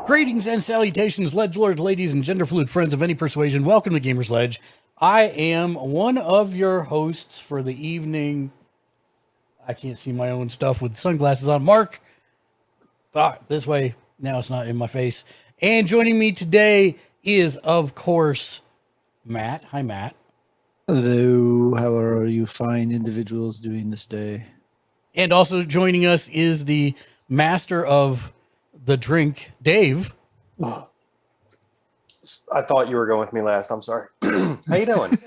Greetings and salutations, ledge lords, ladies, and gender fluid friends of any persuasion. Welcome to Gamersledge. I am one of your hosts for the evening. I can't see my own stuff with sunglasses on. Mark, this way. Now it's not in my face. And joining me today is, of course, Matt. Hi, Matt. Hello, how are you fine individuals doing this day? And also joining us is the master of the drink, Dave. I thought you were going with me last. I'm sorry. How you doing?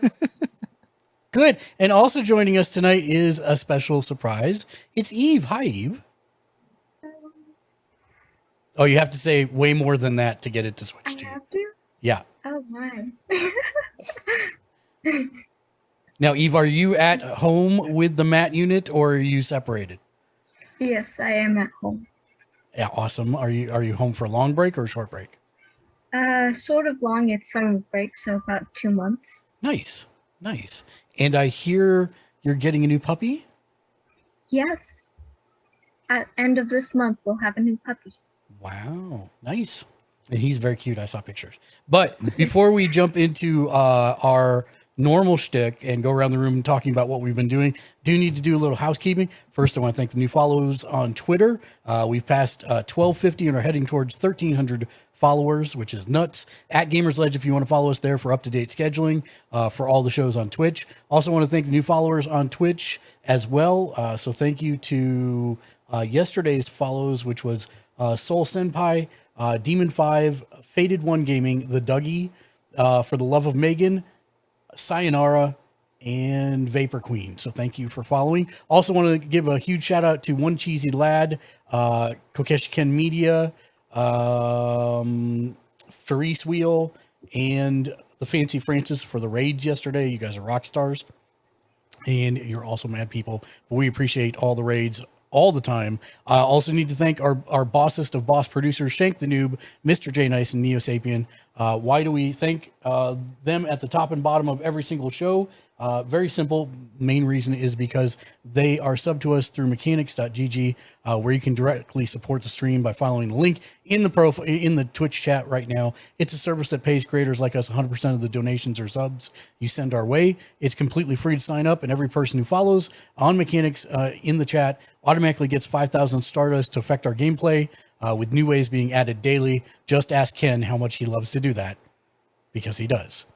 Good. And also joining us tonight is a special surprise. It's Eve. Hi, Eve. Oh, you have to say way more than that to get it to switch to you. Have to? Yeah. Oh my. Now, Eve, are you at home with the Matt unit or are you separated? Yes, I am at home. Yeah, awesome. Are you home for a long break or a short break? Sort of long. It's summer break, so about 2 months. Nice. And I hear you're getting a new puppy? Yes. At end of this month, we'll have a new puppy. Wow. Nice. And he's very cute. I saw pictures. But before we jump into our normal shtick and go around the room talking about what we've been doing, do need to do a little housekeeping. First, I want to thank the new followers on Twitter. We've passed 1,250 and are heading towards 1,300 followers, which is nuts. At Gamersledge, if you want to follow us there for up-to-date scheduling for all the shows on Twitch. Also want to thank the new followers on Twitch as well. So thank you to yesterday's follows, which was Soul Senpai, Demon 5, Faded One Gaming, The Dougie, For the Love of Megan, Sayonara, and Vapor Queen. So thank you for following. Also want to give a huge shout out to One Cheesy Lad, Kokeshi Ken Media, Farice Wheel, and the Fancy Francis for the raids yesterday. You guys are rock stars. And you're also mad people. But we appreciate all the raids all the time. I also need to thank our bossest of boss producers, Shank the Noob, Mr. J Nice, and Neo Sapien. Why do we thank them at the top and bottom of every single show? Very simple. Main reason is because they are subbed to us through mechanics.gg, where you can directly support the stream by following the link in the Twitch chat right now. It's a service that pays creators like us 100% of the donations or subs you send our way. It's completely free to sign up, and every person who follows on mechanics in the chat automatically gets 5,000 Stardust to affect our gameplay, with new ways being added daily. Just ask Ken how much he loves to do that, because he does.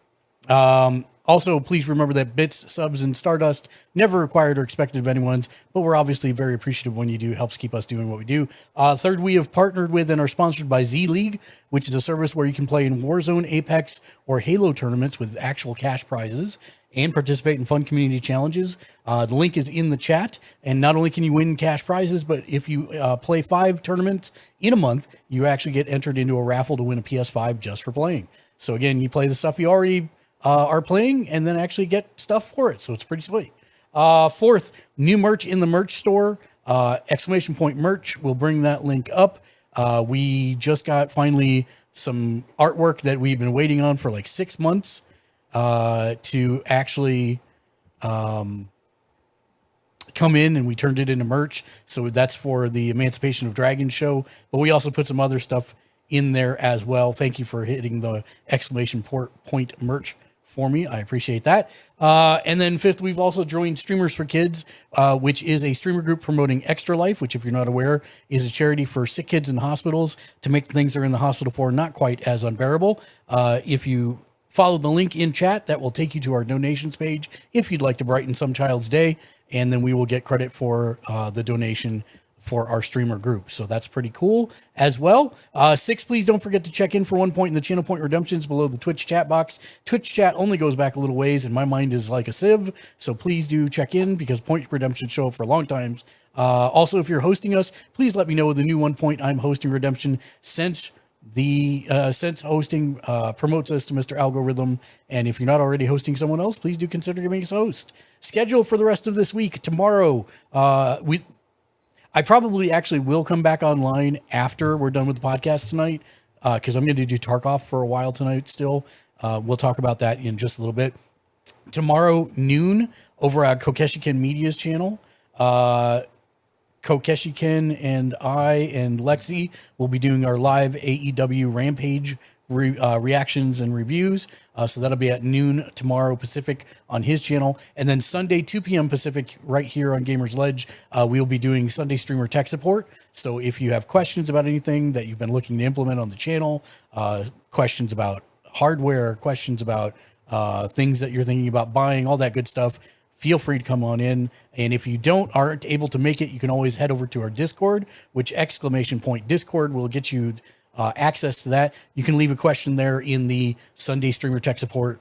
Also, please remember that bits, subs, and Stardust never required or expected of anyone's, but we're obviously very appreciative when you do. It helps keep us doing what we do. Third, we have partnered with and are sponsored by Z League, which is a service where you can play in Warzone, Apex, or Halo tournaments with actual cash prizes and participate in fun community challenges. The link is in the chat, and not only can you win cash prizes, but if you play 5 tournaments in a month, you actually get entered into a raffle to win a PS5 just for playing. So again, you play the stuff you already are playing and then actually get stuff for it. So it's pretty sweet. Fourth, new merch in the merch store, ! Merch. We'll bring that link up. We just got finally some artwork that we've been waiting on for like 6 months to actually come in, and we turned it into merch. So that's for the Emancipation of Dragons show, but we also put some other stuff in there as well. Thank you for hitting the exclamation point merch for me. I appreciate that. And then fifth, we've also joined Streamers for Kids, which is a streamer group promoting Extra Life, which, if you're not aware, is a charity for sick kids in hospitals to make the things they're in the hospital for not quite as unbearable. If you follow the link in chat, that will take you to our donations page if you'd like to brighten some child's day, and then we will get credit for the donation for our streamer group. So that's pretty cool as well. 6, please don't forget to check in for 1 point in the channel point redemptions below the Twitch chat box. Twitch chat only goes back a little ways, and my mind is like a sieve. So please do check in, because point redemptions show up for long times. Also, if you're hosting us, please let me know the new 1 point I'm hosting redemption, since hosting promotes us to Mr. Algorithm. And if you're not already hosting someone else, please do consider giving us a host. Schedule for the rest of this week. Tomorrow, I probably actually will come back online after we're done with the podcast tonight, because I'm going to do Tarkov for a while tonight still. We'll talk about that in just a little bit. Tomorrow noon over at Kokeshi Ken Media's channel, Kokeshi Ken and I and Lexi will be doing our live AEW Rampage reactions and reviews. So that'll be at noon tomorrow Pacific on his channel. And then Sunday, 2 p.m. Pacific, right here on Gamersledge, we'll be doing Sunday Streamer Tech Support. So if you have questions about anything that you've been looking to implement on the channel, questions about hardware, questions about things that you're thinking about buying, all that good stuff, feel free to come on in. And if you aren't able to make it, you can always head over to our Discord, which !Discord will get you access to that. You can leave a question there in the Sunday Streamer Tech Support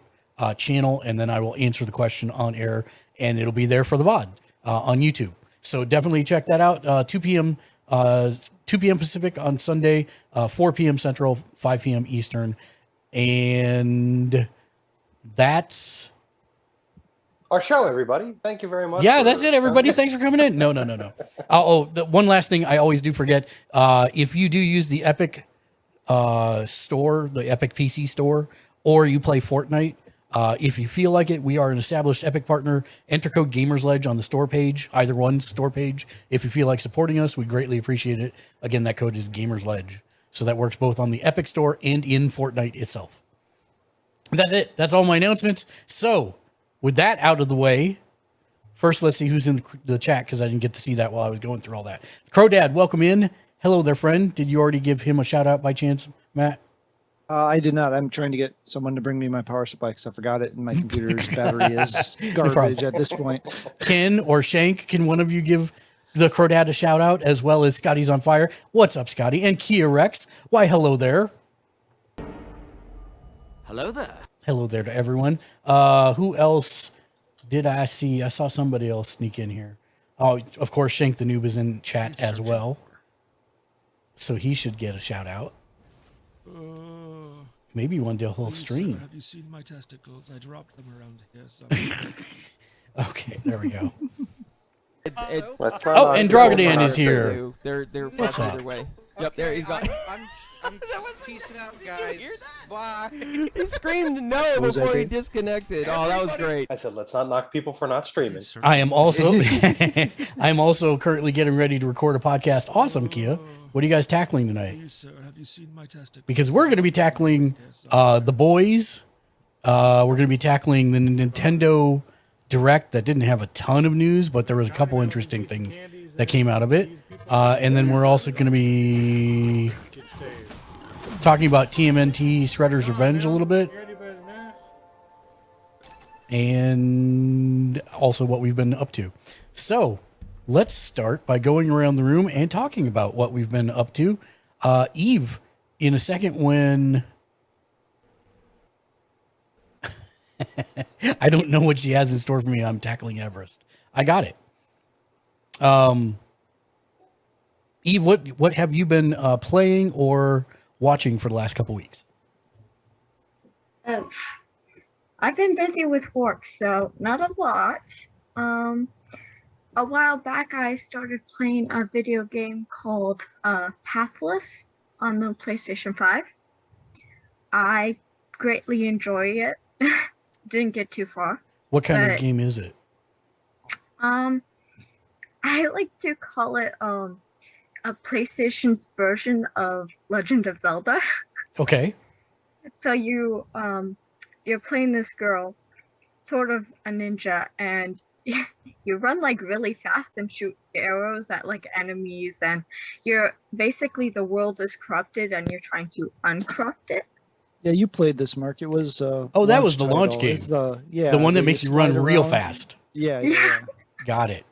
channel, and then I will answer the question on air, and it'll be there for the VOD on YouTube. So definitely check that out. 2 p.m. Pacific on Sunday, 4 p.m. Central, 5 p.m. Eastern. And that's our show, everybody. Thank you very much. Yeah, that's it, everybody. Thanks for coming in. No. The one last thing I always do forget. If you do use the Epic store, the Epic PC store, or you play Fortnite, if you feel like it, we are an established Epic partner. Enter code Gamersledge on the store page, either one store page. If you feel like supporting us, we'd greatly appreciate it. Again, that code is Gamersledge. So that works both on the Epic store and in Fortnite itself. That's it. That's all my announcements. So with that out of the way, first, let's see who's in the chat, because I didn't get to see that while I was going through all that. Crow Dad, welcome in. Hello there, friend. Did you already give him a shout out by chance, Matt? I did not. I'm trying to get someone to bring me my power supply because I forgot it, and my computer's battery is garbage at this point. Ken or Shank, can one of you give the Crow Dad a shout out, as well as Scotty's on Fire? What's up, Scotty? And Kia Rex. Why, hello there. Hello there. Hello there to everyone. Who else did I see? I saw somebody else sneak in here. Oh, of course, Shank the Noob is in chat as well. So he should get a shout out. Maybe one day he'll stream. Have you seen my testicles? I dropped them around here. So. Okay, there we go. Oh, and Drogodan is here. They're What's fine up? either way. Yep, there he's gone. I'm peacing out, guys. Bye. He screamed no was before he that? disconnected. Oh, that was great. I said, let's not knock people for not streaming. I am also currently getting ready to record a podcast. Awesome, Kia. What are you guys tackling tonight? Please, sir, have you seen my testicles? Because we're going to be tackling The Boys. We're going to be tackling the Nintendo Direct that didn't have a ton of news, but there was a couple interesting things that came out of it. And then we're also going to be talking about TMNT Shredder's Revenge a little bit. And also what we've been up to. So let's start by going around the room and talking about what we've been up to. Eve, in a second when... I don't know what she has in store for me. I'm tackling Everest. I got it. Eve, what have you been playing or watching for the last couple weeks? I've been busy with work, so not a lot. A while back, I started playing a video game called Pathless on the PlayStation 5. I greatly enjoy it. Didn't get too far. What kind of game is it? I like to call it a PlayStation's version of Legend of Zelda. Okay. So you're playing this girl, sort of a ninja, and you run like really fast and shoot arrows at like enemies, and you're basically, the world is corrupted and you're trying to uncorrupt it. Yeah, you played this, Mark. It was that was the launch game. It's the one that makes you run slide real around. fast. Yeah. Got it.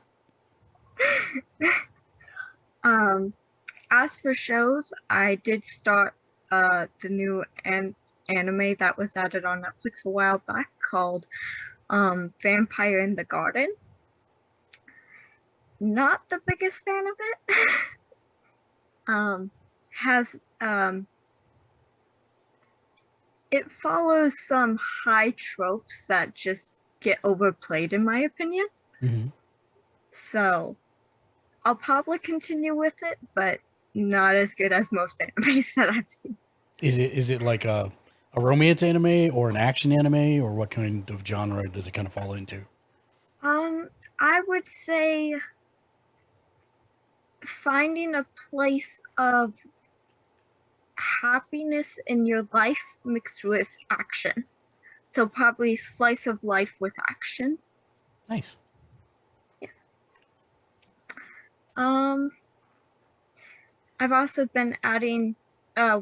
As for shows, I did start the new anime that was added on Netflix a while back called Vampire in the Garden. Not the biggest fan of it. It follows some high tropes that just get overplayed, in my opinion. Mm-hmm. So I'll probably continue with it, but not as good as most animes that I've seen. Is it like a romance anime or an action anime, or what kind of genre does it kind of fall into? I would say finding a place of happiness in your life mixed with action. So probably slice of life with action. Nice. I've also been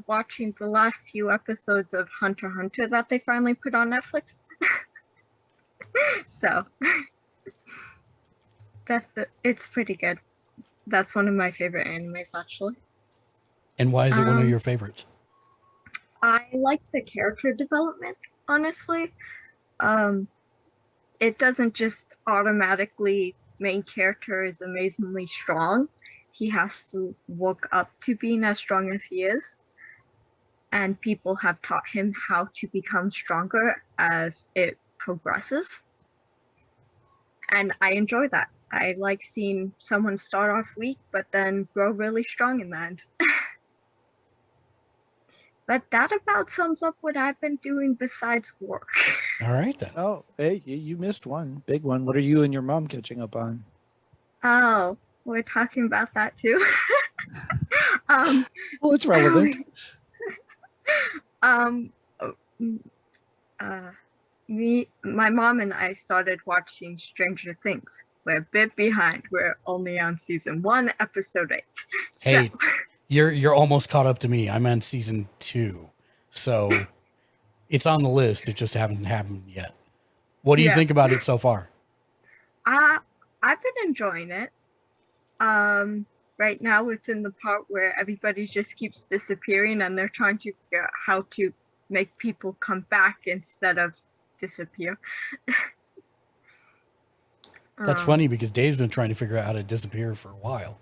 watching the last few episodes of Hunter x Hunter that they finally put on Netflix. So it's pretty good. That's one of my favorite animes, actually. And why is it one of your favorites? I like the character development, honestly. It doesn't just automatically main character is amazingly strong. He has to work up to being as strong as he is. And people have taught him how to become stronger as it progresses. And I enjoy that. I like seeing someone start off weak, but then grow really strong in the end. But that about sums up what I've been doing besides work. All right, then. Oh, hey, you missed one big one. What are you and your mom catching up on? Oh, we're talking about that too. Well, it's relevant. My mom and I started watching Stranger Things. We're a bit behind. We're only on season 1, episode 8. Hey, you're almost caught up to me. I'm on season 2, so it's on the list. It just hasn't happened yet. What do you think about it so far? I've been enjoying it. Right now it's in the part where everybody just keeps disappearing and they're trying to figure out how to make people come back instead of disappear. That's funny because Dave's been trying to figure out how to disappear for a while.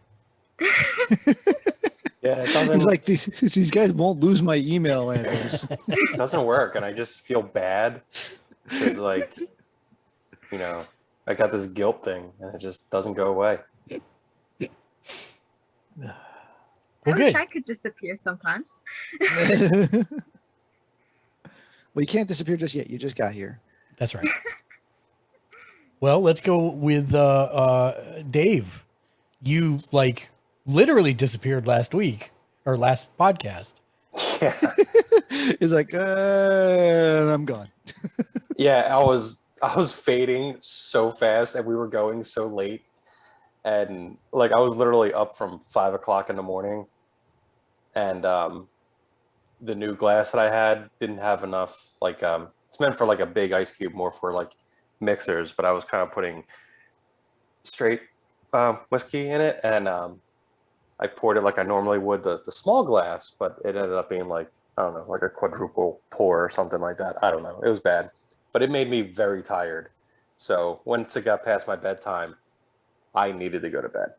Yeah, it doesn't. He's like, these guys won't lose my email address. It doesn't work, and I just feel bad. It's like, you know, I got this guilt thing, and it just doesn't go away. Well, I wish good. I could disappear sometimes. Well, you can't disappear just yet. You just got here. That's right. Well, let's go with Dave. You literally disappeared last week or last podcast. Yeah, He's like, I'm gone. yeah. I was fading so fast, and we were going so late, and I was literally up from 5 o'clock in the morning, and the new glass that I had didn't have enough. It's meant for a big ice cube, more for mixers, but I was kind of putting straight whiskey in it, and I poured it like I normally would the small glass, but it ended up being I don't know, a quadruple pour or something like that. I don't know. It was bad, but it made me very tired. So once it got past my bedtime, I needed to go to bed.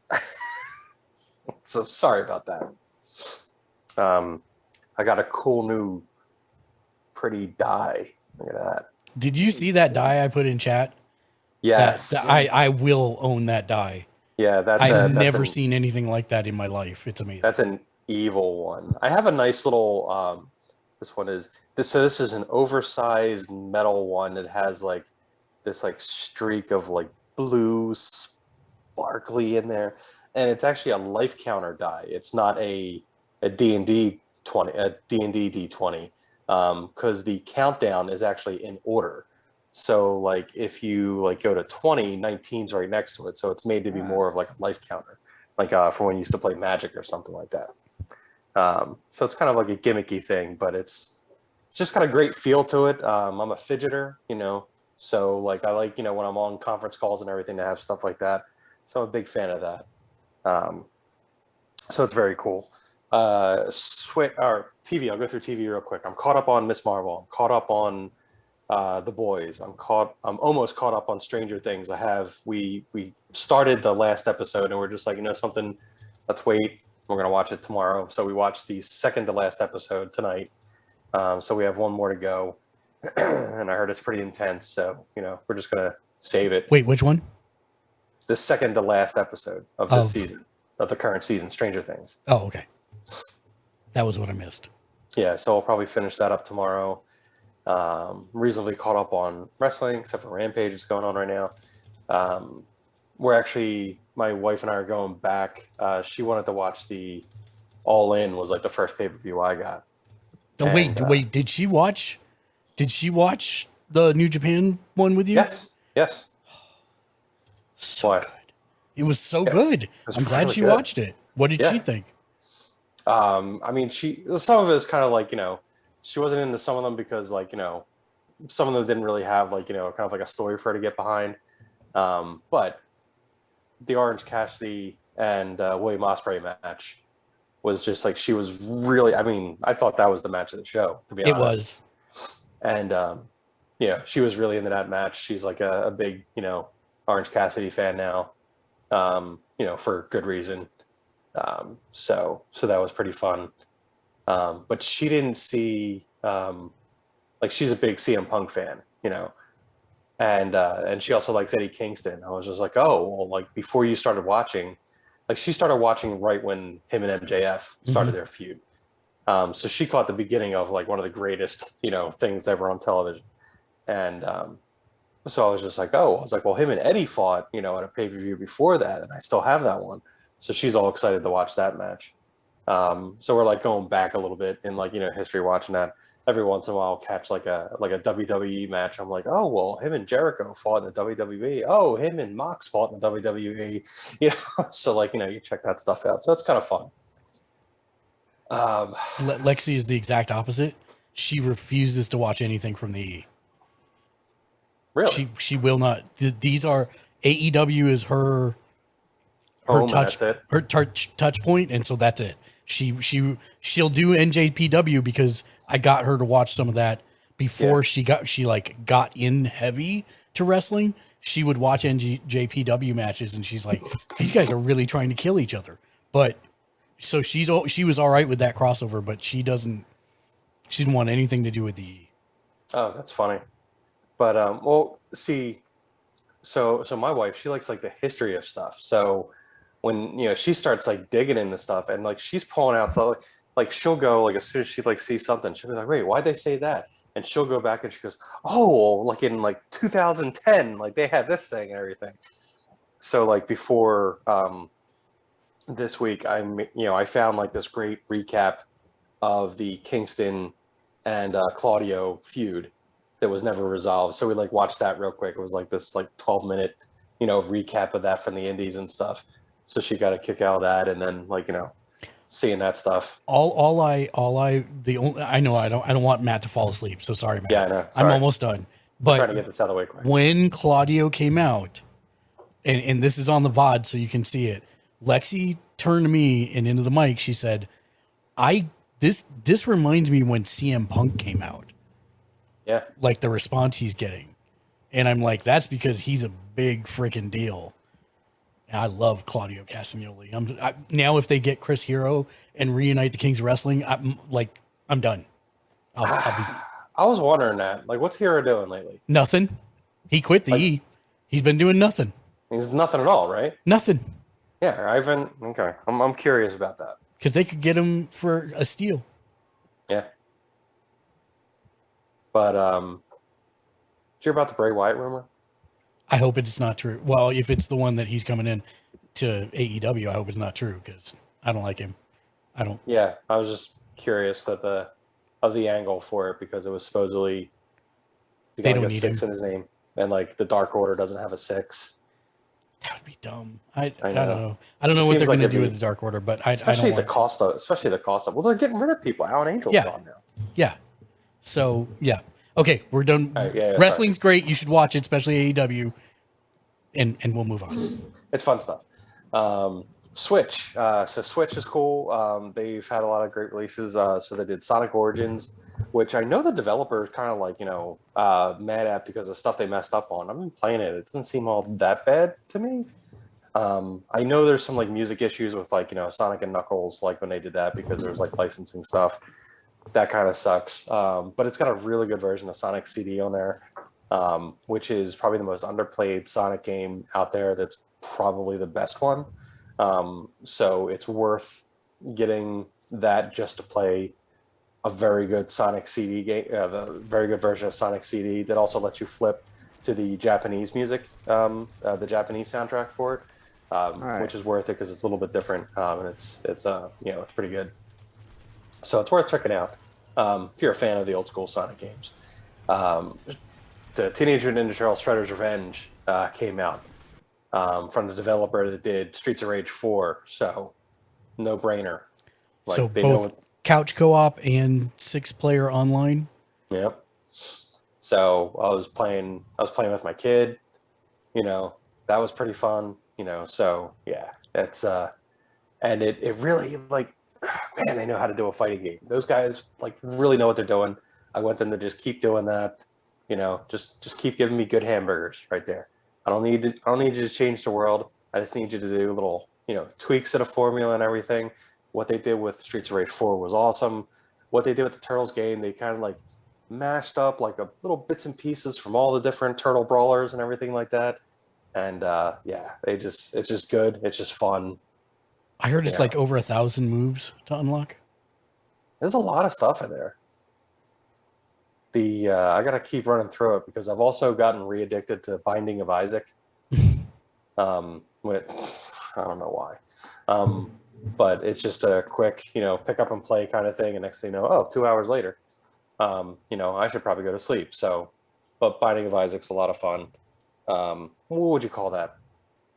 So sorry about that. I got a cool new pretty dye. Look at that. Did you see that die I put in chat? Yes. I will own that die. Yeah, I've never seen anything like that in my life. It's amazing. That's an evil one. I have a nice little this one is this so this is an oversized metal one. It has this streak of blue sparkly in there, and it's actually a life counter die. It's not a D&D D20 because the countdown is actually in order. So if you go to 20, 19's right next to it. So it's made to be more of a life counter, for when you used to play Magic or something like that. So it's kind of a gimmicky thing, but it's just got a great feel to it. I'm a fidgeter, so I like, when I'm on conference calls and everything to have stuff like that. So I'm a big fan of that. So it's very cool. TV, I'll go through TV real quick. I'm caught up on Miss Marvel. I'm caught up on The Boys. I'm almost caught up on Stranger Things. We started the last episode and we're just something, let's wait. We're going to watch it tomorrow. So we watched the second to last episode tonight. So we have one more to go. And I heard it's pretty intense. So, we're just going to save it. Wait, which one? The second to last episode of this season, of the current season, Stranger Things. Oh, okay. That was what I missed. Yeah, so I'll probably finish that up tomorrow. Reasonably caught up on wrestling, except for Rampage is going on right now. We're actually my wife and I are going back. She wanted to watch the All In was like the first pay-per-view I got. Wait, did she watch the New Japan one with you? Yes. So What? good. It was so Yeah, good. was I'm glad really she good. watched it. What did she think? I mean, some of it is kind of like, she wasn't into some of them because like, some of them didn't really have like, kind of like a story for her to get behind. But the Orange Cassidy and William Ospreay match was just like, she was really, I mean, I thought that was the match of the show, to be honest. It was. And, she was really into that match. She's like a big, Orange Cassidy fan now, for good reason. So that was pretty fun. But she didn't see, like she's a big CM Punk fan, and she also likes Eddie Kingston. I was just like, oh, well, like before you started watching, like she started watching right when him and MJF started their feud. So she caught the beginning of like one of the greatest, things ever on television. And, so I was just like, oh, I was like, well, him and Eddie fought, at a pay-per-view before that, and I still have that one. So she's all excited to watch that match. So we're like going back a little bit in like, history, watching that. Every once in a while I'll catch like a WWE match. I'm like, oh, well, him and Jericho fought in the WWE. Oh, him and Mox fought in the WWE. So like, you check that stuff out. So it's kind of fun. Lexi is the exact opposite. She refuses to watch anything from the E. Really? She will not. These are AEW is her touch, her touch point, and so that's it. She'll do NJPW because I got her to watch some of that before she got in heavy to wrestling. She would watch NJPW matches, and she's like, these guys are really trying to kill each other. But so she was all right with that crossover, but she didn't want anything to do with the E. Oh, that's funny. But well, see, so my wife, she likes like the history of stuff. So when she starts like digging into stuff, and like she's pulling out stuff, like she'll go like as soon as she like sees something, she'll be like, wait, why'd they say that? And she'll go back and she goes, oh, like in like 2010, like they had this thing and everything. So like before this week, I found like this great recap of the Kingston and Claudio feud that was never resolved. So we like watched that real quick. It was like this like 12-minute, recap of that from the indies and stuff. So she got a kick out of that, and then like, seeing that stuff. I know I don't want Matt to fall asleep. So sorry, Matt. Yeah, I know. Sorry. I'm almost done. But trying to get this out of the way quick. When Claudio came out, and this is on the VOD so you can see it, Lexi turned to me and into the mic. She said, this reminds me when CM Punk came out. Yeah. Like the response he's getting. And I'm like, that's because he's a big freaking deal. And I love Claudio Castagnoli. Now if they get Chris Hero and reunite the Kings of Wrestling, I'm done. I was wondering that. Like, what's Hero doing lately? Nothing. He quit the E. He's been doing nothing. He's nothing at all, right? Nothing. Yeah, Ivan. Okay, I'm curious about that. Because they could get him for a steal. Yeah. But did you hear about the Bray Wyatt rumor? I hope it's not true. Well, if it's the one that he's coming in to AEW, I hope it's not true because I don't like him. I don't. Yeah, I was just curious of the angle for it because it was supposedly they don't like a need 6 him in his name, and like the Dark Order doesn't have a 6. That would be dumb. I don't know. know. I don't know what they're going to do with the Dark Order, but especially I don't the cost of. Well, they're getting rid of people. Alan Angel's gone now. Yeah. So yeah. Okay, we're done. Right, Wrestling's great. You should watch it, especially AEW. And we'll move on. It's fun stuff. Switch. So Switch is cool. They've had a lot of great releases. So they did Sonic Origins, which I know the developer is kind of like, mad at because of stuff they messed up on. I've been playing it. It doesn't seem all that bad to me. I know there's some like music issues with like, Sonic and Knuckles, like when they did that because there's like licensing stuff. That kind of sucks. But it's got a really good version of Sonic CD on there. Which is probably the most underplayed Sonic game out there. That's probably the best one. So it's worth getting that just to play a very good Sonic CD game, a very good version of Sonic CD that also lets you flip to the Japanese music, the Japanese soundtrack for it. right. which is worth it because it's a little bit different, and it's it's pretty good. So it's worth checking out if you're a fan of the old school Sonic games. The Teenage Mutant Ninja Turtles: Shredder's Revenge came out from the developer that did Streets of Rage 4, so no brainer. Like, so they both couch co-op and 6-player online. Yep. So I was playing with my kid, that was pretty fun, so yeah, it's and it really, like, man, they know how to do a fighting game. Those guys, like, really know what they're doing. I want them to just keep doing that, just keep giving me good hamburgers right there. I don't need you to change the world. I just need you to do little, tweaks to the formula and everything. What they did with Streets of Rage 4 was awesome. What they did with the Turtles game, they kind of like mashed up like a little bits and pieces from all the different turtle brawlers and everything like that. And it's just good. It's just fun. I heard it's like over 1,000 moves to unlock. There's a lot of stuff in there. I gotta keep running through it because I've also gotten re-addicted to Binding of Isaac. I don't know why. But it's just a quick, pick up and play kind of thing. And next thing you know, 2 hours later, I should probably go to sleep. So, but Binding of Isaac's a lot of fun. What would you call that?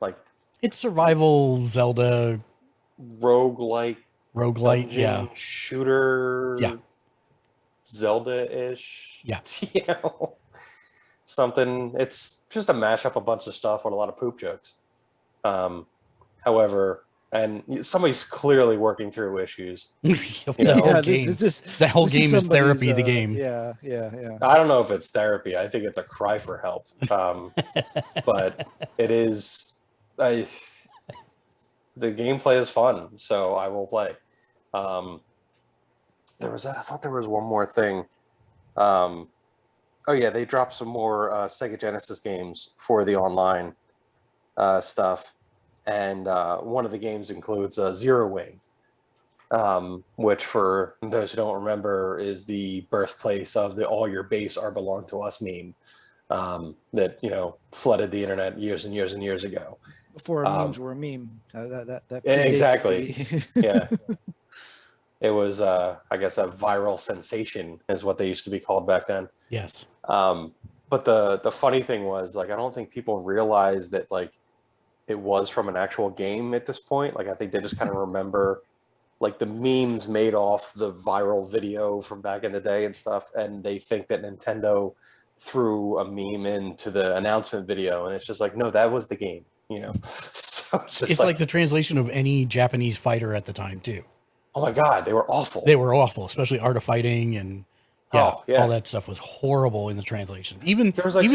Like, it's survival Zelda roguelike, yeah, shooter, yeah, Zelda-ish, yeah, something. It's just a mashup, a bunch of stuff with a lot of poop jokes. However, and somebody's clearly working through issues. The whole game is therapy. The game. Yeah. I don't know if it's therapy. I think it's a cry for help. But it is. The gameplay is fun, so I will play. There was that. I thought there was one more thing. They dropped some more Sega Genesis games for the online stuff. And one of the games includes Zero Wing, which, for those who don't remember, is the birthplace of the "all your base are belong to us" meme that flooded the internet years and years and years ago. Before memes were a meme. That exactly. Yeah. It was, I guess, a viral sensation is what they used to be called back then. Yes. But the funny thing was, like, I don't think people realized that, like, it was from an actual game at this point. Like, I think they just kind of remember, like, the memes made off the viral video from back in the day and stuff, and they think that Nintendo threw a meme into the announcement video, and it's just like, no, that was the game, So it's like the translation of any Japanese fighter at the time too. Oh my God, they were awful. They were awful, especially Art of Fighting and all that stuff was horrible in the translations. Even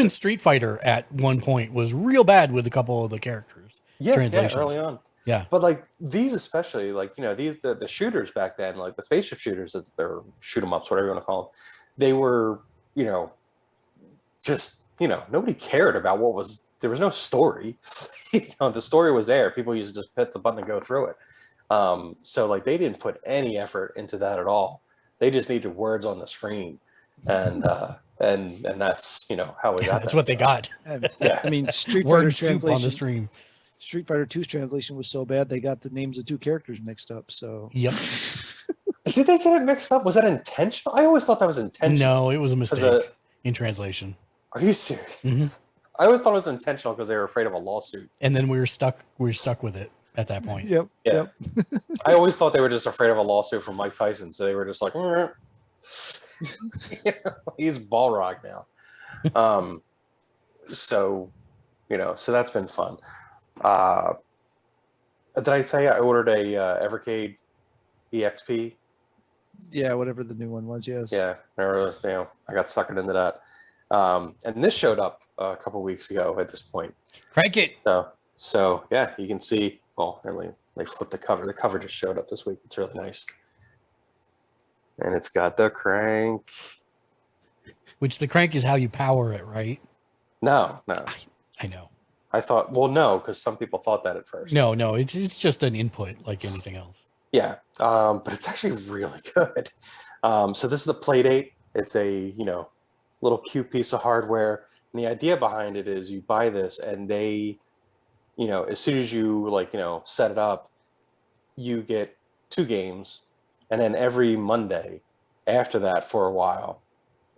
Street Fighter at one point was real bad with a couple of the characters. Translations. Yeah, early on. Yeah. But like these especially, like, these the shooters back then, like the spaceship shooters, that they're shoot 'em ups, whatever you want to call them, they were, just, nobody cared about there was no story. The story was there. People used to just hit the button and go through it. So like they didn't put any effort into that at all. They just needed words on the screen, and that's how we got. That's what they got. Yeah. I mean, Street Fighter translation on the stream. Street Fighter 2's translation was so bad they got the names of two characters mixed up. So yep. Did they get it mixed up? Was that intentional? I always thought that was intentional. No, it was a mistake in translation. Are you serious? Mm-hmm. I always thought it was intentional because they were afraid of a lawsuit. And then we were stuck with it at that point. Yep. Yeah. I always thought they were just afraid of a lawsuit from Mike Tyson, so they were just like, he's Balrog now. So that's been fun. Did I tell you I ordered a Evercade EXP? Yeah, whatever the new one was. Yes. Yeah, I got suckered into that. And this showed up a couple weeks ago. At this point, crank it. So yeah, you can see. Oh, they flipped the cover. The cover just showed up this week. It's really nice, and it's got the crank. Which the crank is how you power it, right? No. I know. I thought, well, no, because some people thought that at first. No, it's just an input like anything else. Yeah, but it's actually really good. So this is the Playdate. It's a little cute piece of hardware, and the idea behind it is you buy this, and they you know, as soon as you like, you know, set it up, you get 2 games, and then every Monday after that for a while,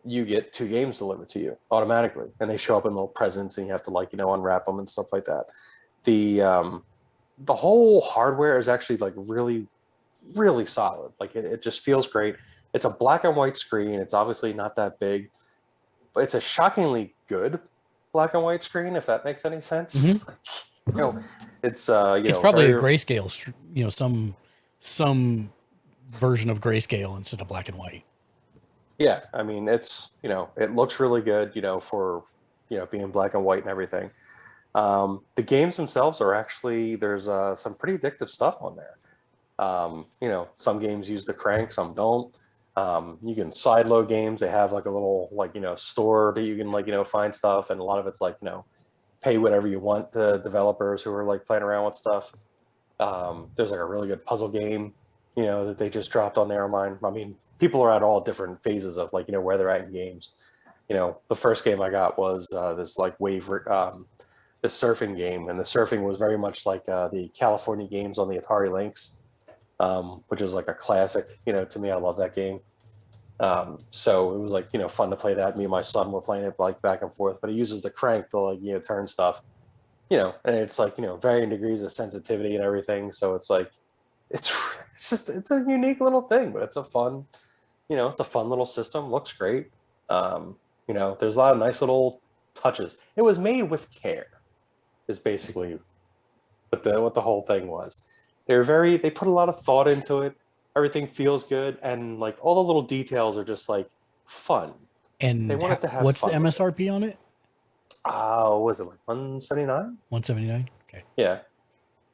you get 2 games delivered to you automatically, and they show up in little presents, and you have to like, you know, unwrap them and stuff like that. The whole hardware is actually like really, really solid. Like it just feels great. It's a black and white screen. It's obviously not that big, but it's a shockingly good black and white screen, if that makes any sense. You know, it's it's probably a grayscale, you know, some version of grayscale instead of black and white. Yeah, I mean, it's, you know, it looks really good, you know, for, you know, being black and white and everything. The games themselves are actually, there's some pretty addictive stuff on there. You know, some games use the crank, some don't. You can sideload games. They have like a little, like, you know, store that you can like, you know, find stuff. And a lot of it's like, you know, pay whatever you want to developers who are like playing around with stuff. There's like a really good puzzle game, you know, that they just dropped on there on mine. I mean, people are at all different phases of like, you know, where they're at in games. You know, the first game I got was this like this surfing game, and the surfing was very much like the California games on the Atari Lynx, which is like a classic, you know, to me. I love that game. So it was like, you know, fun to play that. Me and my son were playing it like back and forth, but it uses the crank to like, you know, turn stuff, you know, and it's like, you know, varying degrees of sensitivity and everything. So it's like, it's a unique little thing, but it's a fun, you know, it's a fun little system. Looks great. You know, there's a lot of nice little touches. It was made with care, is basically what the whole thing was. They put a lot of thought into it. Everything feels good, and like all the little details are just like fun. And they wanted to have what's fun the MSRP on it? Was it like 179? 179. Okay. Yeah.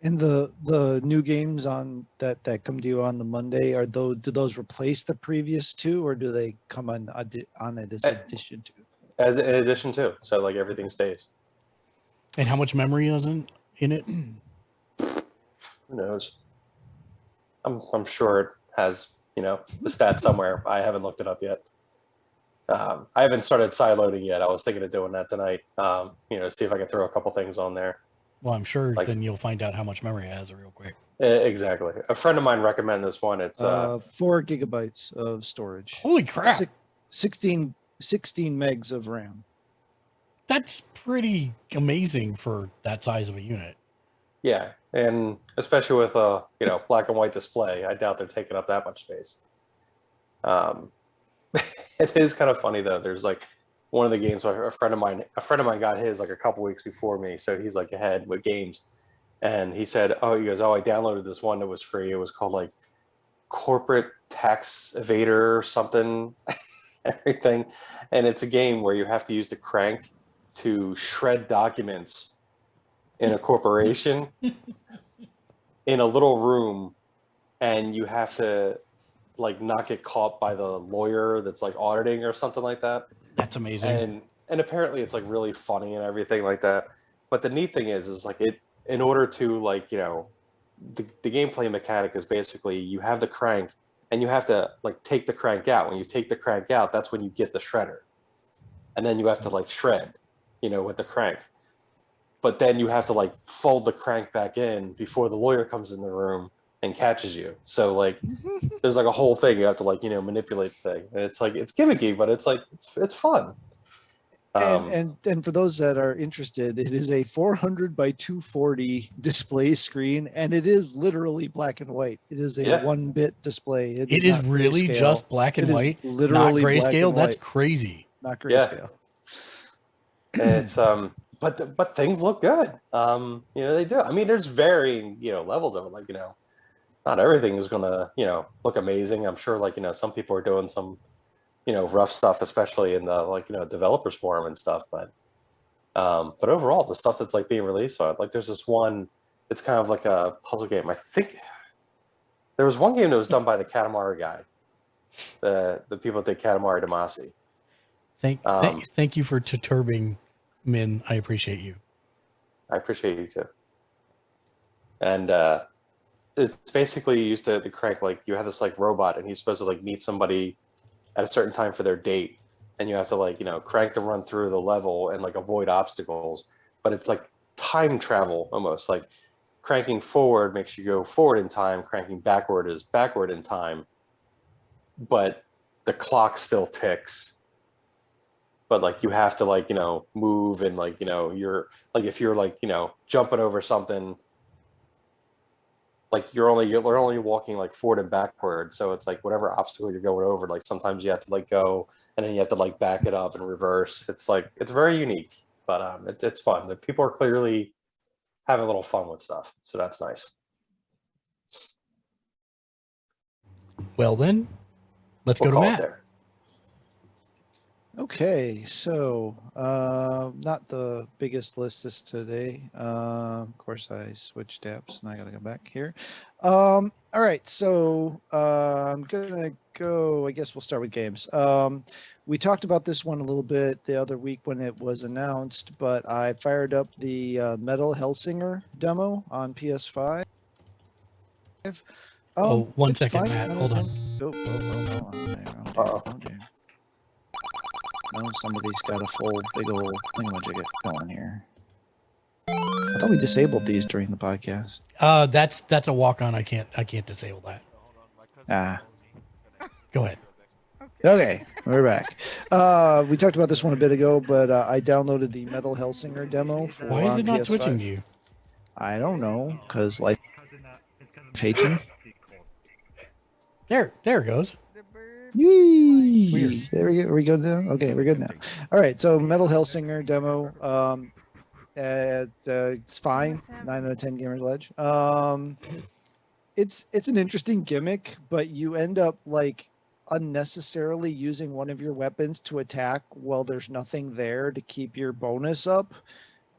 And the new games on that come to you on the Monday, do those replace the previous 2, or do they come on it as addition to? As in addition to, so like everything stays. And how much memory is in it? Who knows? I'm sure it has, you know, the stats somewhere. I haven't looked it up yet. I haven't started sideloading yet. I was thinking of doing that tonight. You know, see if I can throw a couple things on there. Well, I'm sure then you'll find out how much memory it has real quick. Exactly. A friend of mine recommended this one. It's 4 gigabytes of storage. Holy crap! 16 megs of RAM. That's pretty amazing for that size of a unit. Yeah, and especially with a, you know, black and white display, I doubt they're taking up that much space. It is kind of funny though. There's like one of the games, a friend of mine got his like a couple weeks before me, so he's like ahead with games. And he said, I downloaded this one that was free. It was called like Corporate Tax Evader or something, everything. And it's a game where you have to use the crank to shred documents in a corporation in a little room, and you have to like not get caught by the lawyer that's like auditing or something like that. That's amazing. And apparently it's like really funny and everything like that. But the neat thing is like it, in order to like, you know, the gameplay mechanic is basically you have the crank and you have to like take the crank out. When you take the crank out, that's when you get the shredder. And then you have to like shred, you know, with the crank. But then you have to like fold the crank back in before the lawyer comes in the room and catches you. So like there's like a whole thing you have to like, you know, manipulate the thing. And it's like it's gimmicky, but it's like it's fun. And for those that are interested, it is a 400 by 240 display screen, and it is literally black and white. It is a 1-bit display. It is really grayscale. just black and white, literally not grayscale. black That's and crazy. Not grayscale. And it's but things look good. You know, they do. I mean, there's varying, you know, levels of it. Like, you know, not everything is gonna, you know, look amazing. I'm sure, like, you know, some people are doing some, you know, rough stuff, especially in the like, you know, developers forum and stuff. But overall, the stuff that's like being released on it, like, there's this one. It's kind of like a puzzle game. I think there was one game that was done by the Katamari guy, the people that did Katamari Damacy. Thank you for perturbing Min. I appreciate you. I appreciate you too. And it's basically you used to the crank, like you have this like robot and he's supposed to like meet somebody at a certain time for their date, and you have to like, you know, crank to run through the level and like avoid obstacles, but it's like time travel almost. Like cranking forward makes you go forward in time, cranking backward is backward in time, but the clock still ticks. But like you have to like, move and like, you're like, if you're like, jumping over something, like you're only walking like forward and backward. So it's like whatever obstacle you're going over, like sometimes you have to like go and then you have to like back it up and reverse. It's like, it's very unique, but it's fun. The people are clearly having a little fun with stuff. So that's nice. Well then, let's go to call it Matt. there. Okay, so not the biggest list this today. Of course, I switched apps and I got to go back here. All right, so I'm gonna go. I guess we'll start with games. We talked about this one a little bit the other week when it was announced, but I fired up the Metal Hellsinger demo on PS5. One it's second, fine. Matt. Hold on. Oh, oh dear. No, somebody's got a full big old thingamajigget going here. I thought we disabled these during the podcast. That's a walk on. I can't disable that. Ah. Go ahead. Okay, we're back. We talked about this one a bit ago, but I downloaded the Metal Hellsinger demo. Why is it not PS5. switching to you? I don't know, because life hates me. There it goes. Yee! Weird. There we go. Are we good now? Okay, we're good now. All right, so Metal Hellsinger demo. It's fine. 9 out of 10 Gamersledge. It's an interesting gimmick, but you end up like unnecessarily using one of your weapons to attack while there's nothing there to keep your bonus up,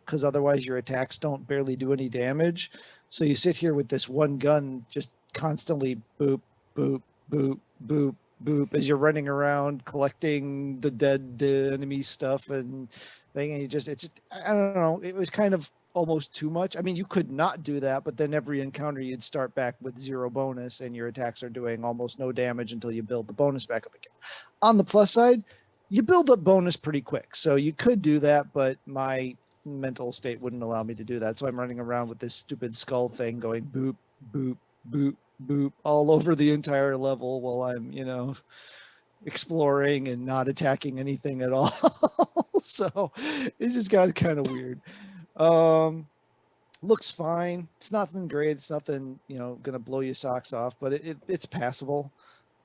because otherwise your attacks don't barely do any damage. So you sit here with this one gun just constantly boop, boop, boop, boop, boop as you're running around collecting the dead enemy stuff and thing, and I don't know, it was kind of almost too much. I mean, you could not do that, but then every encounter you'd start back with 0 bonus and your attacks are doing almost no damage until you build the bonus back up again. On the plus side, you build up bonus pretty quick, so you could do that, but my mental state wouldn't allow me to do that, so I'm running around with this stupid skull thing going boop, boop, boop, boop all over the entire level while I'm, exploring and not attacking anything at all. So it just got kind of weird. Looks fine. It's nothing great. It's nothing, gonna blow your socks off, but it's passable.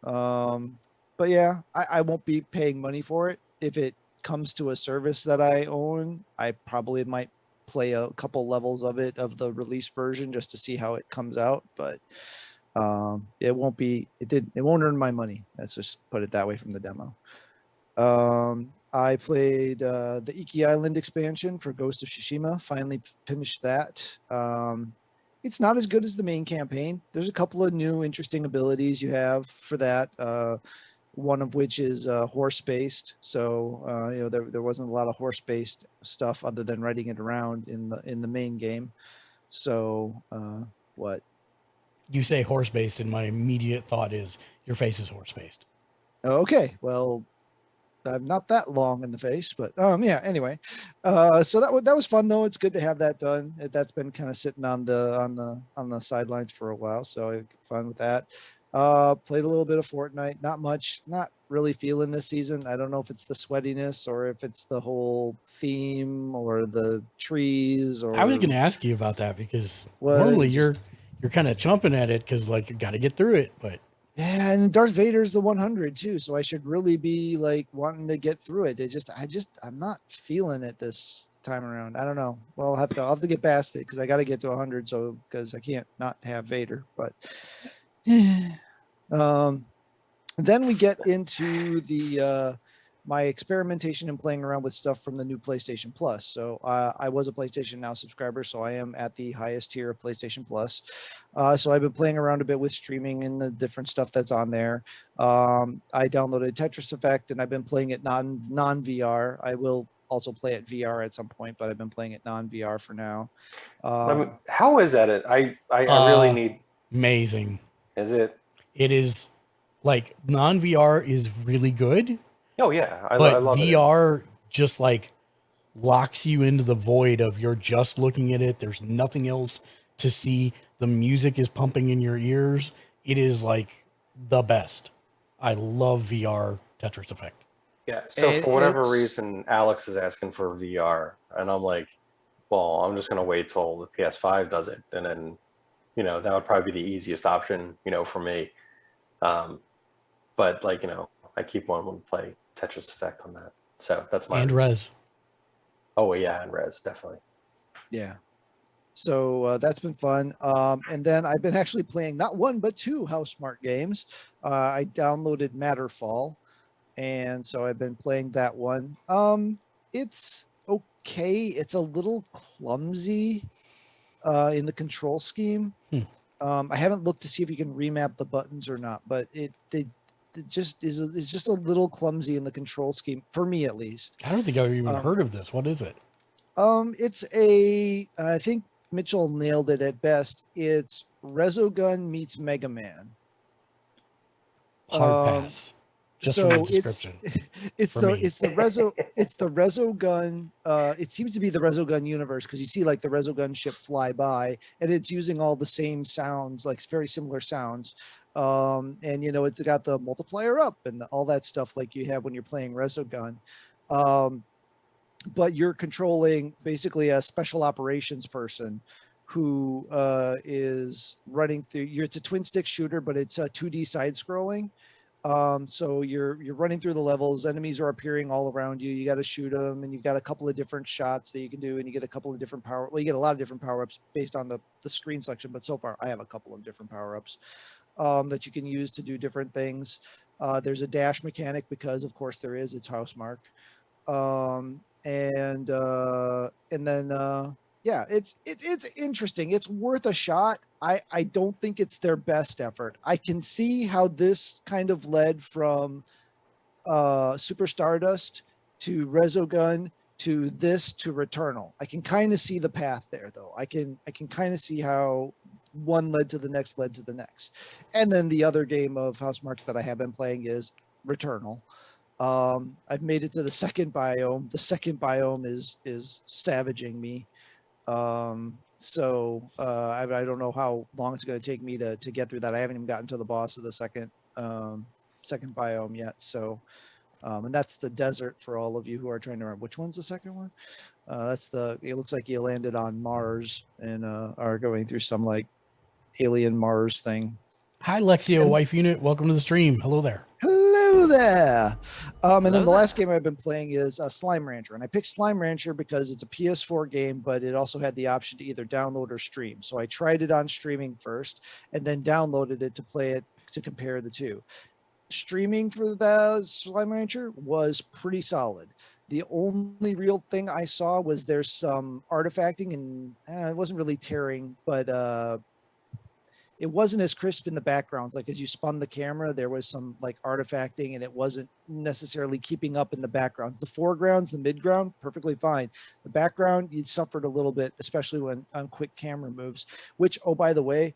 But yeah, I won't be paying money for it. If it comes to a service that I own, I probably might play a couple levels of the release version just to see how it comes out, but it won't earn my money. Let's just put it that way from the demo. I played the Iki Island expansion for Ghost of Tsushima. Finally finished that. It's not as good as the main campaign. There's a couple of new interesting abilities you have for that. One of which is horse-based. So there wasn't a lot of horse-based stuff other than riding it around in the main game. So what? You say horse-based, and my immediate thought is your face is horse-based. Okay, well, I'm not that long in the face, but yeah. Anyway, so that was fun though. It's good to have that done. That's been kind of sitting on the sidelines for a while, so I had fun with that. Played a little bit of Fortnite. Not much. Not really feeling this season. I don't know if it's the sweatiness or if it's the whole theme or the trees. Or I was going to ask you about that because normally you're kind of chomping at it because like you got to get through it, but. Yeah, and Darth Vader's the 100 too, so I should really be like wanting to get through it. I'm not feeling it this time around. I don't know. Well, I'll have to get past it because I got to get to 100, so because I can't not have Vader. But then we get into the my experimentation and playing around with stuff from the new PlayStation Plus. So I was a PlayStation Now subscriber, so I am at the highest tier of PlayStation Plus. So I've been playing around a bit with streaming and the different stuff that's on there. I downloaded Tetris Effect, and I've been playing it non-VR. I will also play it VR at some point, but I've been playing it non-VR for now. How is that? I really need. Amazing. Is it? It is like non-VR is really good. Oh yeah, I but love VR it. just like locks you into the void of you're just looking at it. There's nothing else to see. The music is pumping in your ears. It is like the best. I love VR Tetris Effect. Yeah. So for whatever It's reason, Alex is asking for VR, and I'm like, well, I'm just gonna wait till the PS5 does it, and then, that would probably be the easiest option, for me. But like, I keep wanting to play Tetris Effect on that. So that's my And reason. Res. Oh yeah, and Res, definitely. yeah. So that's been fun. And then I've been actually playing not one but two Housemarque games. I downloaded Matterfall, and so I've been playing that one. It's okay. It's a little clumsy in the control scheme. I haven't looked to see if you can remap the buttons or not, but it just is. It's just a little clumsy in the control scheme for me, at least. I don't think I've even heard of this. What is it? It's I think Mitchell nailed it at best. It's Resogun meets Mega Man. Hard pass. Just from the description. It's the Resogun. It seems to be the Resogun universe, because you see like the Resogun ship fly by, and it's using all the same sounds, like very similar sounds. And it's got the multiplier up and all that stuff like you have when you're playing Resogun. But you're controlling basically a special operations person who is running through. It's a twin stick shooter, but it's a 2D side scrolling. So you're running through the levels. Enemies are appearing all around you. You got to shoot them, and you've got a couple of different shots that you can do, and you get a couple of different you get a lot of different power ups based on the screen selection. But so far, I have a couple of different power ups that you can use to do different things. There's a dash mechanic because, of course, there is. It's Housemarque. And then yeah, it's interesting. It's worth a shot. I don't think it's their best effort. I can see how this kind of led from Super Stardust to Resogun to this to Returnal. I can kind of see the path there, though. I can kind of see how one led to the next, and then the other game of Housemarque that I have been playing is Returnal. I've made it to the second biome. The second biome is savaging me. So I don't know how long it's going to take me to get through that. I haven't even gotten to the boss of the second biome yet. So, and that's the desert for all of you who are trying to remember. Which one's the second one? It looks like you landed on Mars and are going through some like alien Mars thing. Hi, Lexio, wife unit. Welcome to the stream. Hello there. Hello there. And then the last game I've been playing is Slime Rancher. And I picked Slime Rancher because it's a PS4 game, but it also had the option to either download or stream. So I tried it on streaming first and then downloaded it to play it to compare the two. Streaming for the Slime Rancher was pretty solid. The only real thing I saw was there's some artifacting, and it wasn't really tearing, but it wasn't as crisp in the backgrounds. Like as you spun the camera, there was some like artifacting, and it wasn't necessarily keeping up in the backgrounds. The foregrounds, the midground, perfectly fine. The background, you suffered a little bit, especially when on quick camera moves, which, oh, by the way,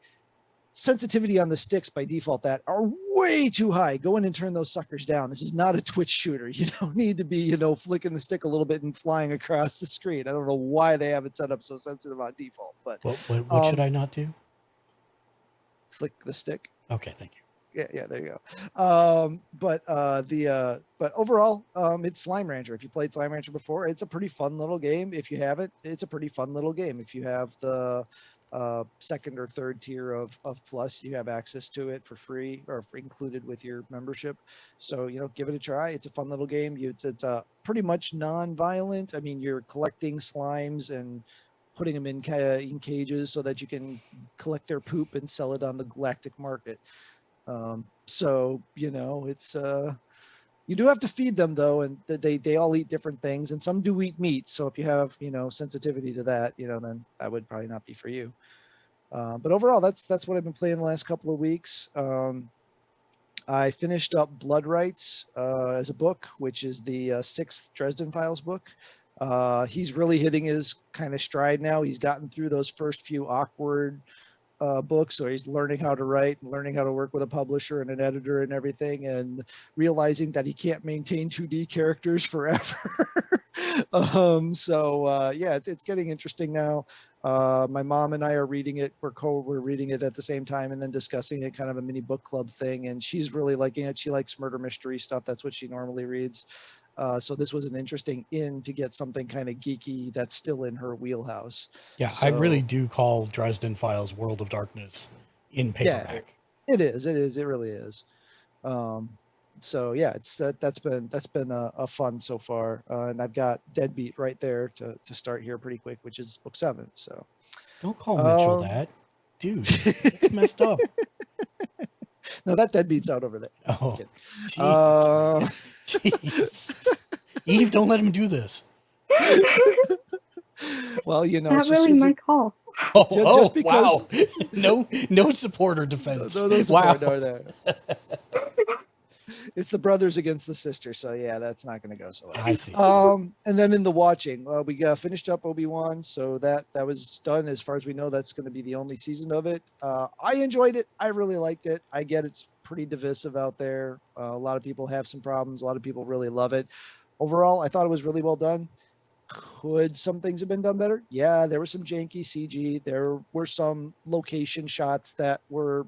sensitivity on the sticks by default that are way too high. Go in and turn those suckers down. This is not a Twitch shooter. You don't need to be, flicking the stick a little bit and flying across the screen. I don't know why they have it set up so sensitive on default, but what should I not do? Flick the stick. Okay, thank you. Yeah, there you go. But overall, it's Slime Rancher. If you played Slime Rancher before, it's a pretty fun little game. If you haven't, it's a pretty fun little game. If you have the second or third tier of Plus, you have access to it for free or included with your membership. So give it a try. It's a fun little game. It's pretty much non-violent. I mean, you're collecting slimes and putting them in cages so that you can collect their poop and sell it on the galactic market. So it's you do have to feed them though, and they all eat different things, and some do eat meat. So if you have sensitivity to that, then that would probably not be for you. But overall, that's what I've been playing the last couple of weeks. I finished up Blood Rights as a book, which is the 6th Dresden Files book. He's really hitting his kind of stride now. He's gotten through those first few awkward books, so he's learning how to write and learning how to work with a publisher and an editor and everything, and realizing that he can't maintain 2D characters forever. Yeah, it's getting interesting now. My mom and I are reading it. We're reading it at the same time and then discussing it, kind of a mini book club thing. And she's really liking it. She likes murder mystery stuff. That's what she normally reads. So this was an interesting in to get something kind of geeky that's still in her wheelhouse. Yeah, I really do call Dresden Files World of Darkness in paperback. Yeah, it is. It is. It really is. So yeah, that's been a fun so far, and I've got Deadbeat right there to start here pretty quick, which is book 7. So don't call Mitchell that, dude. It's messed up. No, that Deadbeat's out over there. Oh, jeez. Eve, don't let him do this. Well, you know, not really my call. Just because... wow, no support or defense. No support, wow. No. It's the brothers against the sisters, so yeah, that's not going to go so well. I see. And then in the watching, we finished up Obi-Wan, so that was done. As far as we know, that's going to be the only season of it. I enjoyed it. I really liked it. I get it's pretty divisive out there. A lot of people have some problems. A lot of people really love it. Overall, I thought it was really well done. Could some things have been done better? Yeah, there was some janky CG. There were some location shots that were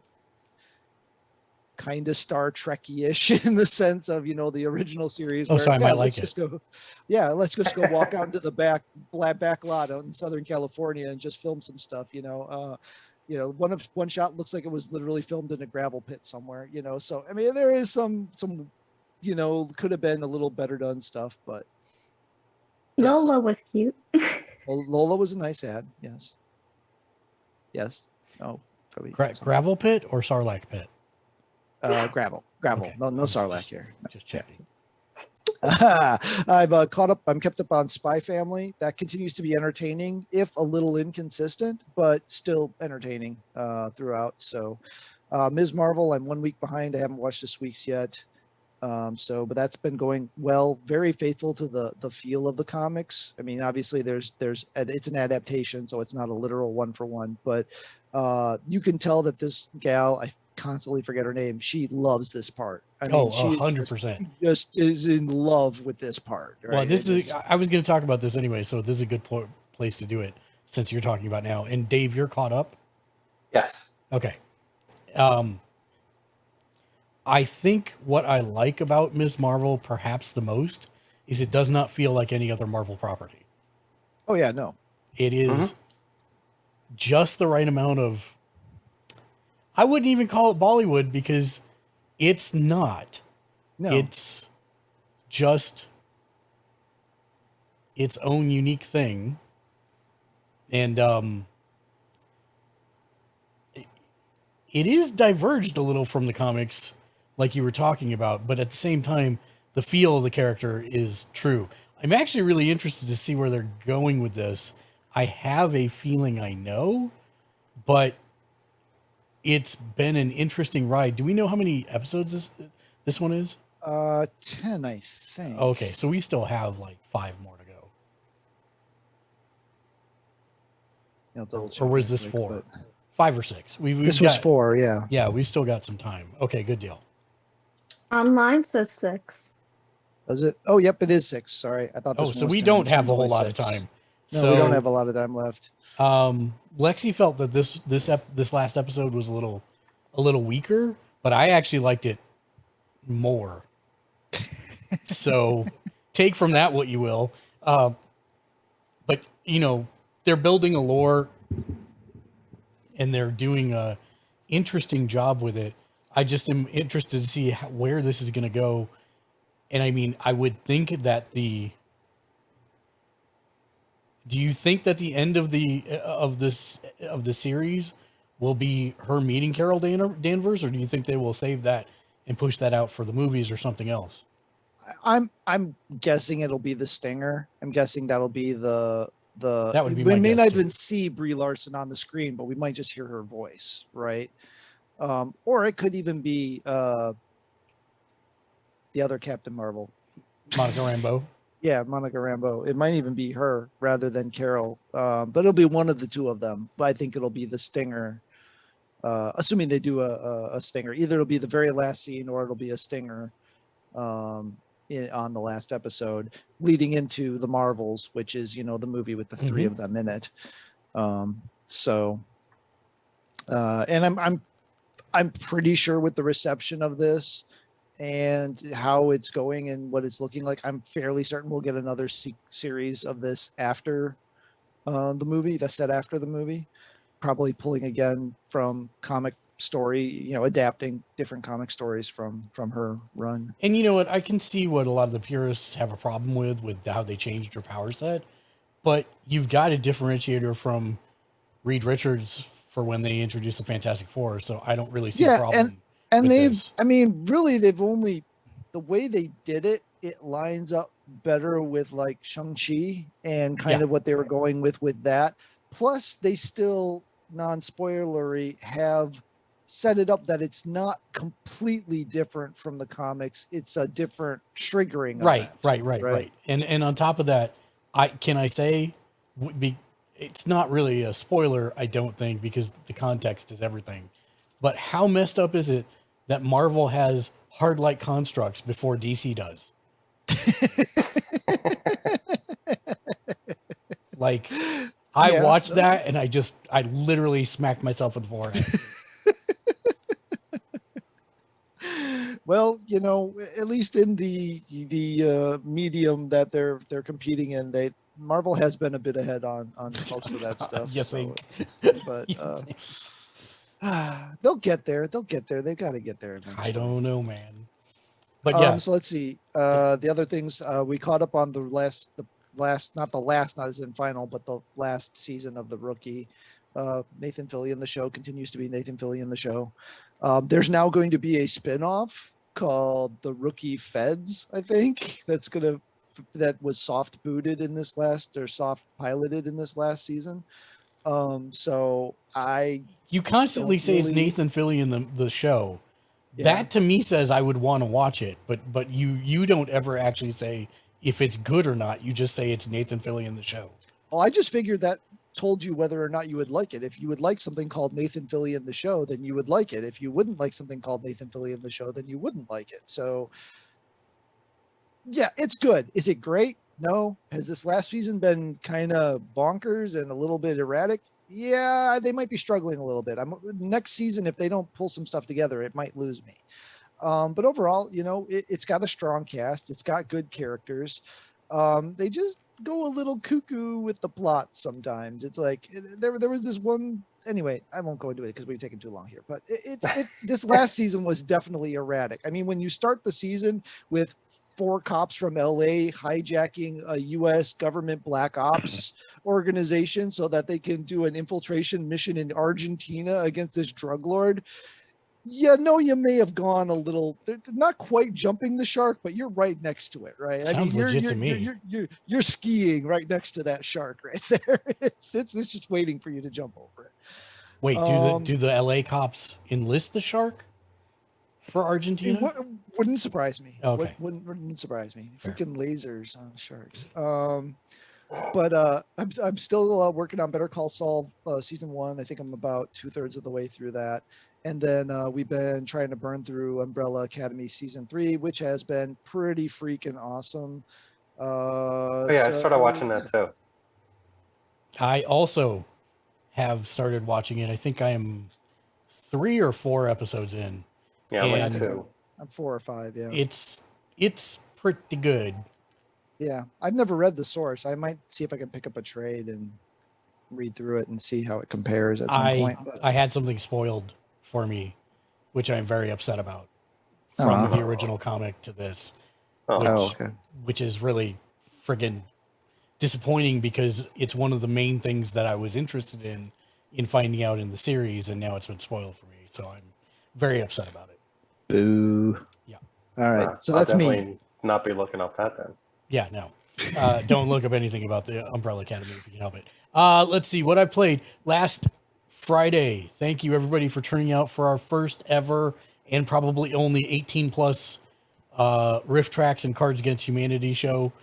kind of Star Trek-ish in the sense of, you know, the original series. Oh, so I might like it. Let's just go walk out into the back lot out in Southern California and just film some stuff, you know. One shot looks like it was literally filmed in a gravel pit somewhere, you know. So, I mean, there is some, you know, could have been a little better done stuff, but. Yes. Lola was cute. Well, Lola was a nice ad. Yes. Oh, probably. Gravel pit or Sarlacc pit? Gravel. Okay. No Sarlacc here. Just checking. I've caught up. I'm kept up on Spy Family. That continues to be entertaining, if a little inconsistent, but still entertaining throughout. So, Ms. Marvel, I'm 1 week behind. I haven't watched this week's yet. But that's been going well. Very faithful to the feel of the comics. I mean, obviously, it's an adaptation, so it's not a literal one for one. But you can tell that this gal, I constantly forget her name, she loves this part. I mean, 100%. Just is in love with this part. Right? Well, I was going to talk about this anyway, so this is a good place to do it since you're talking about now. And Dave, you're caught up? Yes. Okay. I think what I like about Ms. Marvel perhaps the most is it does not feel like any other Marvel property. Oh, yeah, no. It is just the right amount of... I wouldn't even call it Bollywood because it's not. No. It's just its own unique thing. And it is diverged a little from the comics like you were talking about, but at the same time, the feel of the character is true. I'm actually really interested to see where they're going with this. I have a feeling I know, but it's been an interesting ride. Do we know how many episodes this one is? 10, I think. Okay, so we still have like 5 more to go. Or was this 4? 5 or 6? This was 4, yeah. Yeah, we've still got some time. Okay, good deal. Online says 6. Does it? Oh, yep, it is 6. Sorry, I thought. So we don't have a whole lot of time. No, we don't have a lot of time left. Lexi felt that this last episode was a little weaker, but I actually liked it more. So take from that what you will. But you know, they're building a lore and they're doing a interesting job with it. I just am interested to see where this is going to go. And I mean, I would think that do you think that the end of the series will be her meeting Carol Danvers, or do you think they will save that and push that out for the movies or something else? I'm guessing it'll be the stinger. I'm guessing that'll be the that would be we my may guess not too. even see Brie Larson on the screen, but we might just hear her voice, right? Or it could even be the other Captain Marvel, Monica Rambeau. Yeah, Monica Rambeau. It might even be her rather than Carol, but it'll be one of the two of them. But I think it'll be the stinger, assuming they do a stinger. Either it'll be the very last scene or it'll be a stinger. on the last episode, leading into the Marvels, which is, you know, the movie with the three of them in it. And I'm pretty sure with the reception of this and how it's going and what it's looking like, I'm fairly certain we'll get another series of this after the movie, that's set after the movie, probably pulling again from comic story, you know, adapting different comic stories from her run. And you know what? I can see what a lot of the purists have a problem with how they changed her power set, but you've got a differentiator from Reed Richards for when they introduced the Fantastic Four, so I don't really see a problem. And with they've, this. I mean, really, they've only, the way they did it, it lines up better with like Shang-Chi and kind of what they were going with that. Plus, they still, non-spoilery, have set it up that it's not completely different from the comics. It's a different triggering event, right. And on top of that, I say it's not really a spoiler, I don't think, because the context is everything. But how messed up is it that Marvel has hard light constructs before DC does? Like, I watched that and I literally smacked myself in the forehead. Well, you know, at least in the medium that they're competing in, Marvel has been a bit ahead on most of that stuff. You think? But they'll get there. They'll get there. They've got to get there eventually. I don't know, man. But yeah. So let's see. The other things we caught up on the last, not as in final, but the last season of The Rookie. Nathan Fillion, the show continues to be Nathan Fillion, the show. There's now going to be a spinoff called The Rookie Feds, I think. That was soft booted in this last, or soft piloted in this last season. So you constantly say it's Nathan Fillion, the show. Yeah. That to me says I would want to watch it, but you don't ever actually say if it's good or not. You just say it's Nathan Fillion, the show. Well, I just figured that told you whether or not you would like it. If you would like something called Nathan Fillion, the show, then you would like it. If you wouldn't like something called Nathan Fillion, the show, then you wouldn't like it. So yeah, it's good. Is it great? No. Has this last season been kind of bonkers and a little bit erratic? Yeah, they might be struggling a little bit. Next season, if they don't pull some stuff together, it might lose me. But overall, you know, it's got a strong cast. It's got good characters. They just go a little cuckoo with the plot sometimes. It's like there was this one. Anyway, I won't go into it because we're taking too long here. But this last season was definitely erratic. I mean, when you start the season with 4 cops from LA hijacking a U.S. government black ops organization so that they can do an infiltration mission in Argentina against this drug lord. Yeah, no, you may have gone a little, not quite jumping the shark, but you're right next to it, right? Sounds legit to me. You're skiing right next to that shark right there. It's just waiting for you to jump over it. Wait, do the LA cops enlist the shark for Argentina? Wouldn't surprise me. Okay. Wouldn't surprise me. Fair. Freaking lasers on sharks. But I'm still working on Better Call Saul season 1. I think I'm about 2/3 of the way through that. And then we've been trying to burn through Umbrella Academy season 3, which has been pretty freaking awesome. I started watching that too. I also have started watching it. I think I am 3 or 4 episodes in. Yeah, I'm like 2. I'm 4 or 5. Yeah, it's pretty good. Yeah, I've never read the source. I might see if I can pick up a trade and read through it and see how it compares at some point. But I had something spoiled for me, which I'm very upset about, from the original comic to this, which is really friggin' disappointing because it's one of the main things that I was interested in finding out in the series, and now it's been spoiled for me. So I'm very upset about it. Boo. Yeah. All right. So I'll that's definitely me. Not be looking up that then. Yeah, no. Don't look up anything about the Umbrella Academy if you can help it. Let's see what I played last Friday. Thank you everybody for turning out for our first ever and probably only 18 plus Rift Tracks and Cards Against Humanity show.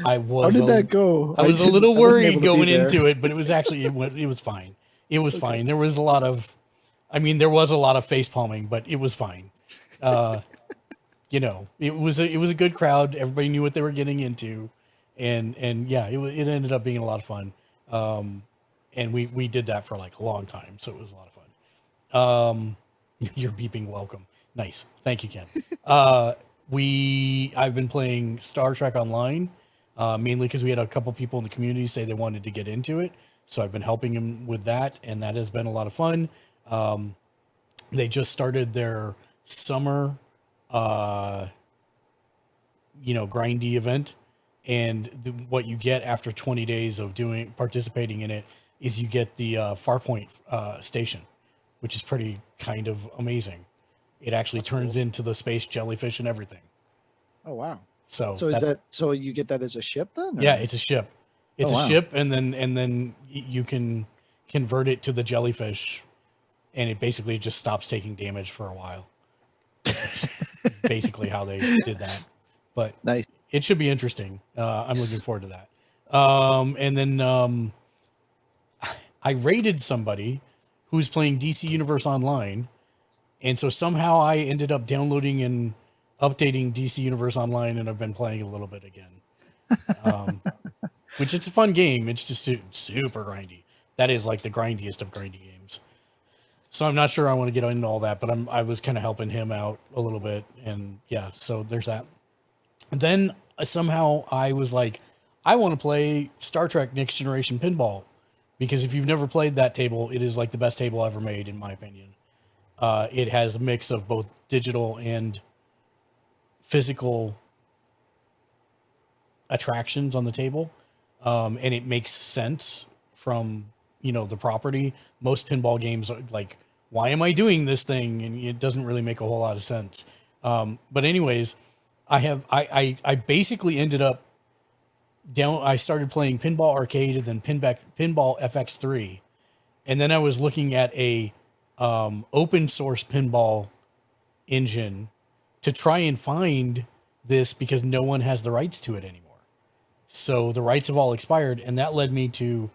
How did that go? I was a little worried going into it, but it was actually it was fine. It was fine. There was a lot of face palming, but it was fine. you know, it was a good crowd. Everybody knew what they were getting into, and yeah, it ended up being a lot of fun. And we did that for like a long time, so it was a lot of fun. You're beeping welcome. Nice. Thank you, Ken. I've been playing Star Trek Online, mainly because we had a couple people in the community say they wanted to get into it. So I've been helping them with that, and that has been a lot of fun. They just started their summer, grindy event. And what you get after 20 days of participating in it is you get the Farpoint station, which is pretty kind of amazing. It actually turns into the space jellyfish and everything. Oh wow! So so you get that as a ship then? Or? Yeah, it's a ship. It's Oh, a wow. ship, and then you can convert it to the jellyfish, and it basically just stops taking damage for a while. Basically, how they did that, but Nice. it should be interesting. I'm looking forward to that. And then I raided somebody who's playing DC Universe Online, and so somehow I ended up downloading and updating DC Universe Online, and I've been playing a little bit again. Which it's a fun game. It's just super grindy. That is like the grindiest of grindy games. So I'm not sure I want to get into all that, but I was kind of helping him out a little bit, and yeah, so there's that. And then somehow I was like, I want to play Star Trek Next Generation Pinball, because if you've never played that table, it is like the best table ever made, in my opinion. It has a mix of both digital and physical attractions on the table, and it makes sense from the property. Most pinball games are like, why am I doing this thing? And it doesn't really make a whole lot of sense. But anyways, I basically ended up I started playing Pinball Arcade and then Pinball FX3, and then I was looking at a open source pinball engine to try and find this, because no one has the rights to it anymore. So the rights have all expired, and that led me to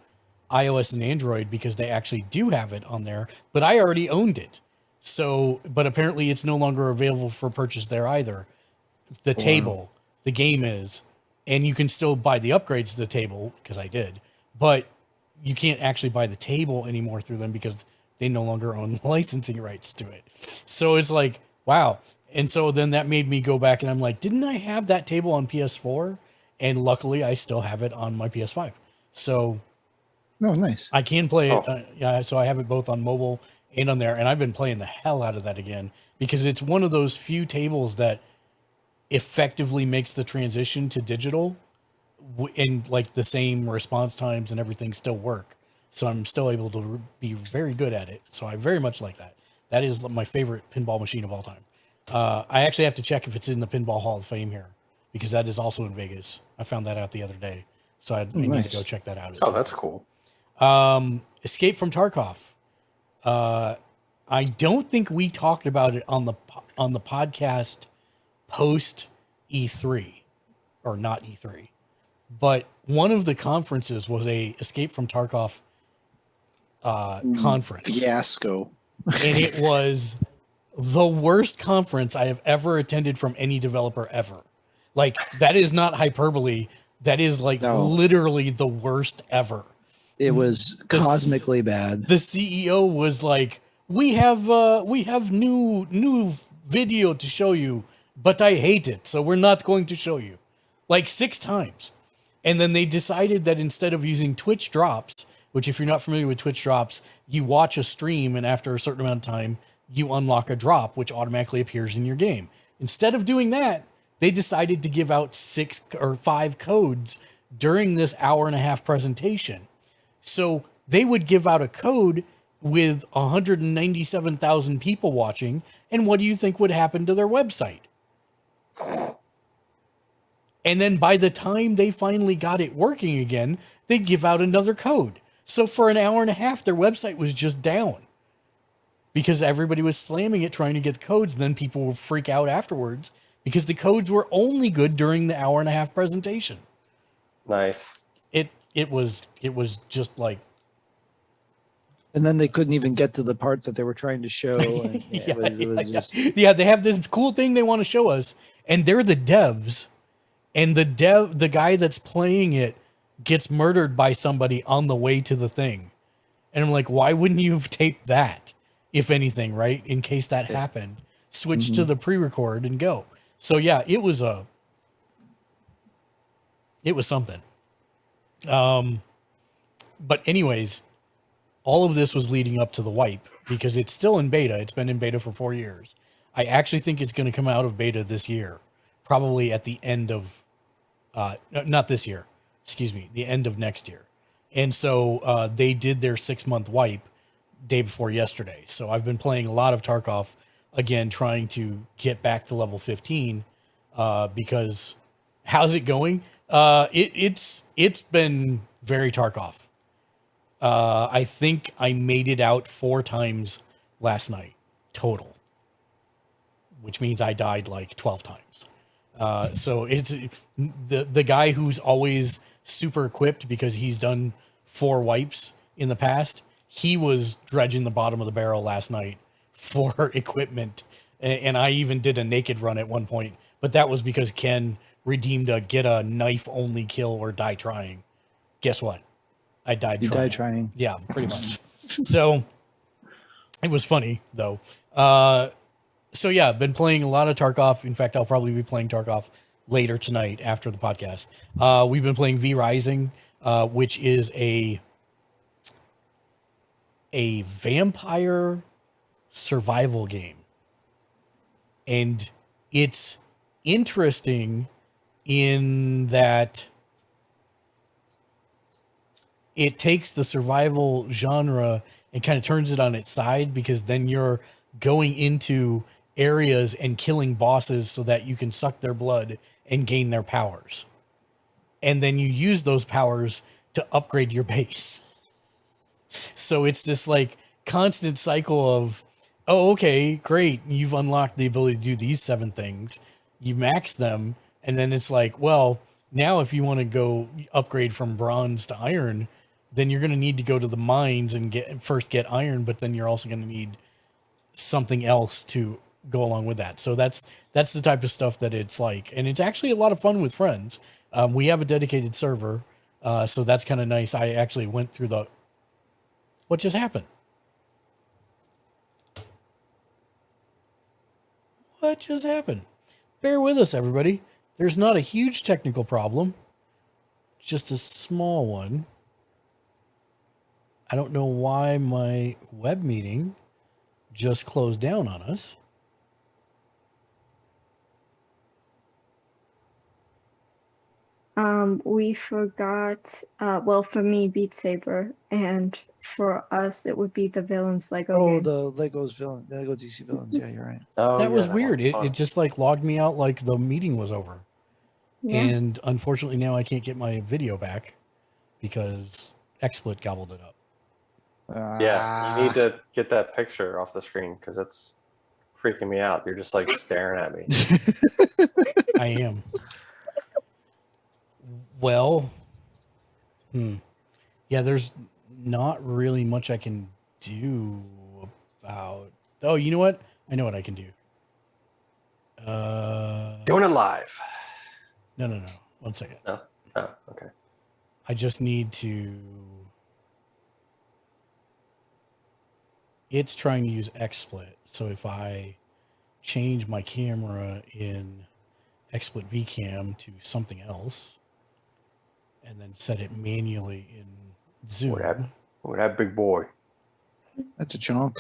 iOS and Android, because they actually do have it on there, but I already owned it. So, but apparently it's no longer available for purchase there either. The table, the game is, and you can still buy the upgrades to the table, because I did, but you can't actually buy the table anymore through them because they no longer own the licensing rights to it. So it's like, wow. And so then that made me go back, and I'm like, didn't I have that table on PS4? And luckily I still have it on my PS5. So Oh, nice. I can play it. Yeah, so I have it both on mobile and on there, and I've been playing the hell out of that again, because it's one of those few tables that effectively makes the transition to digital, and like the same response times and everything still work. So I'm still able to be very good at it. So I very much like that. That is my favorite pinball machine of all time. I actually have to check if it's in the Pinball Hall of Fame here, because that is also in Vegas. I found that out the other day. So I need to go check that out. Oh, that's cool. Escape from Tarkov. I don't think we talked about it on the podcast post E3, or not E3, but one of the conferences was a Escape from Tarkov conference. Fiasco. And it was the worst conference I have ever attended from any developer ever. Like, that is not hyperbole. That is like literally the worst ever. It was cosmically bad. The CEO was like, we have new video to show you, but I hate it, so we're not going to show you. Like 6 times. And then they decided that instead of using Twitch drops, which if you're not familiar with Twitch drops, you watch a stream and after a certain amount of time, you unlock a drop, which automatically appears in your game. Instead of doing that, they decided to give out 6 or 5 codes during this hour-and-a-half presentation. So they would give out a code with 197,000 people watching, and what do you think would happen to their website? And then by the time they finally got it working again, they'd give out another code. So for an hour and a half, their website was just down, because everybody was slamming it trying to get the codes. Then people would freak out afterwards because the codes were only good during the hour and a half presentation. Nice. It was just like And then they couldn't even get to the part that they were trying to show. And Yeah, it was just yeah, they have this cool thing they want to show us, and they're the devs, and the guy that's playing it gets murdered by somebody on the way to the thing. And I'm like, why wouldn't you have taped that, if anything, right? In case that happened, switch to the pre-record and go. So yeah, it was something. But anyways, all of this was leading up to the wipe because it's still in beta. It's been in beta for 4 years. I actually think it's going to come out of beta this year, probably at the end of, not this year, excuse me, the end of next year. And so they did their 6-month wipe day before yesterday. So I've been playing a lot of Tarkov again, trying to get back to level 15 because how's it going? It's been very Tarkov. I think I made it out 4 times last night total, which means I died like 12 times. So it's the guy who's always super equipped because he's done 4 wipes in the past. He was dredging the bottom of the barrel last night for equipment. And I even did a naked run at one point, but that was because Ken redeemed a get a knife only kill or die trying. Guess what? I died. You died trying. Yeah, pretty much. So it was funny though. So yeah, I've been playing a lot of Tarkov. In fact, I'll probably be playing Tarkov later tonight after the podcast. We've been playing V Rising, which is a vampire survival game. And it's interesting in that it takes the survival genre and kind of turns it on its side, because then you're going into areas and killing bosses so that you can suck their blood and gain their powers. And then you use those powers to upgrade your base. So it's this like constant cycle of, oh, okay, great. You've unlocked the ability to do these 7 things. You max them. And then it's like, well, now if you want to go upgrade from bronze to iron, then you're going to need to go to the mines and get iron, but then you're also going to need something else to go along with that. So that's the type of stuff that it's like. And it's actually a lot of fun with friends. We have a dedicated server. So that's kind of nice. I actually went through what just happened? What just happened? Bear with us, everybody. There's not a huge technical problem, just a small one. I don't know why my web meeting just closed down on us. We forgot, well, for me, Beat Saber, and for us, it would be the Villains Lego game. the Lego DC Villains. Yeah, you're right. Oh, That was yeah, weird. one's fun. It just like logged me out like the meeting was over. Yeah. And unfortunately now I can't get my video back because XSplit gobbled it up. Yeah, you need to get that picture off the screen because it's freaking me out. You're just like staring at me. I am. Well, yeah, there's not really much I can do about. Oh, you know what? I know what I can do. Doing it live. No. 1 second. No. Oh, okay. I just need to. It's trying to use XSplit. So if I change my camera in XSplit VCam to something else, and then set it manually in Zoom. That big boy. That's a chunk.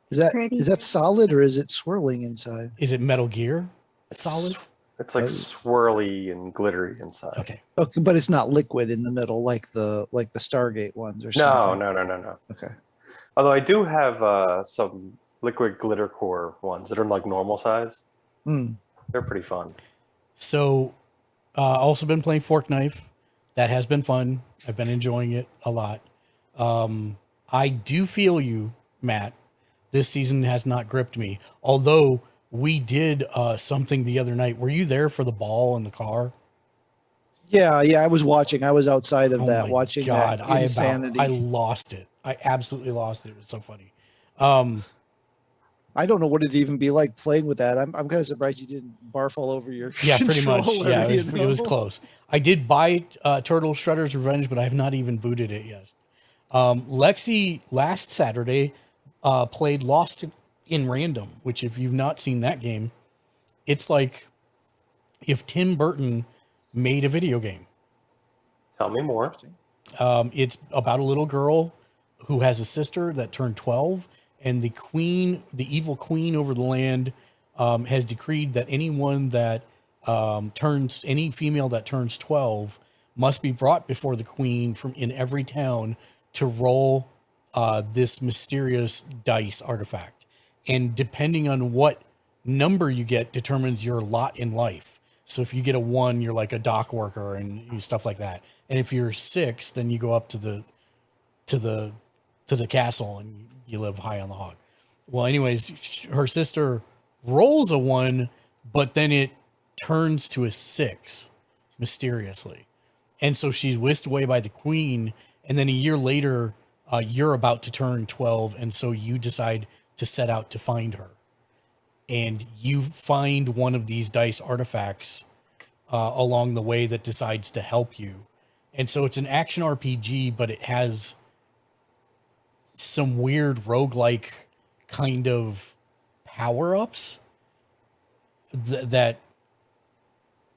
Is Pretty. that solid or is it swirling inside? Is it Metal Gear? Solid? It's like swirly and glittery inside. Okay. Okay, but it's not liquid in the middle like the Stargate ones or No, something. no. Okay. Although I do have some liquid glitter core ones that are like normal size. They're pretty fun. So, also been playing Fork Knife. That has been fun. I've been enjoying it a lot. I do feel you, Matt. This season has not gripped me. Although we did something the other night. Were you there for the ball in the car? Yeah, I was watching. I was outside of Oh that my watching God, that insanity. I lost it. I absolutely lost it. It was so funny. I don't know what it'd even be like playing with that. I'm kind of surprised you didn't barf all over your Yeah, pretty much. controller, Yeah, you it was know? close. I did buy Turtle Shredder's Revenge, but I have not even booted it yet. Lexi last Saturday played Lost in Random, which if you've not seen that game, it's like if Tim Burton made a video game. Tell me more. It's about a little girl who has a sister that turned 12, and the queen, the evil queen over the land, has decreed that anyone that any female that turns 12 must be brought before the queen from in every town to roll this mysterious dice artifact. And depending on what number you get determines your lot in life. So if you get a 1, you're like a dock worker and stuff like that. And if you're 6, then you go up to the castle and you live high on the hog. Well, anyways, her sister rolls a 1, but then it turns to a 6 mysteriously. And so she's whisked away by the queen. And then a year later, you're about to turn 12. And so you decide to set out to find her. And you find one of these dice artifacts along the way that decides to help you. And so it's an action RPG, but it has some weird roguelike kind of power-ups that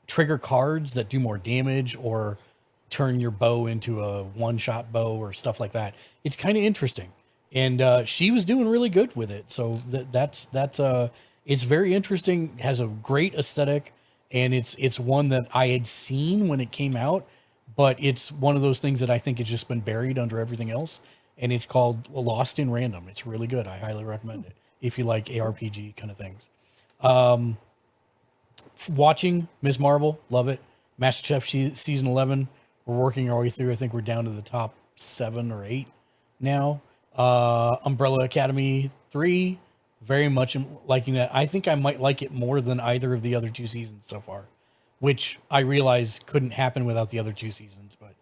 trigger cards that do more damage or turn your bow into a one-shot bow or stuff like that. It's kind of interesting. And she was doing really good with it. So that's it's very interesting, has a great aesthetic, and it's one that I had seen when it came out, but it's one of those things that I think has just been buried under everything else, and it's called Lost in Random. It's really good. I highly recommend it if you like ARPG kind of things. Watching Ms. Marvel, love it. MasterChef season 11, we're working our way through. I think we're down to the top 7 or 8 now. Umbrella Academy 3, very much liking that. I think I might like it more than either of the other 2 seasons so far, which I realized couldn't happen without the other 2 seasons, but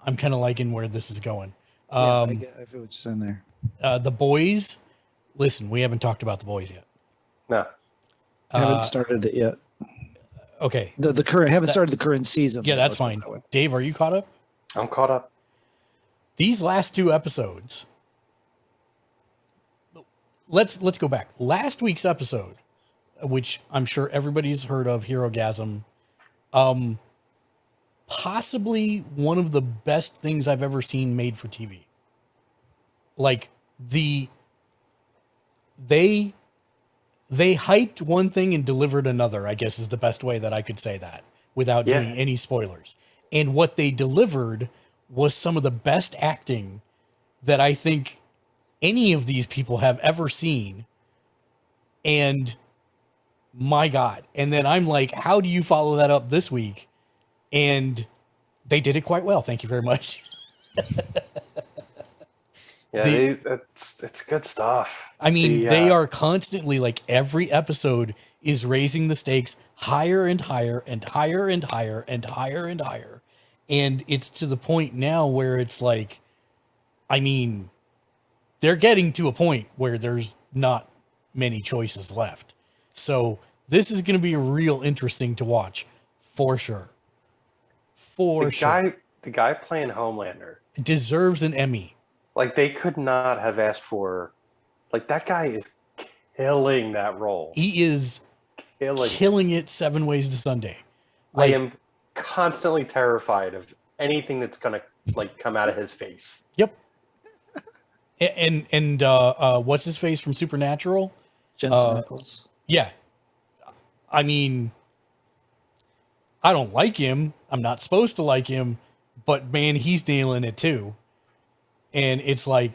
I'm kind of liking where this is going. I feel what you're saying there. The Boys, listen, we haven't talked about The Boys yet. No. Haven't started it yet. Okay. The current haven't started the current season. Yeah, that's fine. Dave, are you caught up? I'm caught up. These last 2 episodes, let's go back. Last week's episode, which I'm sure everybody's heard of, Hero Gasm, possibly one of the best things I've ever seen made for TV. Like they hyped one thing and delivered another, I guess is the best way that I could say that without doing any spoilers. And what they delivered was some of the best acting that I think any of these people have ever seen. And my God. And then I'm like, how do you follow that up this week? And they did it quite well. Thank you very much. Yeah, it's good stuff. I mean, they are constantly, like, every episode is raising the stakes higher and higher and higher and higher and higher and higher. And it's to the point now where it's like, I mean, they're getting to a point where there's not many choices left. So this is going to be real interesting to watch for sure. The guy playing Homelander deserves an Emmy. Like, they could not have asked for, like, that guy is killing that role. He is killing it 7 Ways to Sunday. Like, I am constantly terrified of anything that's gonna like come out of his face. Yep. And what's his face from Supernatural? Jensen Ackles. Yeah. I mean, I don't like him. I'm not supposed to like him, but man, he's nailing it too. And it's like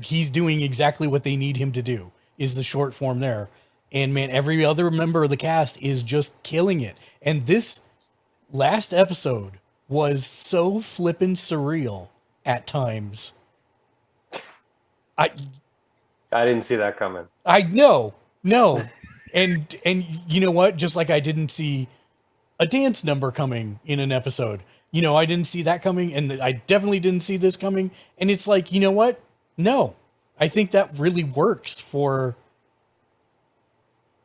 he's doing exactly what they need him to do, is the short form there. And man, every other member of the cast is just killing it. And this last episode was so flippin' surreal at times. I didn't see that coming. I know. No. And you know what? Just like I didn't see a dance number coming in an episode. you know, I didn't see that coming, and I definitely didn't see this coming. And it's like, you know what? No, I think that really works for.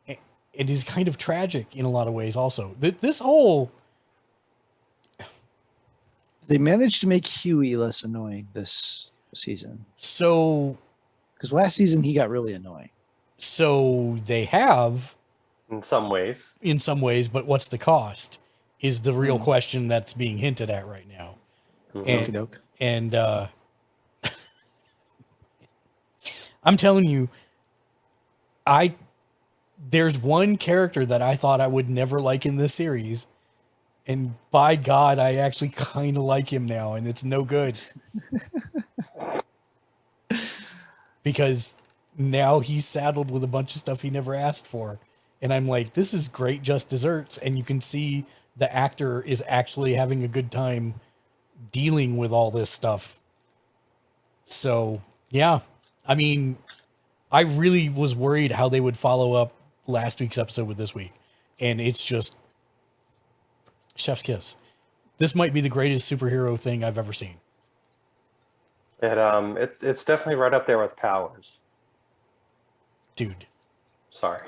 It is kind of tragic in a lot of ways. Also, this whole. They managed to make Huey less annoying this season. So. Because last season he got really annoying. So they have. In some ways, but what's the cost? Is the real question that's being hinted at right now. And I'm telling you, there's one character that I thought I would never like in this series, and by God, I actually kind of like him now, and it's no good. Because now he's saddled with a bunch of stuff he never asked for. And I'm like, this is great, just desserts. And you can see the actor is actually having a good time dealing with all this stuff. So, yeah. I mean, I really was worried how they would follow up last week's episode with this week. And it's just chef's kiss. This might be the greatest superhero thing I've ever seen. It's definitely right up there with Powers. Dude. Sorry.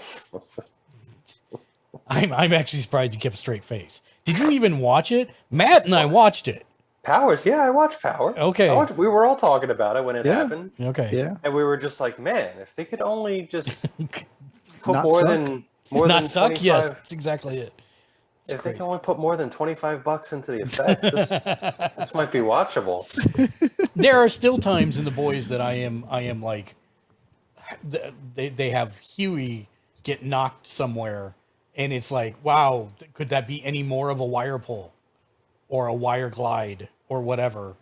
I'm actually surprised you kept a straight face. Did you even watch it? Matt and I watched it. Powers, yeah, I watched Powers. Okay. We were all talking about it when it happened. Okay. Yeah. And we were just like, man, if they could only just put Not more suck. than Not suck? 25, Yes, that's exactly it. It's if great. they can only put more than $25 into the effects, this might be watchable. There are still times in The Boys that I am like, they have Huey get knocked somewhere, and it's like, wow, could that be any more of a wire pull or a wire glide or whatever?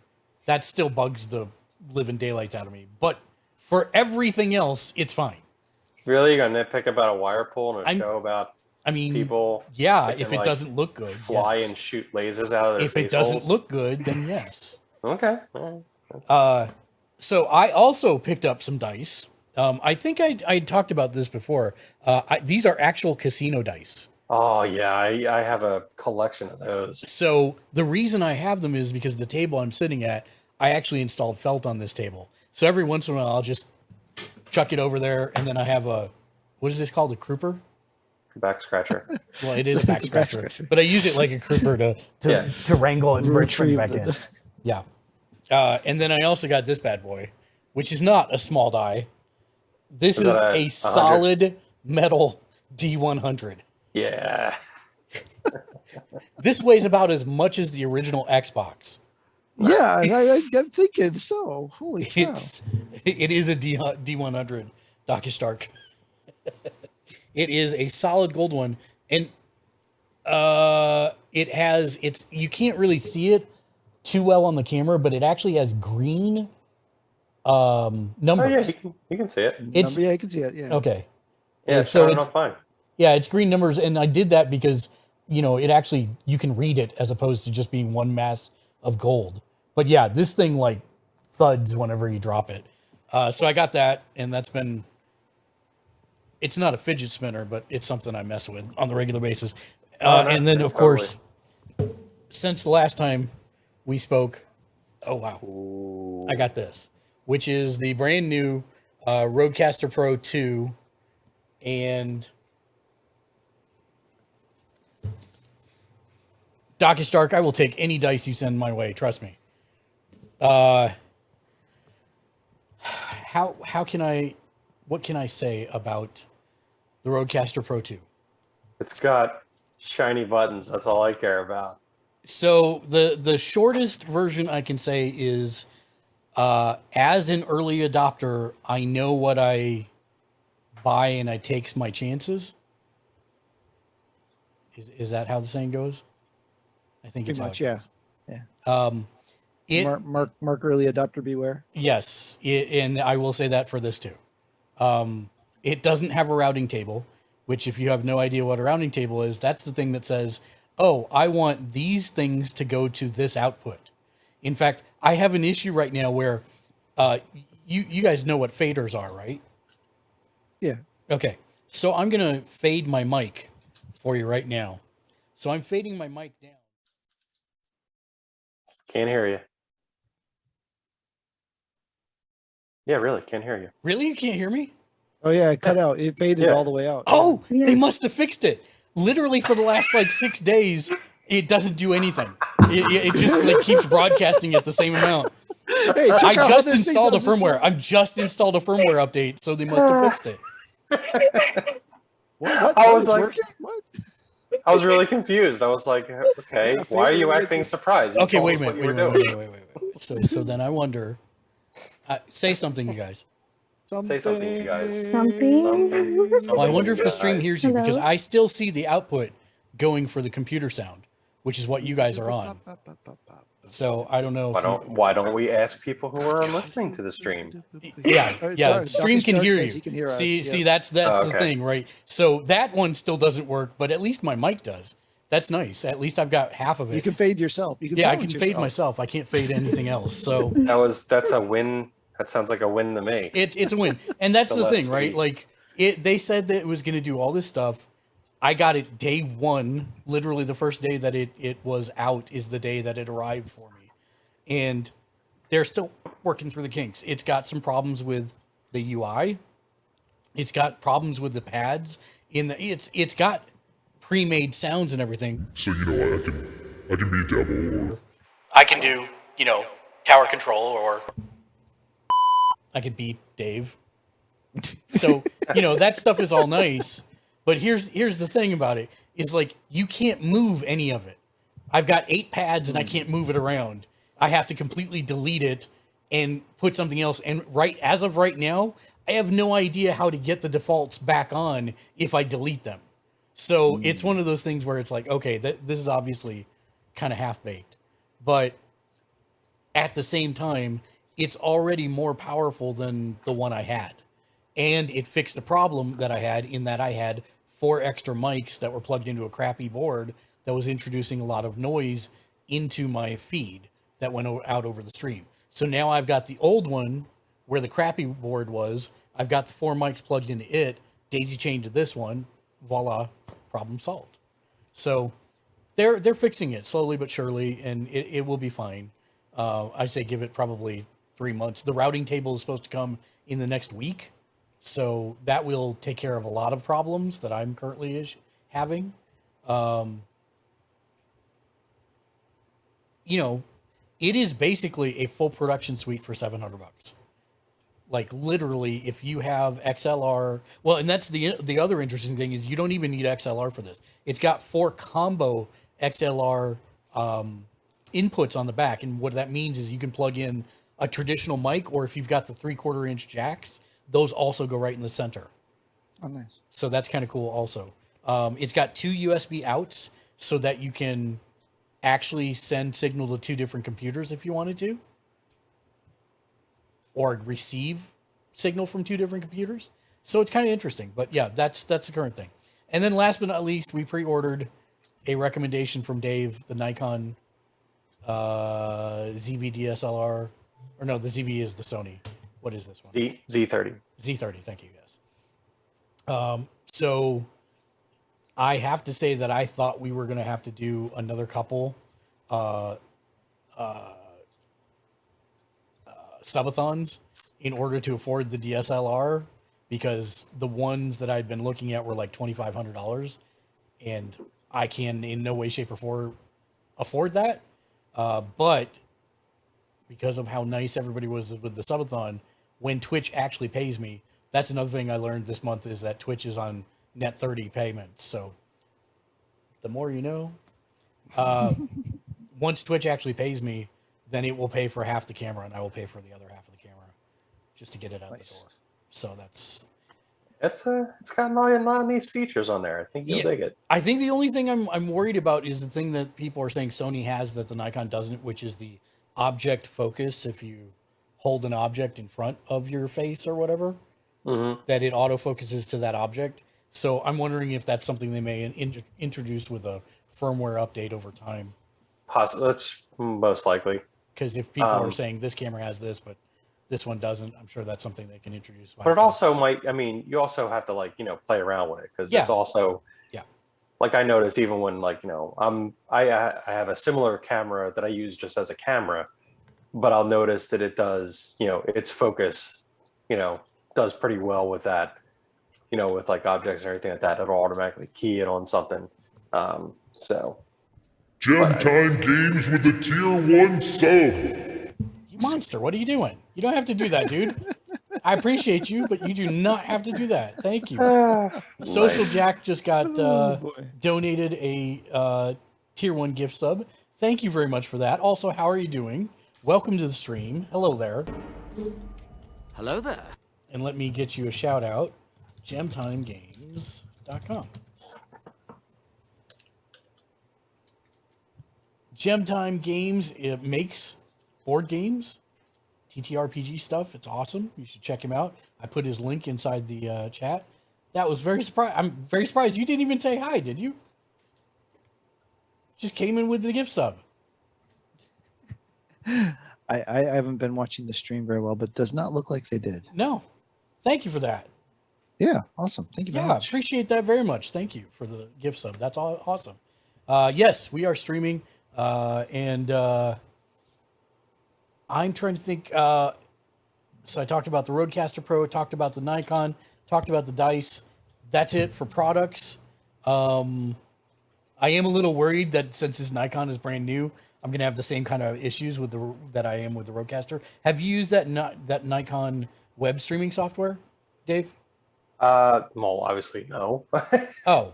That still bugs the living daylights out of me. But for everything else, it's fine. Really, you're gonna nitpick about a wire pull in a show about people? that Yeah, can, if it doesn't look good, fly yes. and shoot lasers out of their If it face doesn't holes. look good, then yes. Okay. All right. So I also picked up some dice. I think I talked about this before. These are actual casino dice. Oh yeah, I have a collection of those. So the reason I have them is because the table I'm sitting at, I actually installed felt on this table. So every once in a while, I'll just chuck it over there, and then I have what is this called? A crooper? Back scratcher. Well, it is a back It's a back scratcher, scratcher. but I use it like a crooper to wrangle and bring Retrieve back the- in. Yeah. And then I also got this bad boy, which is not a small die. This is that a 100? solid metal D100. Yeah. This weighs about as much as the original Xbox. Yeah, I'm thinking so. Holy cow. It is a D100 Docky Stark. It is a solid gold one, and you can't really see it too well on the camera, but it actually has green numbers. Oh yeah, you can see it. It's Yeah, I can see it. Yeah. okay. Yeah, it's so showing up fine. Yeah, it's green numbers, and I did that because, it actually, you can read it as opposed to just being one mass of gold. But yeah, this thing like thuds whenever you drop it. So I got that, and it's not a fidget spinner, but it's something I mess with on the regular basis. And then, of course, since the last time we spoke, oh wow, Ooh. I got this, which is the brand new Rodecaster Pro 2, and Docky Stark, I will take any dice you send my way. Trust me. What can I say about the Rodecaster Pro 2? It's got shiny buttons. That's all I care about. So the shortest version I can say is, as an early adopter, I know what I buy and I takes my chances. Is that how the saying goes? I think it's Pretty much, how it yeah. goes. Mark early adopter beware. Yes, and I will say that for this too. It doesn't have a routing table, which if you have no idea what a routing table is, that's the thing that says, oh, I want these things to go to this output. In fact, I have an issue right now where you guys know what faders are, right? Yeah. Okay, so I'm going to fade my mic for you right now. So I'm fading my mic down. Can't hear you. Yeah, really, can't hear you. Really? You can't hear me? Oh yeah, it cut out. It faded Yeah. all the way out. Oh, Yeah. they must have fixed it. Literally for the last like 6 days, it doesn't do anything. It just like keeps broadcasting at the same amount. Hey, check I out how just this thing installed a does this firmware. shit. I've just installed a firmware update, so they must have fixed it. What? I What? was It's like- working? What? I was really confused. I was like, okay, Yeah, why are you favorite- acting surprised? You Okay, told wait a us minute. what you Wait, were wait, doing. wait, wait, wait, wait. So then I wonder. Say something, you guys. Say something, you guys. Something. Well, I wonder if the Guys. stream hears you because Hello? I still see the output going for the computer sound, which is what you guys are on. So I don't know. Why don't we ask people who are listening to the stream? Yeah, yeah. Duffy Stream can Stark hear says you. he can hear us, See, yeah. see, that's Oh, the okay. thing, right? So that one still doesn't work, but at least my mic does. That's nice. At least I've got half of it. You can fade yourself. You can Yeah, I can silence fade yourself. myself. I can't fade anything else. So That's a win. That sounds like a win to me. it's a win, and that's The the less thing, right? speed. Like they said that it was going to do all this stuff. I got it day one. Literally, the first day that it was out is the day that it arrived for me, and they're still working through the kinks. It's got some problems with the UI. It's got problems with the pads. It's got pre-made sounds and everything. So I can be devil or I can do, tower control, or I could beat Dave. So, that stuff is all nice. But here's the thing about it is like you can't move any of it. I've got 8 pads and I can't move it around. I have to completely delete it and put something else. And as of right now, I have no idea how to get the defaults back on if I delete them. So it's one of those things where it's like, okay, this is obviously kind of half-baked. But at the same time, it's already more powerful than the one I had. And it fixed the problem that I had in that I had 4 extra mics that were plugged into a crappy board that was introducing a lot of noise into my feed that went out over the stream. So now I've got the old one where the crappy board was. I've got the 4 mics plugged into it, daisy chained to this one. Voila, problem solved. So they're fixing it slowly but surely, and it will be fine. I'd say give it probably 3 months. The routing table is supposed to come in the next week, so that will take care of a lot of problems that I'm currently having. It is basically a full production suite for $700. Like literally, if you have XLR, well, and that's the other interesting thing is you don't even need XLR for this. It's got 4 combo XLR inputs on the back, and what that means is you can plug in a traditional mic, or if you've got the 3/4 inch jacks, those also go right in the center. Oh, nice. So that's kind of cool also. It's got 2 USB outs so that you can actually send signal to 2 different computers if you wanted to, or receive signal from 2 different computers. So it's kind of interesting, but yeah, that's the current thing. And then last but not least, we pre-ordered a recommendation from Dave, the Nikon ZV DSLR, or no, the ZV is the Sony. What is this one? Z30. Z30. Thank you, guys. So I have to say that I thought we were going to have to do another couple subathons in order to afford the DSLR, because the ones that I'd been looking at were like $2,500, and I can in no way, shape, or form afford that. But because of how nice everybody was with the subathon, when Twitch actually pays me, that's another thing I learned this month is that Twitch is on net 30 payments. So the more you know. Once Twitch actually pays me, then it will pay for half the camera and I will pay for the other half of the camera just to get it out the door. So that's... It's got a lot of nice features on there. I think you'll dig it. I think the only thing I'm worried about is the thing that people are saying Sony has that the Nikon doesn't, which is the object focus. If you hold an object in front of your face or whatever, that it autofocuses to that object. So I'm wondering if that's something they may introduce with a firmware update over time. Possibly, that's most likely. Because if people are saying this camera has this, but this one doesn't, I'm sure that's something they can introduce. But it also might, I mean, you also have to play around with it because it's also, like I noticed even when like, I have a similar camera that I use just as a camera, but I'll notice that it does, its focus, does pretty well with that, with like objects and everything like that. It'll automatically key it on something. So Gem Time Games with a tier 1 sub. You monster, what are you doing? You don't have to do that, dude. I appreciate you, but you do not have to do that. Thank you. Social Nice. Jack just got boy. donated a tier 1 gift sub. Thank you very much for that. Also, how are you doing? Welcome to the stream. Hello there. Hello there. And let me get you a shout out. GemTimeGames.com. Gemtime Games, it makes board games, TTRPG stuff. It's awesome. You should check him out. I put his link inside the chat. That was very surprised. I'm very surprised you didn't even say hi, did you? Just came in with the gift sub. I haven't been watching the stream very well, but it does not look like they did. No. Thank you for that. Yeah, awesome. Thank you very Yeah, much. appreciate that very much. Thank you for the gift sub. That's all awesome. Yes, we are streaming, and I'm trying to think. So I talked about the Rodecaster Pro, talked about the Nikon, talked about the dice. That's it for products. I am a little worried that since this Nikon is brand new, I'm gonna have the same kind of issues with that I am with the Rodecaster. Have you used that Nikon web streaming software, Dave? Well, obviously no. Oh,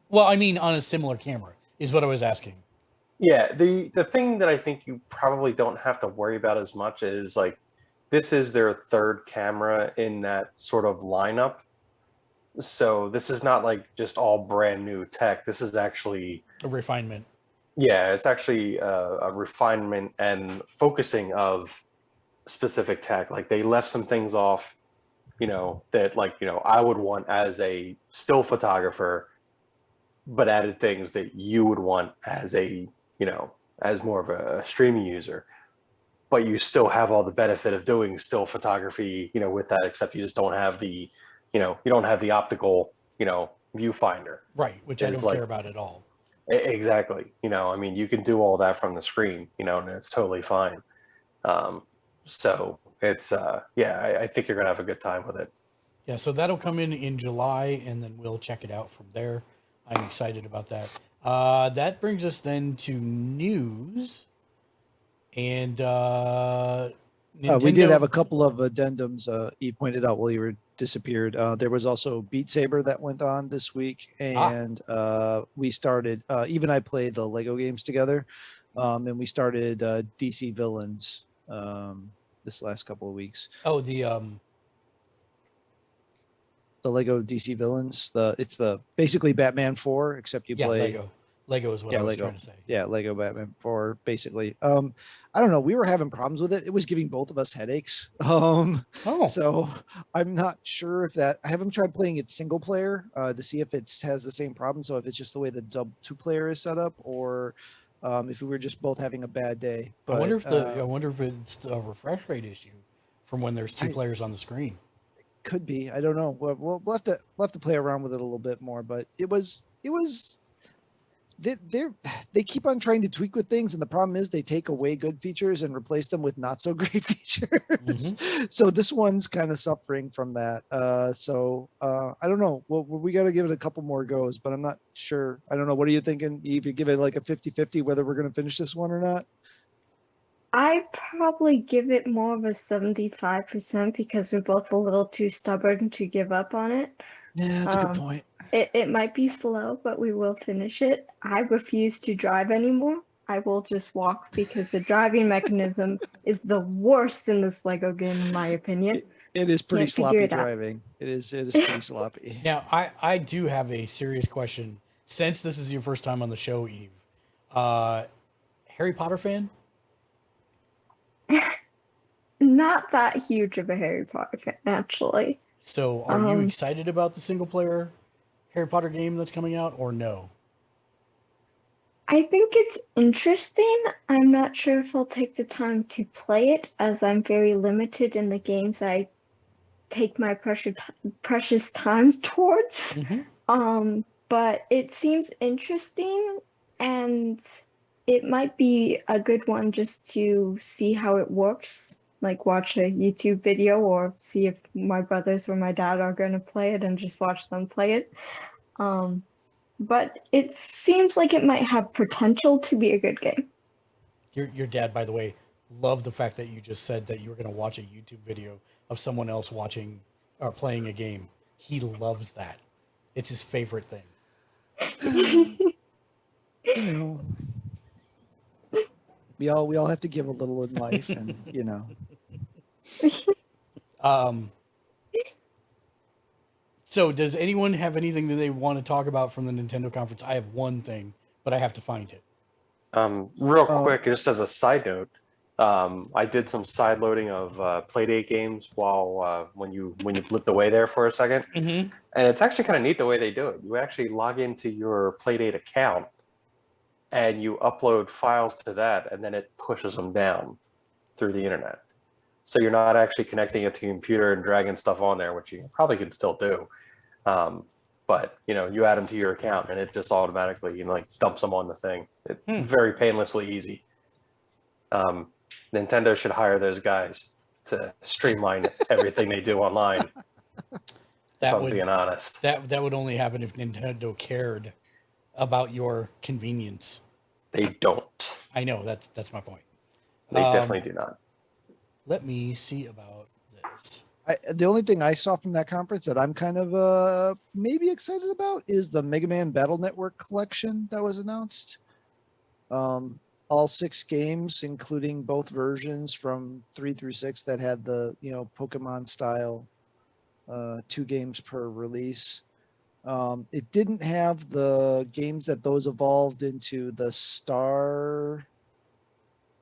well, I mean, on a similar camera is what I was asking. Yeah, the thing that I think you probably don't have to worry about as much is like this is their third camera in that sort of lineup. So this is not like just all brand new tech. This is actually A refinement. Yeah, it's actually a refinement and focusing of specific tech. Like they left some things off, that like, I would want as a still photographer, but added things that you would want as a, as more of a streaming user. But you still have all the benefit of doing still photography, with that, except you just don't have the, you don't have the optical, viewfinder. Right, which I It's don't like- care about at all. Exactly. I mean, you can do all that from the screen, and it's totally fine. So it's, I think you're going to have a good time with it. Yeah, so that'll come in July, and then we'll check it out from there. I'm excited about that. That brings us then to news. And We did have a couple of addendums. You pointed out while you were disappeared. There was also Beat Saber that went on this week, and we started. Even I played the Lego games together, and we started DC Villains this last couple of weeks. Oh, The Lego DC Villains. It's basically Batman 4, except you yeah, play. Lego is what Yeah, I was Lego. trying to say. Yeah, Lego Batman 4, basically. I don't know. We were having problems with it. It was giving both of us headaches. Oh, So I'm not sure if that. I haven't tried playing it single player to see if it has the same problem. So if it's just the way the two player is set up, or if we were just both having a bad day. But, I wonder if it's a refresh rate issue from when there's two players on the screen. Could be. I don't know. We'll have to play around with it a little bit more. But it was. They keep on trying to tweak with things, and the problem is they take away good features and replace them with not so great features. So this one's kind of suffering from that. I don't know. Well, we got to give it a couple more goes, but I'm not sure. I don't know. What are you thinking? Eve, you give it like a 50-50 whether we're going to finish this one or not? I'd probably give it more of a 75% because we're both a little too stubborn to give up on it. Yeah, that's a good point. It might be slow, but we will finish it. I refuse to drive anymore. I will just walk because the driving mechanism is the worst in this Lego game, in my opinion. It is pretty Can't figure sloppy it out. driving. It is pretty sloppy. Now, I do have a serious question. Since this is your first time on the show, Eve, Harry Potter fan? Not that huge of a Harry Potter fan, actually. So are you excited about the single player Harry Potter game that's coming out, or no? I think it's interesting. I'm not sure if I'll take the time to play it, as I'm very limited in the games I take my precious time towards. But it seems interesting, and it might be a good one just to see how it works. Like watch a YouTube video or see if my brothers or my dad are going to play it and just watch them play it. But it seems like it might have potential to be a good game. Your dad, by the way, loved the fact that you just said that you were going to watch a YouTube video of someone else watching or playing a game. He loves that. It's his favorite thing. You know, we all have to give a little in life, and you know. So does anyone have anything that they want to talk about from the Nintendo conference? I have one thing, but I have to find it. Real quick, just as a side note, I did some side loading of Playdate games while when you blipped away there for a second, Mm-hmm. and it's actually kind of neat the way they do it. You actually log into your Playdate account, and you upload files to that, and then it pushes them down through the internet. So you're not actually connecting it to your computer and dragging stuff on there, which you probably can still do. But you add them to your account, and it just automatically dumps them on the thing. It's very painlessly easy. Nintendo should hire those guys to streamline everything they do online. Being honest, that would only happen if Nintendo cared about your convenience. They don't. I know that's my point. They definitely do not. Let me see about this. The only thing I saw from that conference that I'm kind of maybe excited about is the Mega Man Battle Network collection that was announced. All 6 games, including both versions from 3 through 6 that had the Pokemon style 2 games per release. It didn't have the games that those evolved into the Star.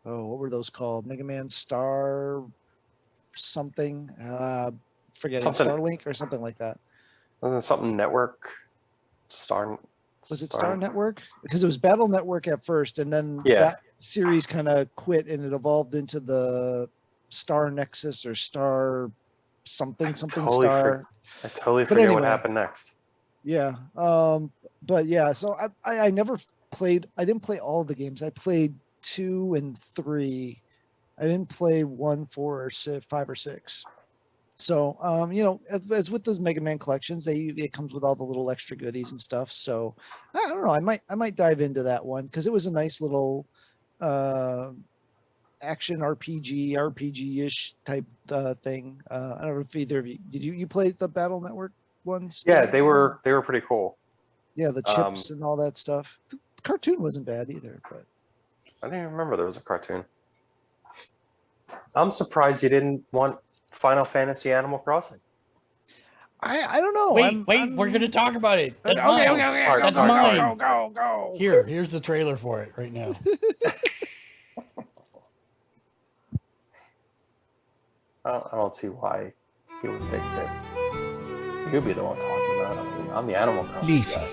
Oh, what were those called? Mega Man Star something. Forgetting Starlink or something like that. Wasn't it something Network? Was it Star Network? Because it was Battle Network at first, and then that series kind of quit, and it evolved into the Star Nexus or Star something Star. I totally forget what happened next. Yeah. But yeah, so I never played. I didn't play all the games. I played 2 and 3. I didn't play 1, 4, or 5 or 6. So, as with those Mega Man collections, it comes with all the little extra goodies and stuff. So, I don't know. I might dive into that one because it was a nice little action RPG-ish type thing. I don't know if either of you did. You play the Battle Network ones? Yeah, they were pretty cool. Yeah, the chips and all that stuff. The cartoon wasn't bad either, but I didn't even remember there was a cartoon. I'm surprised you didn't want Final Fantasy Animal Crossing. I don't know. Wait, we're going to talk about it. That's okay. mine. That's Sorry, mine. Go. Here's the trailer for it right now. I don't see why you would think that you'd be the one talking about it. I mean, I'm the Animal Crossing Leafy, guy.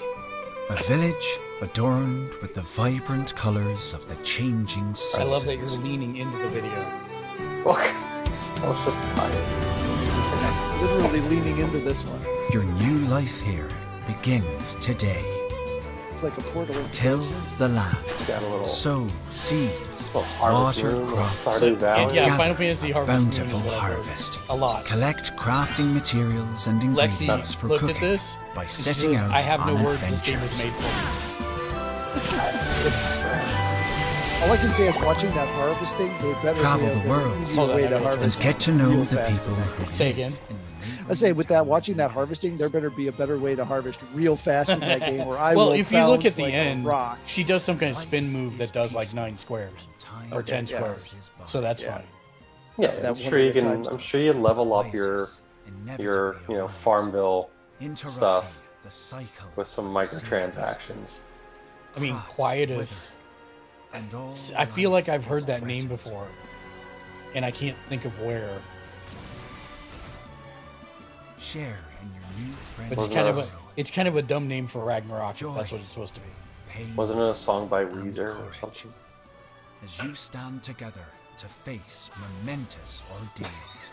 a village adorned with the vibrant colors of the changing seasons. I love that you're leaning into the video. Look, I was just tired. Literally leaning into this one. Your new life here begins today. It's like a portal. Till the land. Got a little Sow seeds, harvest water moon, crops, Stardew Valley. Yeah, gather Final Fantasy Harvest Moon is bountiful what I've heard. harvest. A lot. Collect crafting materials and ingredients Lexi for looked cooking at this by and she setting says, out I have no on words. This game was adventures. made for All I can say is watching that harvesting, they better Travel be a the very world. easier Hold on, way I to gotta turn harvest. And get to know real the fast people than who that. Say again. I say with that watching that harvesting, there better be a better way to harvest real fast in that game. Where I Well, will if you look bounce at the like a end, rock. she does some kind of spin move that does like 9 squares or 10 yeah. squares. So that's Yeah. fine. Yeah, That I'm one sure at you a can. time I'm stuff. sure you level up your Farmville stuff the cycle with some microtransactions. I mean, Crops Quietus. and all I feel like I've heard life that is name threatened. before, and I can't think of where. Share in your new friends. But it's kind of a dumb name for Ragnarok. If that's what it's supposed to be. pain, Wasn't it a song by and Weezer or courage. something? As you stand together to face momentous ordeals.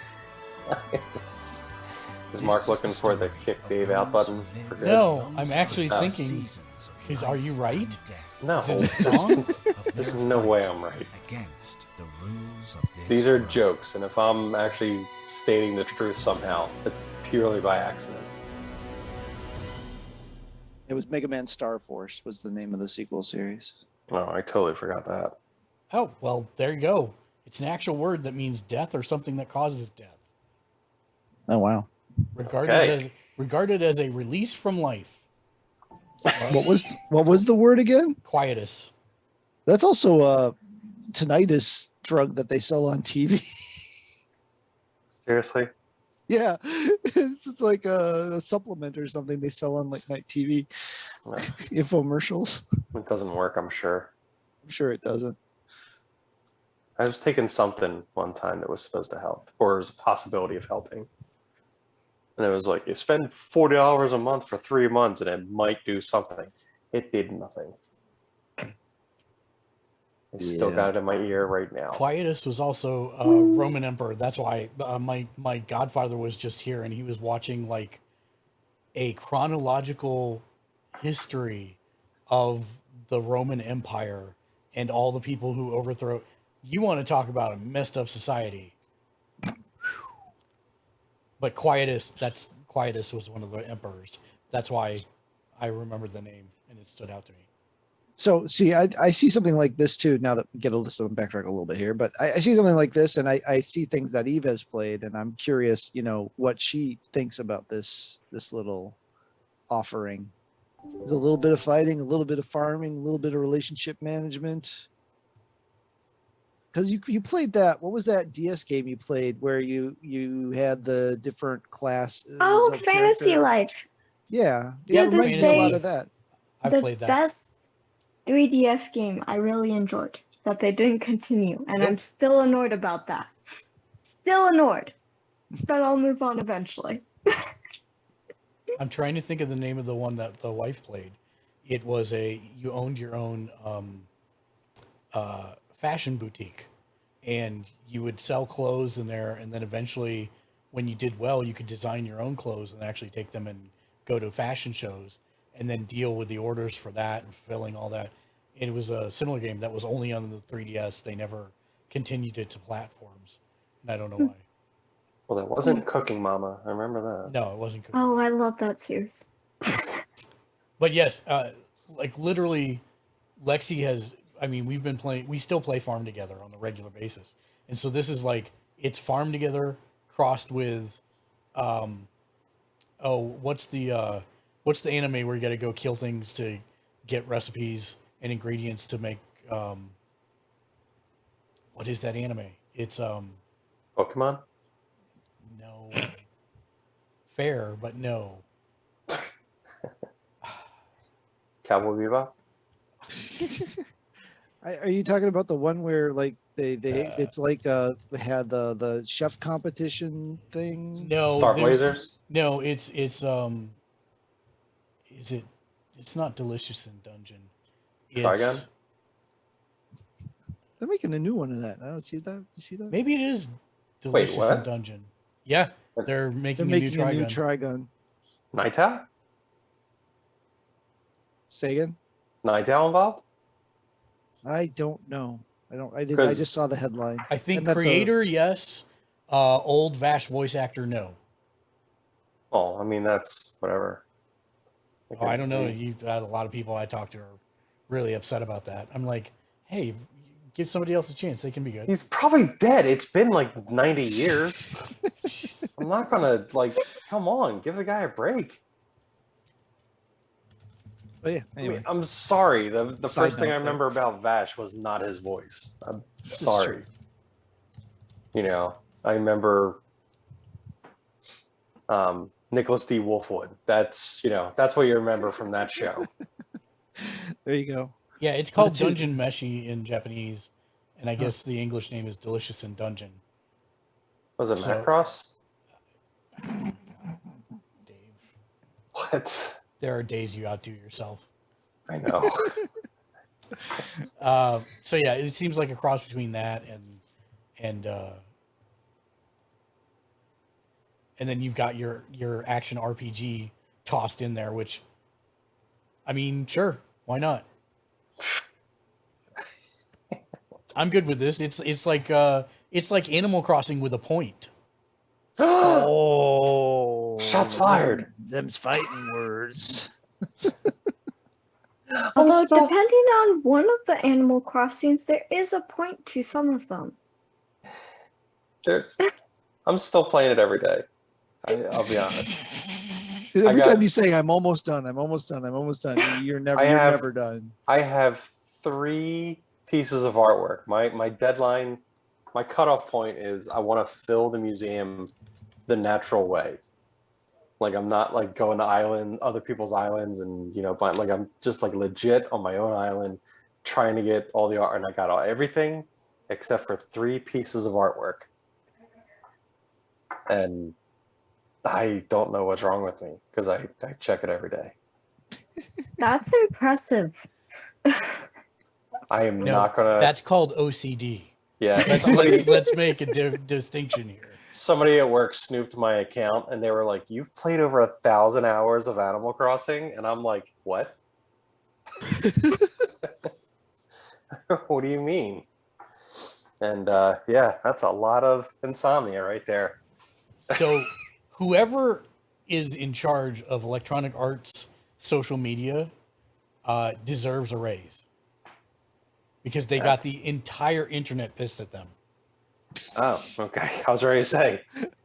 Is Mark looking for the kick Dave out button for good? No, I'm actually Oh. thinking. Is are you right? No, Is it a song? there's no way I'm right. Against the rules of this These are world. jokes, and if I'm actually stating the truth somehow, it's purely by accident. It was Mega Man Star Force was the name of the sequel series. Oh, I totally forgot that. Oh, well, there you go. It's an actual word that means death or something that causes death. Oh wow. Regarded as a release from life. What was the word again? Quietus. That's also a tinnitus drug that they sell on TV. Seriously? Yeah, it's just like a supplement or something they sell on late night TV No, infomercials. it doesn't work, I'm sure. I'm sure it doesn't. I was taking something one time that was supposed to help, or was a possibility of helping. And it was like, you spend $40 a month for 3 months and it might do something. It did nothing. I still got it in my ear right now. Quietus was also a Roman emperor. That's why my godfather was just here, and he was watching like a chronological history of the Roman Empire and all the people who overthrow. You want to talk about a messed up society? But Quietus was one of the emperors. That's why I remembered the name, and it stood out to me. So see, I see something like this too. Now that we get a list of them, backtrack a little bit here, but I see something like this, and I see things that Eve has played, and I'm curious, what she thinks about this little offering. There's a little bit of fighting, a little bit of farming, a little bit of relationship management. Because you played that, what was that DS game you played where you had the different classes? Oh, of Fantasy character? Life. Yeah, Yeah, it To this reminded me a lot day, of that. I've the played that. best 3DS game I really enjoyed that they didn't continue, and Nope. I'm still annoyed about that. Still annoyed, but I'll move on eventually. I'm trying to think of the name of the one that the wife played. It was you owned your own fashion boutique, and you would sell clothes in there, and then eventually, when you did well, you could design your own clothes and actually take them and go to fashion shows, and then deal with the orders for that and fulfilling all that. It was a similar game that was only on the 3DS. They never continued it to platforms, and I don't know why. Well, that wasn't Cooking Mama. I remember that. No, it wasn't good. Oh, I love that series. But yes, like literally, Lexi has. I mean, we've been playing. We still play Farm Together on a regular basis, and so this is like it's Farm Together crossed with, what's the anime where you got to go kill things to get recipes and ingredients to make. What is that anime? It's Pokemon? no, fair, but no. Cowboy Bebop? Are you talking about the one where like they it's like they had the chef competition thing? No, Star there's- Blazers? No, it's is it? It's not Delicious in Dungeon. Trigun? They're making a new one of that. I don't see that. You see that? Maybe it is Delicious in what? Dungeon. Yeah, they're They're making, making a a new new Trigun. Trigun. Night Owl? Say again? Night Owl involved? I don't know. I don't. I did. I 'Cause- just saw the headline. I think And that the- creator, yes. Old Vash voice actor, no. Oh, I mean, that's whatever. Oh, I don't know. You've had a lot of people I talk to are really upset about that. I'm like, hey, give somebody else a chance. They can be good. He's probably dead. It's been like 90 years. I'm not gonna come on, give the guy a break. But yeah. I mean, Anyway, I'm sorry. The Side first thing note I there. remember about Vash was not his voice. I'm is sorry. I remember Nicholas D. Wolfwood. That's what you remember from that show. there you go. Yeah, it's called But two- Dungeon Meshi in Japanese, and I guess the English name is Delicious in Dungeon. Was it So- Macross? Dave, What? there are days you outdo yourself. I know. So yeah, it seems like a cross between that and and then you've got your action RPG tossed in there, which, I mean, sure, why not? I'm good with this. It's like Animal Crossing with a point. Oh, Shots fired. Them's fighting words. Although, depending on one of the Animal Crossings, there is a point to some of them. I'm still playing it every day. I'll be honest. Every time you say, I'm almost done, you're never done. I have 3 pieces of artwork. My deadline, my cutoff point is I want to fill the museum the natural way. Like, I'm not like going to other people's islands and, but like I'm just like legit on my own island trying to get all the art, and I got everything except for 3 pieces of artwork. And I don't know what's wrong with me because I check it every day. That's impressive. I am not gonna. That's called OCD. Yeah, let's make a distinction here. Somebody at work snooped my account and they were like, "You've played over 1,000 hours of Animal Crossing," and I'm like, "What? What do you mean?" And yeah, that's a lot of insomnia right there. So, whoever is in charge of Electronic Arts social media deserves a raise because they got the entire internet pissed at them. Oh, okay. I was ready to say.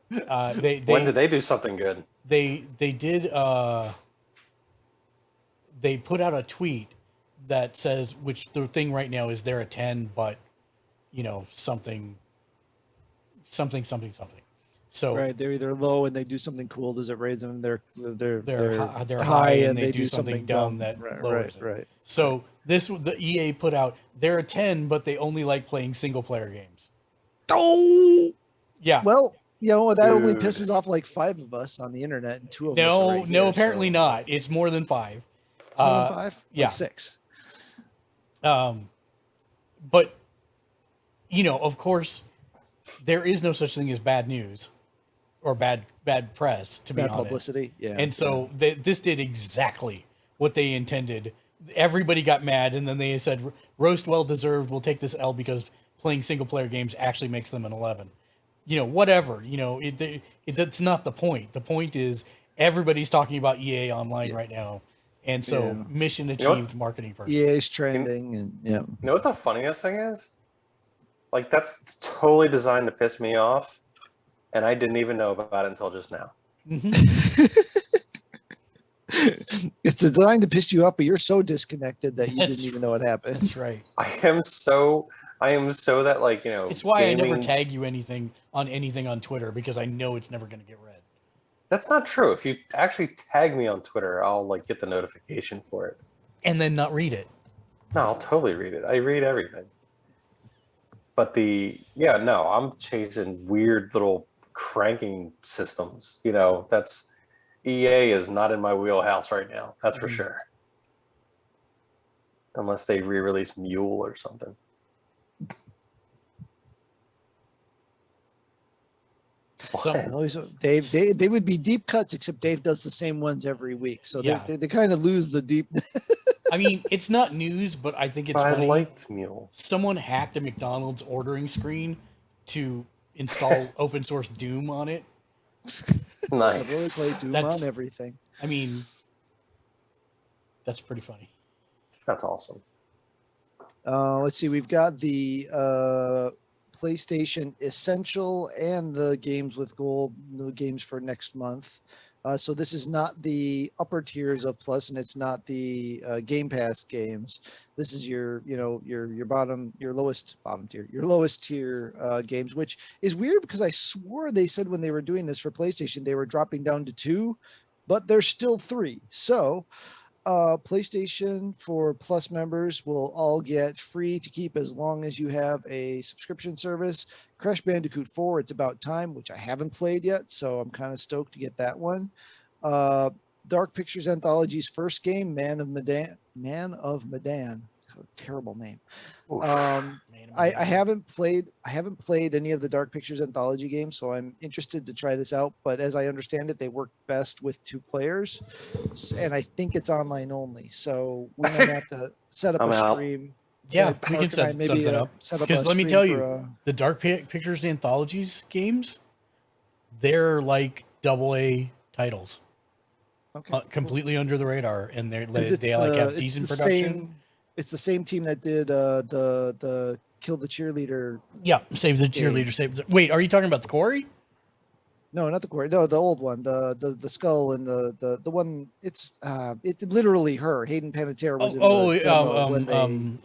When did they do something good? They did. They put out a tweet that says, which the thing right now is they're a 10, but something. So right, they're either low and they do something cool. Does it raise them? They're high and they do something dumb that lowers it. Right. So the EA put out they're a 10, but they only like playing single player games. Oh, yeah. Well, that only pisses off like 5 of us on the internet, and 2 of us. No, apparently not. It's more than 5. It's more than 5. Yeah, like 6. But of course, there is no such thing as bad news or bad press. To be honest, bad publicity. Yeah. And so this did exactly what they intended. Everybody got mad, and then they said, "Roast well deserved. We'll take this L because playing single player games actually makes them an 11." Whatever. That's not the point. The point is everybody's talking about EA Online right now, and so mission achieved, marketing purpose. EA is trending, and You know what the funniest thing is? Like, that's totally designed to piss me off, and I didn't even know about it until just now. Mm-hmm. It's designed to piss you off, but you're so disconnected that you didn't even know what happened. That's right. I am so that, like, It's why gaming... I never tag you anything on Twitter, because I know it's never going to get read. That's not true. If you actually tag me on Twitter, I'll like get the notification for it. And then not read it. No, I'll totally read it. I read everything. But I'm chasing weird little cranking systems. That's EA is not in my wheelhouse right now. That's for sure. Unless they re-release Mule or something. So Dave, they would be deep cuts, except Dave does the same ones every week. So they kind of lose the deep. I mean, it's not news, but I think it's funny. I liked Mule. Someone hacked a McDonald's ordering screen to install open source Doom on it. Nice. I really play Doom on everything. I mean, that's pretty funny. That's awesome. Let's see. We've got the PlayStation Essential and the games with gold, the games for next month. So this is not the upper tiers of Plus, and it's not the Game Pass games. This is your lowest tier games, which is weird because I swore they said when they were doing this for PlayStation they were dropping down to 2, but there's still 3. So PlayStation for Plus members will all get free to keep as long as you have a subscription service. Crash Bandicoot 4, It's About Time, which I haven't played yet, so I'm kind of stoked to get that one. Dark Pictures Anthology's first game, Man of Medan. a terrible name. Oof. I haven't played any of the Dark Pictures anthology games, so I'm interested to try this out. But as I understand it, they work best with 2 players, and I think it's online only. So we might have to set up I'm a out. stream. Yeah, Mark we can and I set maybe, something up. set up Because a let me stream tell for, you, the Dark Pictures anthologies games, they're like AA titles. Okay, Completely under the radar, and 'Cause they like have it's decent the production. it's the same team that did the Kill the Cheerleader. Yeah, save the game. cheerleader. Wait, are you talking about the Quarry? No, not the core. No, the old one. The skull and the one. It's literally her. Hayden Panettiere was in the demo when they and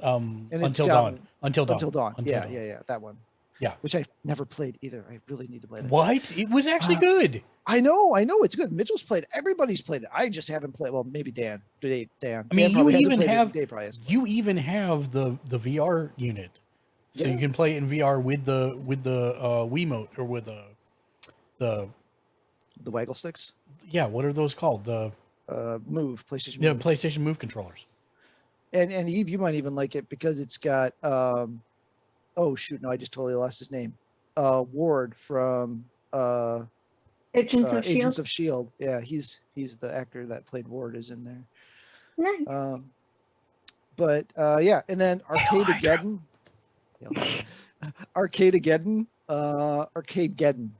it's Until gotten- Dawn. Until Dawn. Until Dawn. Until Yeah, Dawn. yeah, that one. Yeah. Which I never played either. I really need to play that. What? It was actually good. I know it's good. Mitchell's played it. Everybody's played it. I just haven't played. Well, maybe Dan. Dan. I mean, probably you hasn't even played it. have Dave probably hasn't. you even have the VR unit, so Yeah. you can play it in VR with the Wiimote or with the Waggle sticks. yeah. What are those called? The PlayStation the Move. PlayStation Move controllers. And Eve, you might even like it because it's got oh shoot, no, I just totally lost his name. Ward from Agents of Shield. Agents of Shield. Yeah, he's the actor that played Ward is in there. Nice. But yeah, and then Arcadegeddon. Arcadegeddon.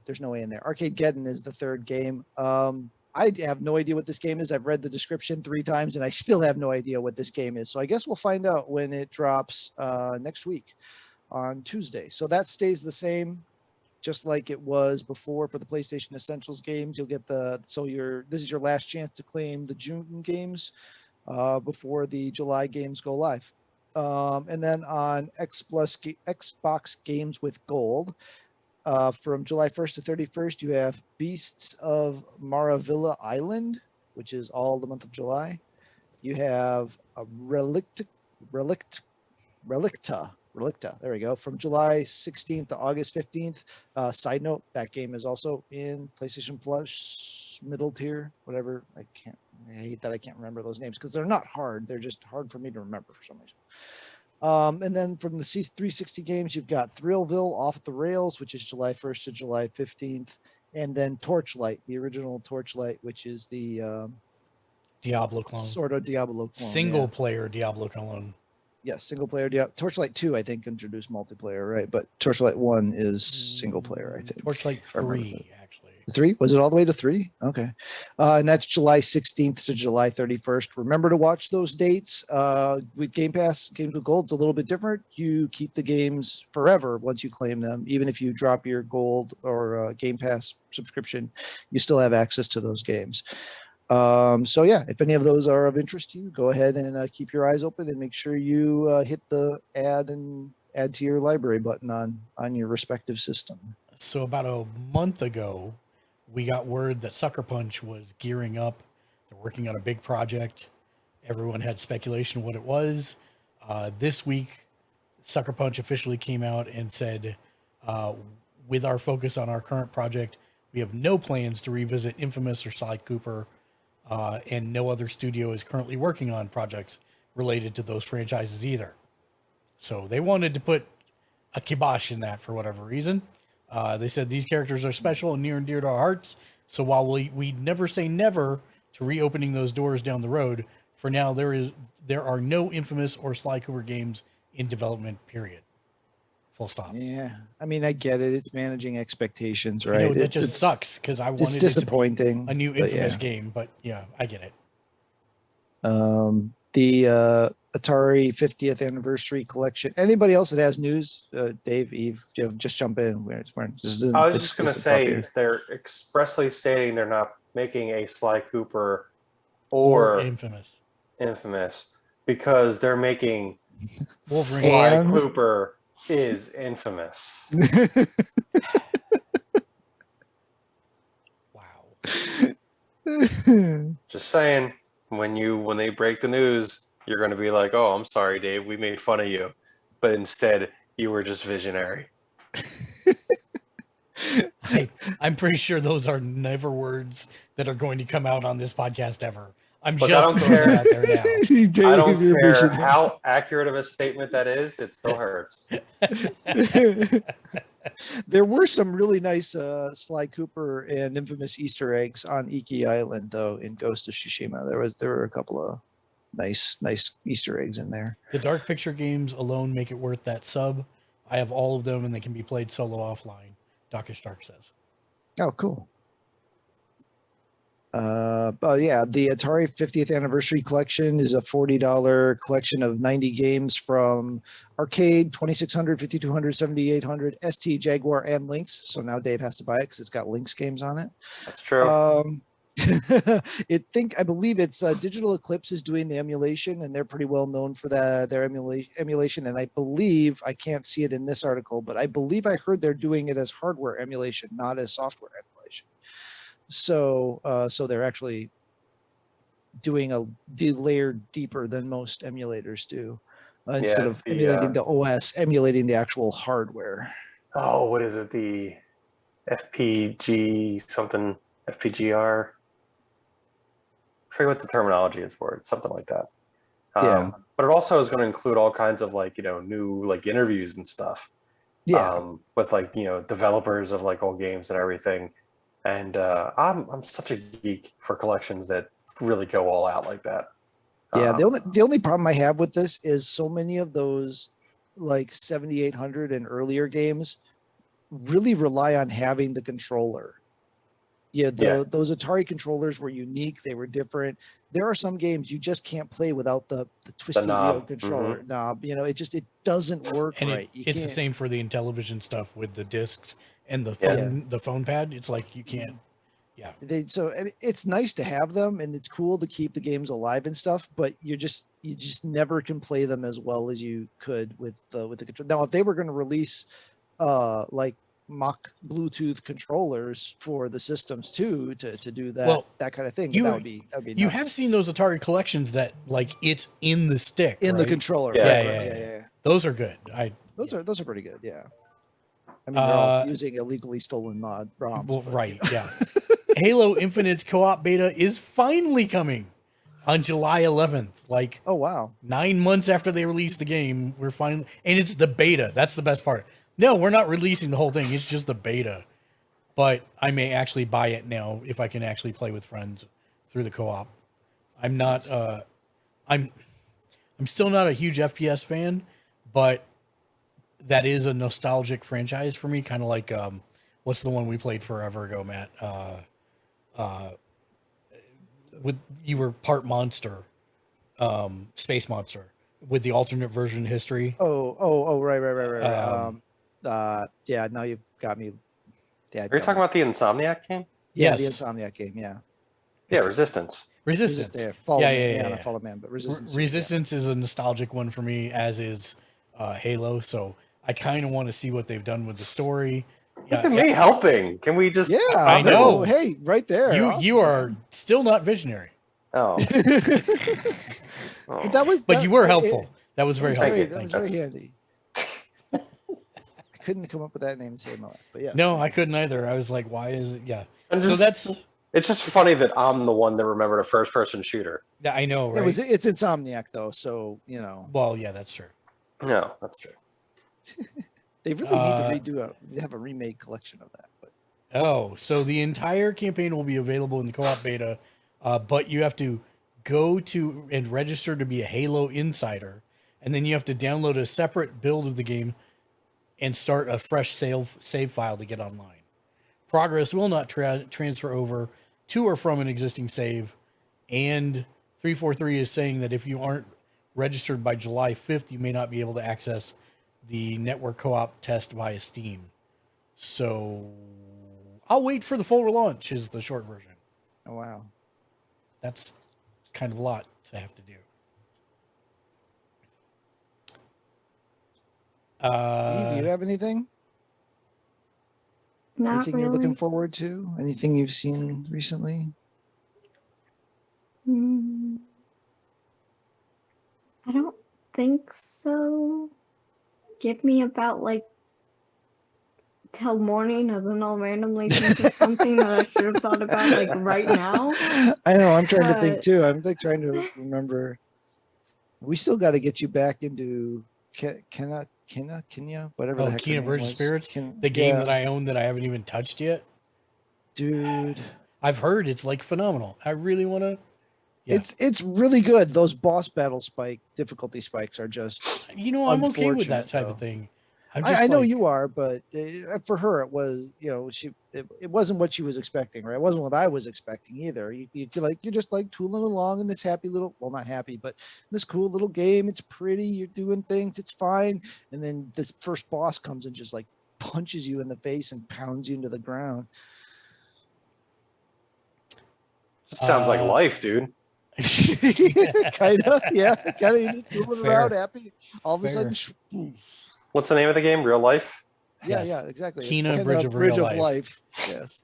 There's no A in there. Arcadegeddon is the third game. I have no idea what this game is. I've read the description 3 times and I still have no idea what this game is. So I guess we'll find out when it drops next week on Tuesday. So that stays the same, just like it was before for the PlayStation Essentials games. You'll get this is your last chance to claim the June games before the July games go live. And then on Xbox Games with Gold, from July 1st to 31st, you have Beasts of Maravilla Island, which is all the month of July. You have a Relicta. There we go. From July 16th to August 15th. Side note, that game is also in PlayStation Plus middle tier, whatever. I hate that I can't remember those names because they're not hard. They're just hard for me to remember for some reason. And then from the C360 games, you've got Thrillville Off the Rails, which is July 1st to July 15th. And then Torchlight, the original Torchlight, which is the Diablo clone. Sort of Diablo clone. Single player Diablo clone. Yes, single player. Torchlight 2, I think, introduced multiplayer, right? But Torchlight 1 is single player, I think. Torchlight 3, actually. 3? Was it all the way to 3? Okay. And that's July 16th to July 31st. Remember to watch those dates. With Game Pass, Games with Gold, it's a little bit different. You keep the games forever once you claim them. Even if you drop your Gold or Game Pass subscription, you still have access to those games. So yeah, if any of those are of interest to you, go ahead and keep your eyes open and make sure you hit the add to your library button on your respective system. So about a month ago, we got word that Sucker Punch was gearing up. They're working on a big project. Everyone had speculation what it was. This week, Sucker Punch officially came out and said, with our focus on our current project, we have no plans to revisit Infamous or Sly Cooper, and no other studio is currently working on projects related to those franchises either. So they wanted to put a kibosh in that for whatever reason. They said these characters are special and near and dear to our hearts. So while we never say never to reopening those doors down the road, for now there are no Infamous or Sly Cooper games in development, period. Full stop. Yeah, I mean, I get it. It's managing expectations, right? I know, that just sucks because I wanted it's disappointing. it to be a new Infamous game, but yeah, I get it. The Atari 50th anniversary collection. Anybody else that has news? Dave, Eve, just jump in. I was just going to say, they're expressly stating they're not making a Sly Cooper or Infamous because they're making Sly Cooper is infamous. Wow. Just saying, when they break the news, you're going to be like, oh, I'm sorry, Dave, we made fun of you. But instead, you were just visionary. I'm pretty sure those are never words that are going to come out on this podcast ever. I'm Look, I just don't throwing care. it out there now. I don't You're care pushing it. how accurate of a statement that is. It still hurts. There were some really nice Sly Cooper and infamous Easter eggs on Iki Island, though, in Ghost of Tsushima. There were a couple of nice Easter eggs in there. The Dark Picture games alone make it worth that sub. I have all of them, and they can be played solo offline. Dr. Stark says. Oh, cool. Yeah, the Atari 50th Anniversary Collection is a $40 collection of 90 games from Arcade, 2600, 5200, 7800, ST, Jaguar, and Lynx. So now Dave has to buy it because it's got Lynx games on it. That's true. I believe it's Digital Eclipse is doing the emulation, and they're pretty well known for their emulation. And I believe, I can't see it in this article, but I believe I heard they're doing it as hardware emulation, not as software emulation. So they're actually doing a layer deeper than most emulators do. Instead of emulating the OS, emulating the actual hardware. Oh, what is it? The FPG something, FPGR. I forget what the terminology is for it. Something like that. Yeah. But it also is going to include all kinds of new interviews and stuff. Yeah. With developers of old games and everything. And I'm such a geek for collections that really go all out like that. Yeah, the only problem I have with this is so many of those 7800 and earlier games really rely on having the controller. Those Atari controllers were unique. They were different. There are some games you just can't play without the twisty wheel controller knob. It doesn't work and right. It's the same for the Intellivision stuff with the discs and the phone pad. It's like you can't. Yeah. It's nice to have them, and it's cool to keep the games alive and stuff. But you just never can play them as well as you could with the control. Now, if they were going to release mock Bluetooth controllers for the systems too to do that kind of thing, that would be nuts. You have seen those Atari collections that it's in the stick, in right? the controller. Yeah. Those are good. Those are pretty good. Yeah. I mean, they're all using illegally stolen ROMs. Well, right. Yeah. Halo Infinite's co-op beta is finally coming on July 11th. Oh wow! 9 months after they released the game, we're finally, and it's the beta. That's the best part. No, we're not releasing the whole thing. It's just the beta. But I may actually buy it now if I can actually play with friends through the co-op. I'm not. I'm still not a huge FPS fan, but that is a nostalgic franchise for me. Kind of like what's the one we played forever ago, Matt? You were part monster, space monster with the alternate version history. Oh, right. Yeah, now you've got me. Yeah, are you talking about the Insomniac game? Yeah, yes. the Insomniac game. Yeah. Yeah, Resistance. Yeah, Fallen Man, but Resistance. Resistance is a nostalgic one for me, as is Halo. So I kind of want to see what they've done with the story. Look at me helping. Can we just? Yeah, I know. Hey, right there. You are still not visionary. Oh. But you were helpful. That was very helpful. That was very handy. I couldn't come up with that name to save my life, but yeah. No, I couldn't either. I was like, why is it? Yeah. And So that's. It's just funny that I'm the one that remembered a first-person shooter. Yeah, I know, right? It's Insomniac though, so Well, yeah, that's true. No, that's true. They really need to have a remake collection of that. But so the entire campaign will be available in the co-op beta, but you have to go to and register to be a Halo Insider, and then you have to download a separate build of the game and start a fresh save file to get online. Progress will not transfer over to or from an existing save, and 343 is saying that if you aren't registered by July 5th, you may not be able to access the network co-op test via Steam. So I'll wait for the full relaunch is the short version. Oh, wow. That's kind of a lot to have to do. Eve, you have anything? Not Anything really. you're looking forward to? Anything you've seen recently? I don't think so. Give me about till morning, and then I'll randomly think of something that I should have thought about like right now. I know. I'm trying to think But- too. I'm like trying to remember. We still got to get you back into Kenya, whatever the Oh, heck. her Kena name Bridge was. Spirits, Ken- the game yeah, that I own that I haven't even touched yet. dude. I've heard it's like phenomenal. I really want to. Yeah. It's really good. Those boss battle difficulty spikes are just. I'm okay with that Unfortunate, type though. of thing. I'm just I know like, you are, but for her it was, it wasn't what she was expecting, right? It wasn't what I was expecting either. You're just like tooling along in this happy little, well, not happy, but this cool little game. It's pretty. You're doing things. It's fine. And then this first boss comes and just like punches you in the face and pounds you into the ground. Sounds like life, dude. Kind of, yeah. Kind of, you're just tooling Fair. around happy. All of a Fair. sudden, What's the name of the game? Real life? yeah, Yes. yeah, exactly. It's Kena Kena Bridge of Real Life. Yes.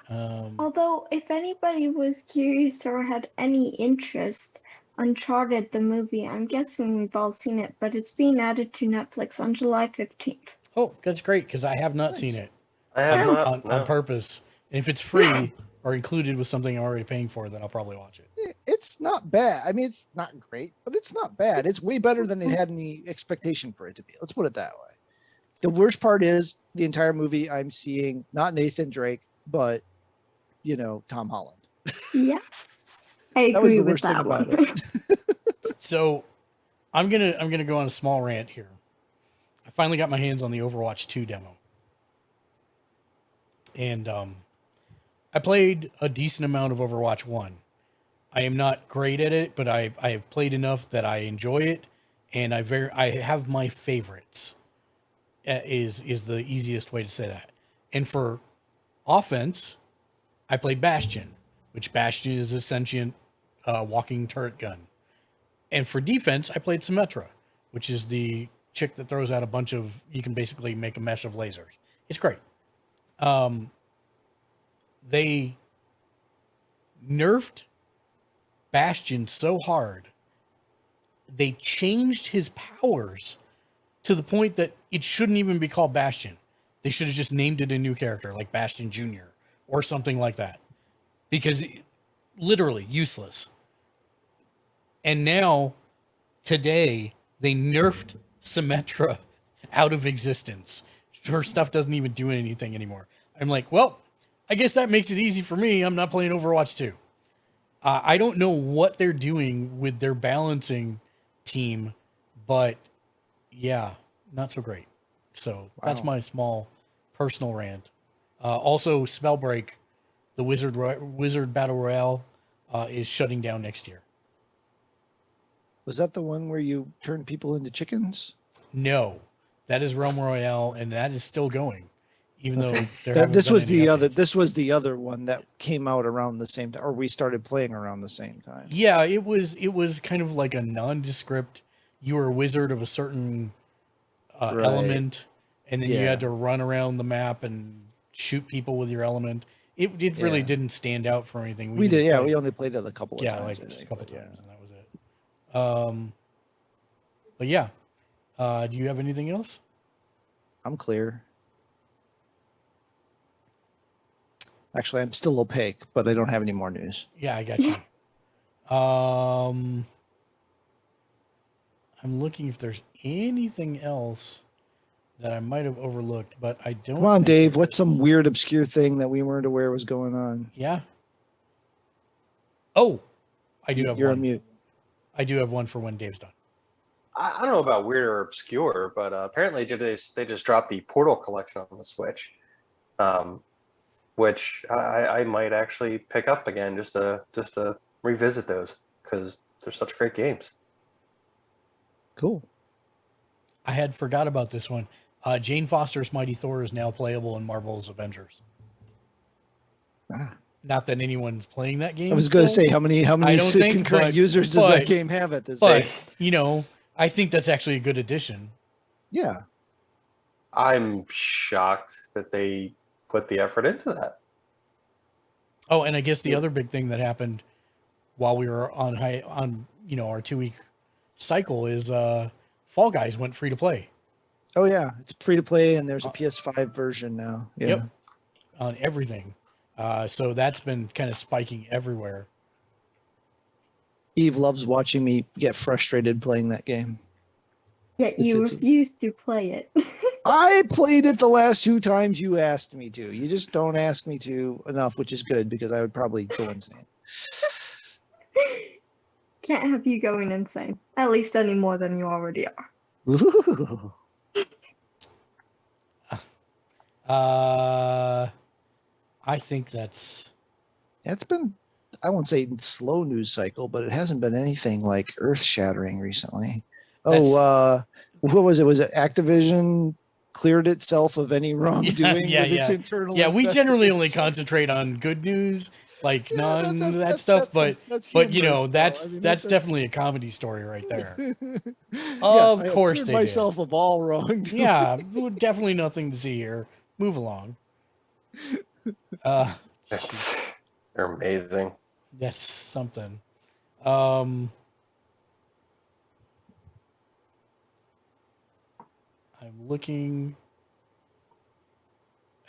Although, if anybody was curious or had any interest, Uncharted, the movie, I'm guessing we've all seen it, but it's being added to Netflix on July 15th. oh, that's great because I have not seen it I have not. on no. purpose. And if it's free or included with something I'm already paying for, then I'll probably watch it. It's not bad. I mean, it's not great, but it's not bad. It's way better than it had any expectation for it to be. Let's put it that way. The worst part is the entire movie I'm seeing not Nathan Drake, but Tom Holland. Yeah, I That was agree the with worst thing that about one. So I'm gonna go on a small rant here. I finally got my hands on the Overwatch 2 demo. And I played a decent amount of Overwatch 1. I am not great at it, but I have played enough that I enjoy it, and I have my favorites. Is the easiest way to say that. And for offense, I played Bastion, which Bastion is a sentient walking turret gun. And for defense, I played Symmetra, which is the chick that throws out a bunch of, you can basically make a mesh of lasers. It's great. They nerfed Bastion so hard, they changed his powers to the point that it shouldn't even be called Bastion. They should have just named it a new character like Bastion Jr. or something like that. Because literally useless. And now, today, they nerfed Symmetra out of existence. Her stuff doesn't even do anything anymore. I'm like, well, I guess that makes it easy for me. I'm not playing Overwatch 2. I don't know what they're doing with their balancing team, but yeah, not so great. So that's my small personal rant. Also, Spellbreak, the Wizard Battle Royale, is shutting down next year. Was that the one where you turn people into chickens? No, that is Realm Royale, and that is still going, even though This was the other. This was the other one that came out around the same time, or we started playing around the same time. Yeah, it was kind of like a nondescript. You were a wizard of a certain element, and then you had to run around the map and shoot people with your element. It really didn't stand out for anything. We did, yeah. We only played it a couple of times. Yeah, like just a couple times, and that was it. But yeah, do you have anything else? I'm clear. Actually, I'm still opaque, but I don't have any more news. Yeah, I got you. I'm looking if there's anything else that I might have overlooked, but I don't. Come on, think Dave. there What's is. some weird, obscure thing that we weren't aware was going on? Yeah. Oh, I do have You're one. on mute. I do have one for when Dave's done. I don't know about weird or obscure, but apparently they just dropped the Portal collection on the Switch, which I might actually pick up again just to revisit those because they're such great games. Cool. I had forgot about this one. Jane Foster's Mighty Thor is now playable in Marvel's Avengers. Not that anyone's playing that game. I was going to still. say how many concurrent users does that game have at this point? But I think that's actually a good addition. Yeah. I'm shocked that they put the effort into that. Oh, and I guess the other big thing that happened while we were on our 2-week cycle is Fall Guys went free to play. Oh yeah, it's free to play, and there's a PS5 version now. Yeah. Yep, on everything. So that's been kind of spiking everywhere. Eve loves watching me get frustrated playing that game. Yet you refuse to play it. I played it the last 2 times you asked me to. You just don't ask me to enough, which is good because I would probably go insane. Can't have you going insane. At least any more than you already are. Ooh. I think that's been, I won't say slow news cycle, but it hasn't been anything like earth shattering recently. What was it? Was it Activision cleared itself of any wrongdoing with its internal? Yeah, we generally only concentrate on good news, like none of that stuff. But you know, that's definitely a comedy story right there. Of course, they myself of all wrong. Yeah, definitely nothing to see here. Move along. They're amazing. That's something. I'm looking.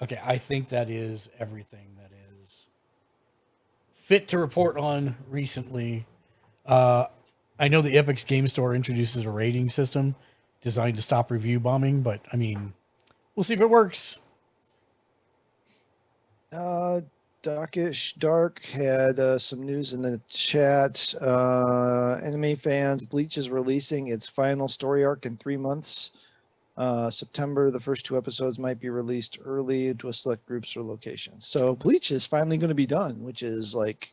Okay, I think that is everything that is fit to report on recently. I know the Epic's Game Store introduces a rating system designed to stop review bombing, but I mean, we'll see if it works. Darkish Dark had some news in the chat. Anime fans, Bleach is releasing its final story arc in 3 months. September, the first 2 episodes might be released early to a select groups or locations. So Bleach is finally going to be done, which is like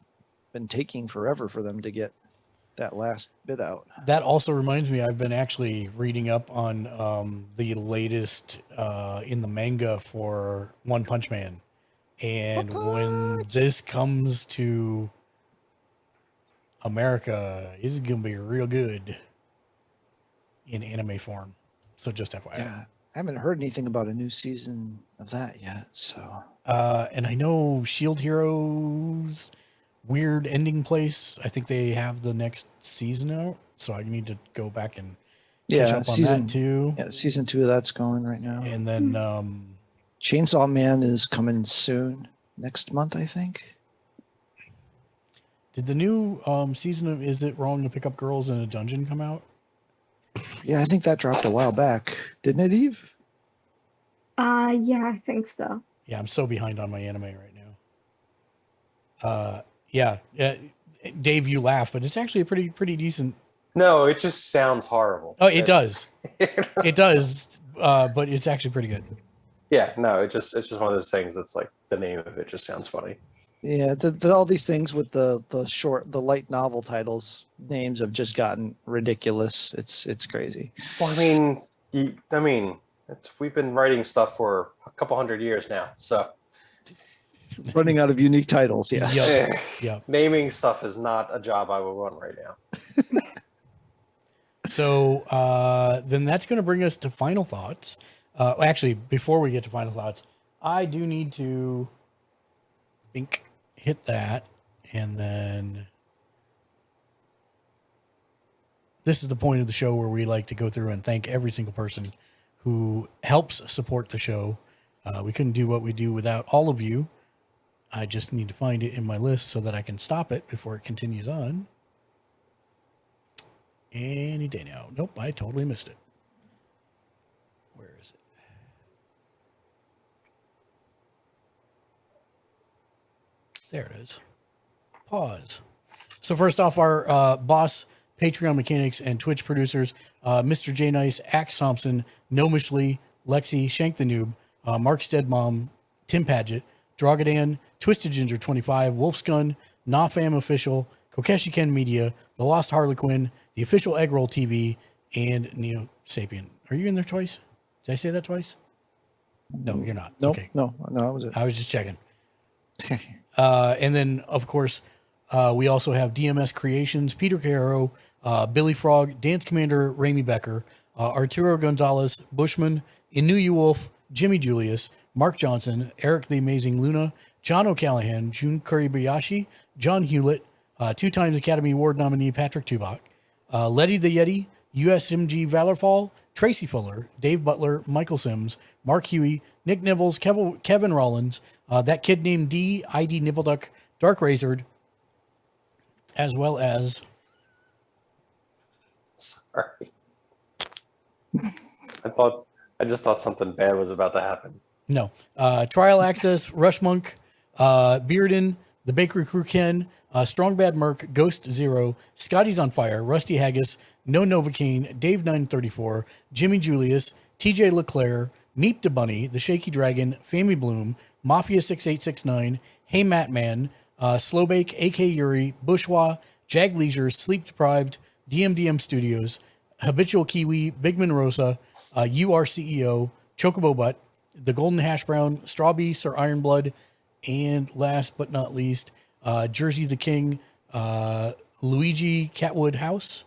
been taking forever for them to get that last bit out. That also reminds me, I've been actually reading up on the latest in the manga for One Punch Man. And when this comes to America, it's going to be real good in anime form. So just FYI. Yeah, I haven't heard anything about a new season of that yet. So, and I know Shield Heroes weird ending place. I think they have the next season out, so I need to go back and catch up on that too. Yeah, season 2 of that's going right now. And then Chainsaw Man is coming soon, next month, I think. Did the new season of Is It Wrong to Pick Up Girls in a Dungeon come out? Yeah, I think that dropped a while back. Didn't it, Eve? Yeah, I think so. Yeah, I'm so behind on my anime right now. Yeah, Dave, you laugh, but it's actually a pretty decent. No, it just sounds horrible. Oh, it does. It does, but it's actually pretty good. Yeah, no, it's just one of those things that's like the name of it just sounds funny. Yeah, all these things with the light novel titles names have just gotten ridiculous. It's crazy. Well, I mean, we've been writing stuff for a couple hundred years now, so running out of unique titles. Yes. Yeah. Naming stuff is not a job I would run right now. So then that's going to bring us to final thoughts. Actually, before we get to final thoughts, I do need to hit that, and then this is the point of the show where we like to go through and thank every single person who helps support the show. We couldn't do what we do without all of you. I just need to find it in my list so that I can stop it before it continues on. Any day now. Nope, I totally missed it. Where is it? There it is. Pause. So first off, our boss, Patreon mechanics, and Twitch producers, Mr. J Nice, Axe Thompson, Gnomish Lee, Lexi, Shank the Noob, Mark Steadmom, Tim Paget, Drogadan, Twisted Ginger 25, Wolfsgun, Nafam Official, Kokeshi Ken Media, The Lost Harlequin, The Official Eggroll TV, and Neo Sapien. Are you in there twice? Did I say that twice? No, you're not. Nope, Okay. No, that was it. I was just checking. And then, of course, we also have DMS Creations, Peter Caro, Billy Frog, Dance Commander Ramey Becker, Arturo Gonzalez, Bushman, Inuyu Wolf, Jimmy Julius, Mark Johnson, Eric the Amazing Luna, John O'Callahan, Jun Kuribayashi, John Hewlett, 2 times Academy Award nominee Patrick Tubach, Letty the Yeti, USMG Valorfall, Tracy Fuller, Dave Butler, Michael Sims, Mark Huey, Nick Nibbles, Kevin Rollins, that kid named D, ID Nibbleduck, Dark Razored, as well as... Sorry. I just thought something bad was about to happen. No. Trial Access, Rush Monk, Bearden, The Bakery Crew Ken, Strong Bad Merc, Ghost Zero, Scotty's on Fire, Rusty Haggis, No Novocaine, Dave 934, Jimmy Julius, TJ Leclerc, Meep the Bunny, The Shaky Dragon, Family Bloom, Mafia 6869, Hey Matt Man, Slowbake, AK Yuri, Bourgeois, Jag Leisure, Sleep Deprived, DMDM Studios, Habitual Kiwi, Bigman Rosa, URCEO, Chocobo Butt, The Golden Hash Brown, Strawbee, Sir Ironblood, and last but not least, Jersey the King, Luigi Catwood House,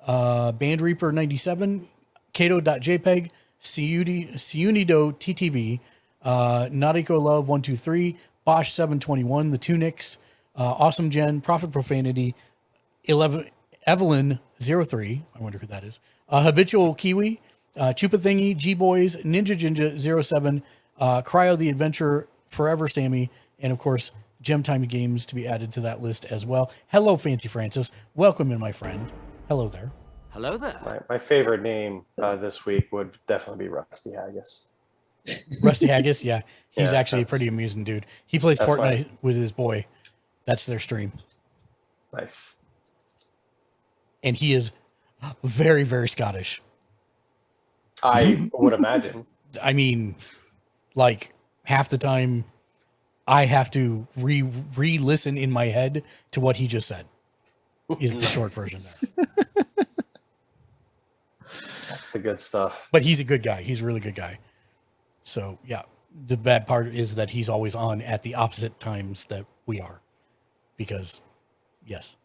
Band Reaper 97, Kato.jpg, Siunido TTV, Nautico Love 123, Bosch 721, The Tunics, Awesome Gen, Prophet Profanity, Evelyn 03, I wonder who that is, Habitual Kiwi, Chupa Thingy, G-Boys, Ninja Jinja 07, Cryo the Adventurer, Forever Sammy, and of course, Gem Time Games to be added to that list as well. Hello, Fancy Francis. Welcome in, my friend. Hello there. Hello there. My favorite name this week would definitely be Rusty Haggis. Rusty Haggis, yeah. He's Yeah, actually a pretty amusing dude. He plays that's Fortnite why. with his boy. That's their stream. Nice. And he is very, very Scottish. I would imagine. I mean, like, half the time I have to re-listen in my head to what he just said is the short version there. That's the good stuff. But he's a good guy. He's a really good guy. So, yeah. The bad part is that he's always on at the opposite times that we are. Because, yes.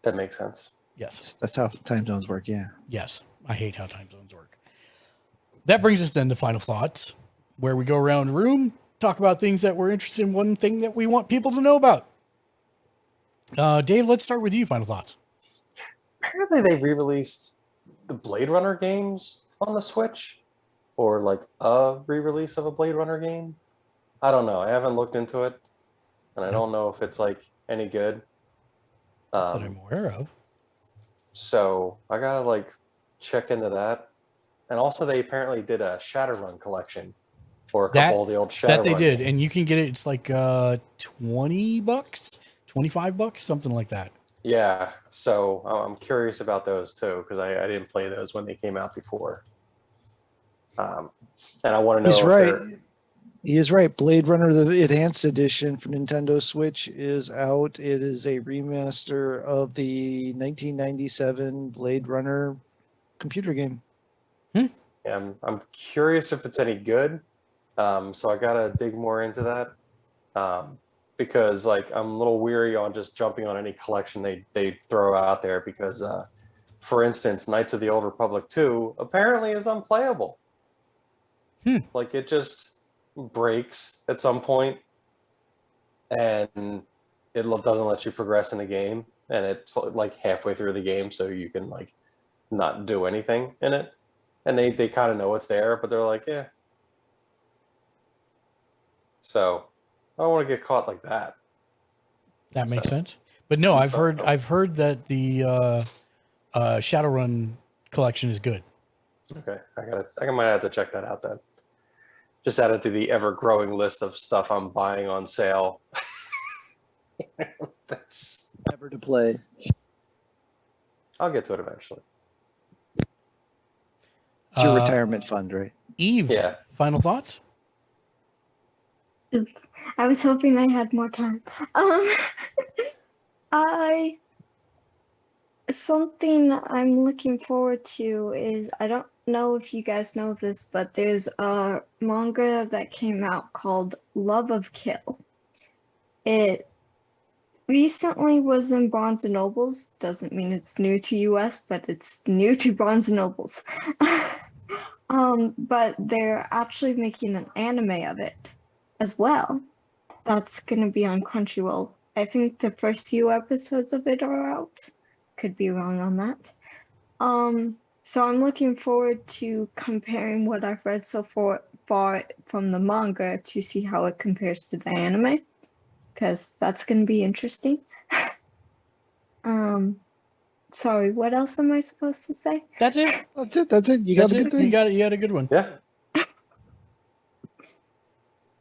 That makes sense. Yes. That's how time zones work, yeah. Yes. I hate how time zones work. That brings us then to final thoughts, where we go around the room, talk about things that we're interested in, one thing that we want people to know about. Dave, let's start with you. Final thoughts. Apparently they re-released the Blade Runner games on the Switch, or like a re-release of a Blade Runner game. I don't know. I haven't looked into it, and I don't know if it's like any good. That I'm aware of. So I gotta like check into that. And also they apparently did a Shadowrun collection, or a couple of the old Shadowrun that they did, games. and you can get it. It's like $20, $25, something like that. Yeah, so I'm curious about those too, because I didn't play those when they came out before. And I want to know He's if right. they're... He is right. Blade Runner, the Enhanced Edition for Nintendo Switch is out. It is a remaster of the 1997 Blade Runner computer game. Yeah, I'm curious if it's any good. So I gotta dig more into that. Because like I'm a little weary on just jumping on any collection they throw out there, because for instance, Knights of the Old Republic 2 apparently is unplayable. Like it just breaks at some point, and it doesn't let you progress in the game, and it's like halfway through the game, so you can like not do anything in it. And they kind of know it's there, but they're like, yeah. So I don't want to get caught like that. That makes sense. But no, I've heard that the Shadowrun collection is good. Okay, I might have to check that out then. Just add it to the ever-growing list of stuff I'm buying on sale. That's Never to play. I'll get to it eventually. It's your retirement fund, right? Eve, Yeah. Final thoughts? I was hoping I had more time. Something I'm looking forward to is, I don't know if you guys know this, but there's a manga that came out called Love of Kill. It recently was in Barnes and Nobles. Doesn't mean it's new to US, but it's new to Barnes and Nobles. But they're actually making an anime of it as well. That's gonna be on Crunchyroll. I think the first few episodes of it are out. Could be wrong on that. So I'm looking forward to comparing what I've read so far from the manga to see how it compares to the anime, because that's going to be interesting. Sorry, what else am I supposed to say? That's it. That's it. You got a good thing. You got a good one. Yeah.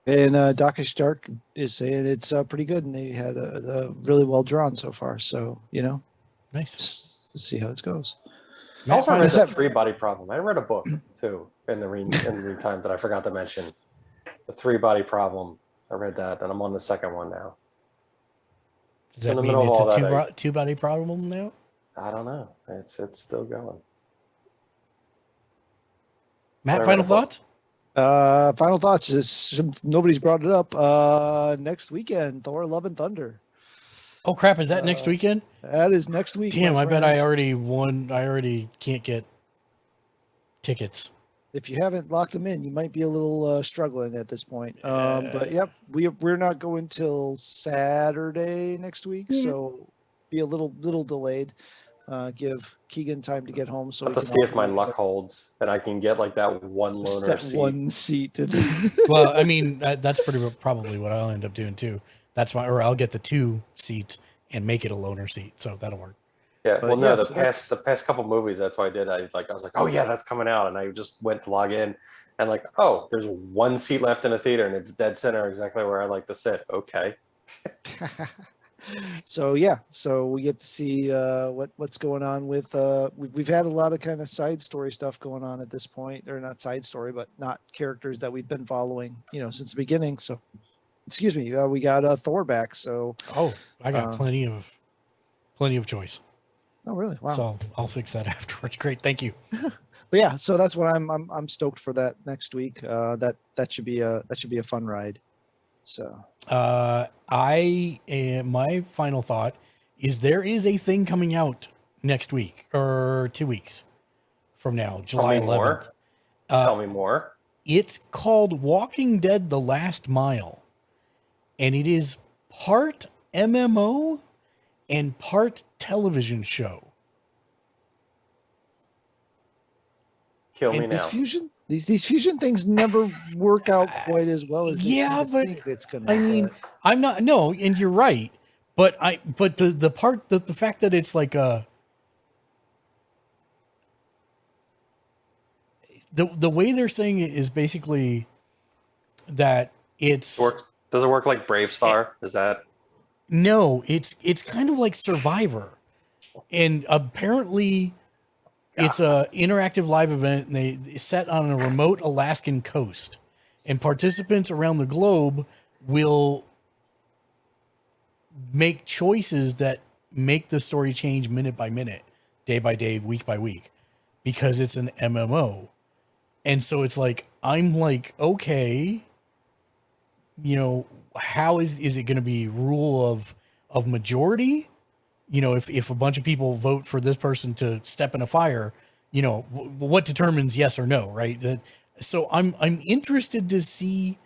And Doc Stark is saying it's pretty good, and they had a really well drawn so far. So Nice. just see how it goes. I also read Matt, the Three Body Problem. I read a book too in the meantime that I forgot to mention. The Three Body Problem. I read that, and I'm on the second one now. Does that mean it's a two body problem now? I don't know. It's still going. Matt, final thoughts? Final thoughts is nobody's brought it up. Next weekend, Thor: Love and Thunder. Oh crap! Is that next weekend? That is next week. Damn! I bet I already won. I already can't get tickets. If you haven't locked them in, you might be a little struggling at this point. But yep, we're not going till Saturday next week, so be a little delayed. Give Keegan time to get home. So I have to see if my luck holds and I can get like that one loaner seat. One seat. Well, I mean that's probably what I'll end up doing too. That's fine, or I'll get the 2 seats and make it a loaner seat, so that'll work. Yeah, well, no, the past couple movies, that's what I did. I was like, oh yeah, that's coming out, and I just went to log in, and like, oh, there's one seat left in the theater, and it's dead center, exactly where I like to sit. Okay. So yeah, so we get to see what's going on with. We've had a lot of kind of side story stuff going on at this point, or not side story, but not characters that we've been following, since the beginning. So. Excuse me. We got Thor back. So I got plenty of choice. Oh really? Wow. So I'll fix that afterwards. Great, thank you. But yeah, so that's what I'm stoked for that next week. That should be a fun ride. So my final thought is there is a thing coming out next week or 2 weeks from now, July 11th. Tell me more. It's called Walking Dead: The Last Mile. And it is part MMO and part television show. Kill me now. These fusion things never work out quite as well as they think it's gonna. I mean, I'm not and you're right, but the fact that it's like the way they're saying it is basically that it's Does it work like Brave Star? Is that? No, it's kind of like Survivor, and apparently it's a interactive live event, and they set on a remote Alaskan coast, and participants around the globe will make choices that make the story change minute by minute, day by day, week by week, because it's an MMO, and so it's like I'm like, okay. How is it going to be rule of majority? If a bunch of people vote for this person to step in a fire, what determines yes or no, right? So I'm interested to see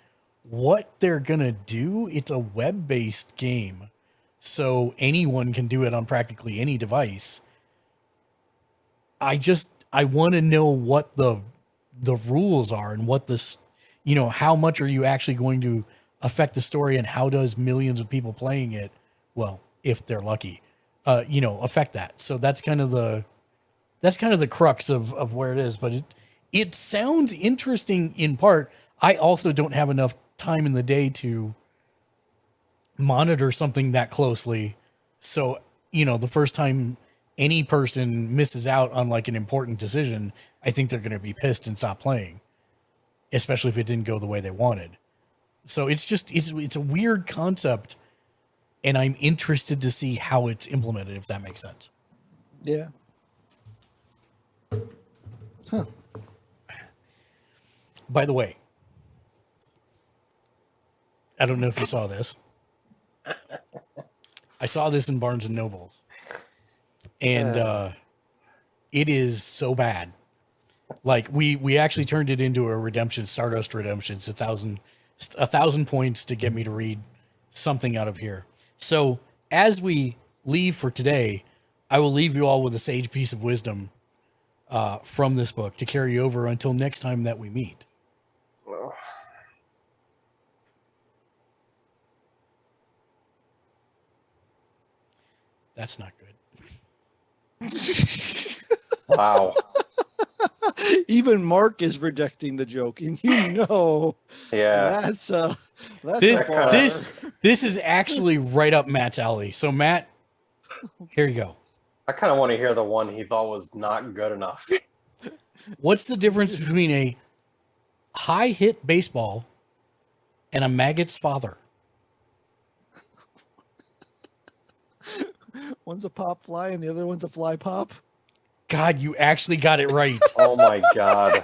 what they're going to do. It's a web-based game, so anyone can do it on practically any device. I want to know what the rules are and what this, how much are you actually going to affect the story, and how does millions of people playing it, well, if they're lucky, affect that. So that's kind of the crux of where it is. But it sounds interesting in part. I also don't have enough time in the day to monitor something that closely. So, the first time any person misses out on like an important decision, I think they're going to be pissed and stop playing, especially if it didn't go the way they wanted. So it's a weird concept, and I'm interested to see how it's implemented, if that makes sense. Yeah. Huh. By the way, I don't know if you saw this. I saw this in Barnes and Nobles, and it is so bad. Like we actually turned it into a redemption, Stardust Redemption. It's 1,000 points to get me to read something out of here. So as we leave for today, I will leave you all with a sage piece of wisdom. from this book to carry over until next time that we meet. Well, That's not good. wow. Even Mark is rejecting the joke, and Yeah. that's a This, bar. this is actually right up Matt's alley. So Matt, here you go. I kind of want to hear the one he thought was not good enough. What's the difference between a high hit baseball and a maggot's father? One's a pop fly and the other one's a fly pop. God, you actually got it right. Oh my God.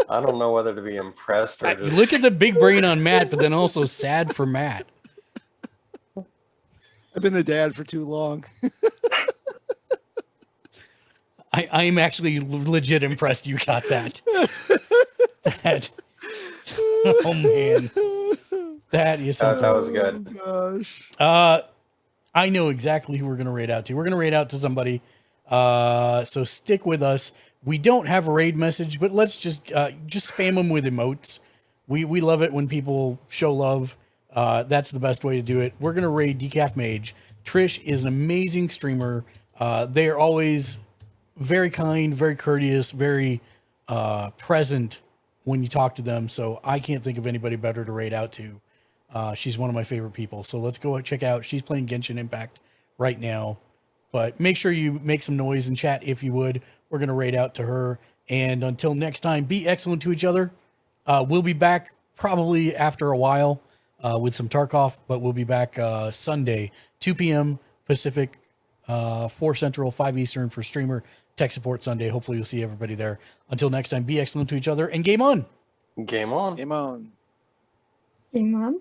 I don't know whether to be impressed or just... Look at the big brain on Matt, but then also sad for Matt. I've been a dad for too long. I am actually legit impressed you got that. Oh man. That is something. That was good. Oh, gosh. I know exactly who we're going to raid out to. We're going to raid out to somebody. So stick with us. We don't have a raid message, but let's just spam them with emotes. We love it when people show love. That's the best way to do it. We're going to raid Decaf Mage. Trish is an amazing streamer. They are always very kind, very courteous, very present when you talk to them. So I can't think of anybody better to raid out to. She's one of my favorite people. So let's go check out. She's playing Genshin Impact right now. But make sure you make some noise in chat if you would. We're going to raid out to her. And until next time, be excellent to each other. We'll be back probably after a while with some Tarkov, but we'll be back Sunday, 2 p.m. Pacific, 4 Central, 5 Eastern for streamer tech support Sunday. Hopefully you'll see everybody there. Until next time, be excellent to each other and game on. Game on. Game on. Game on.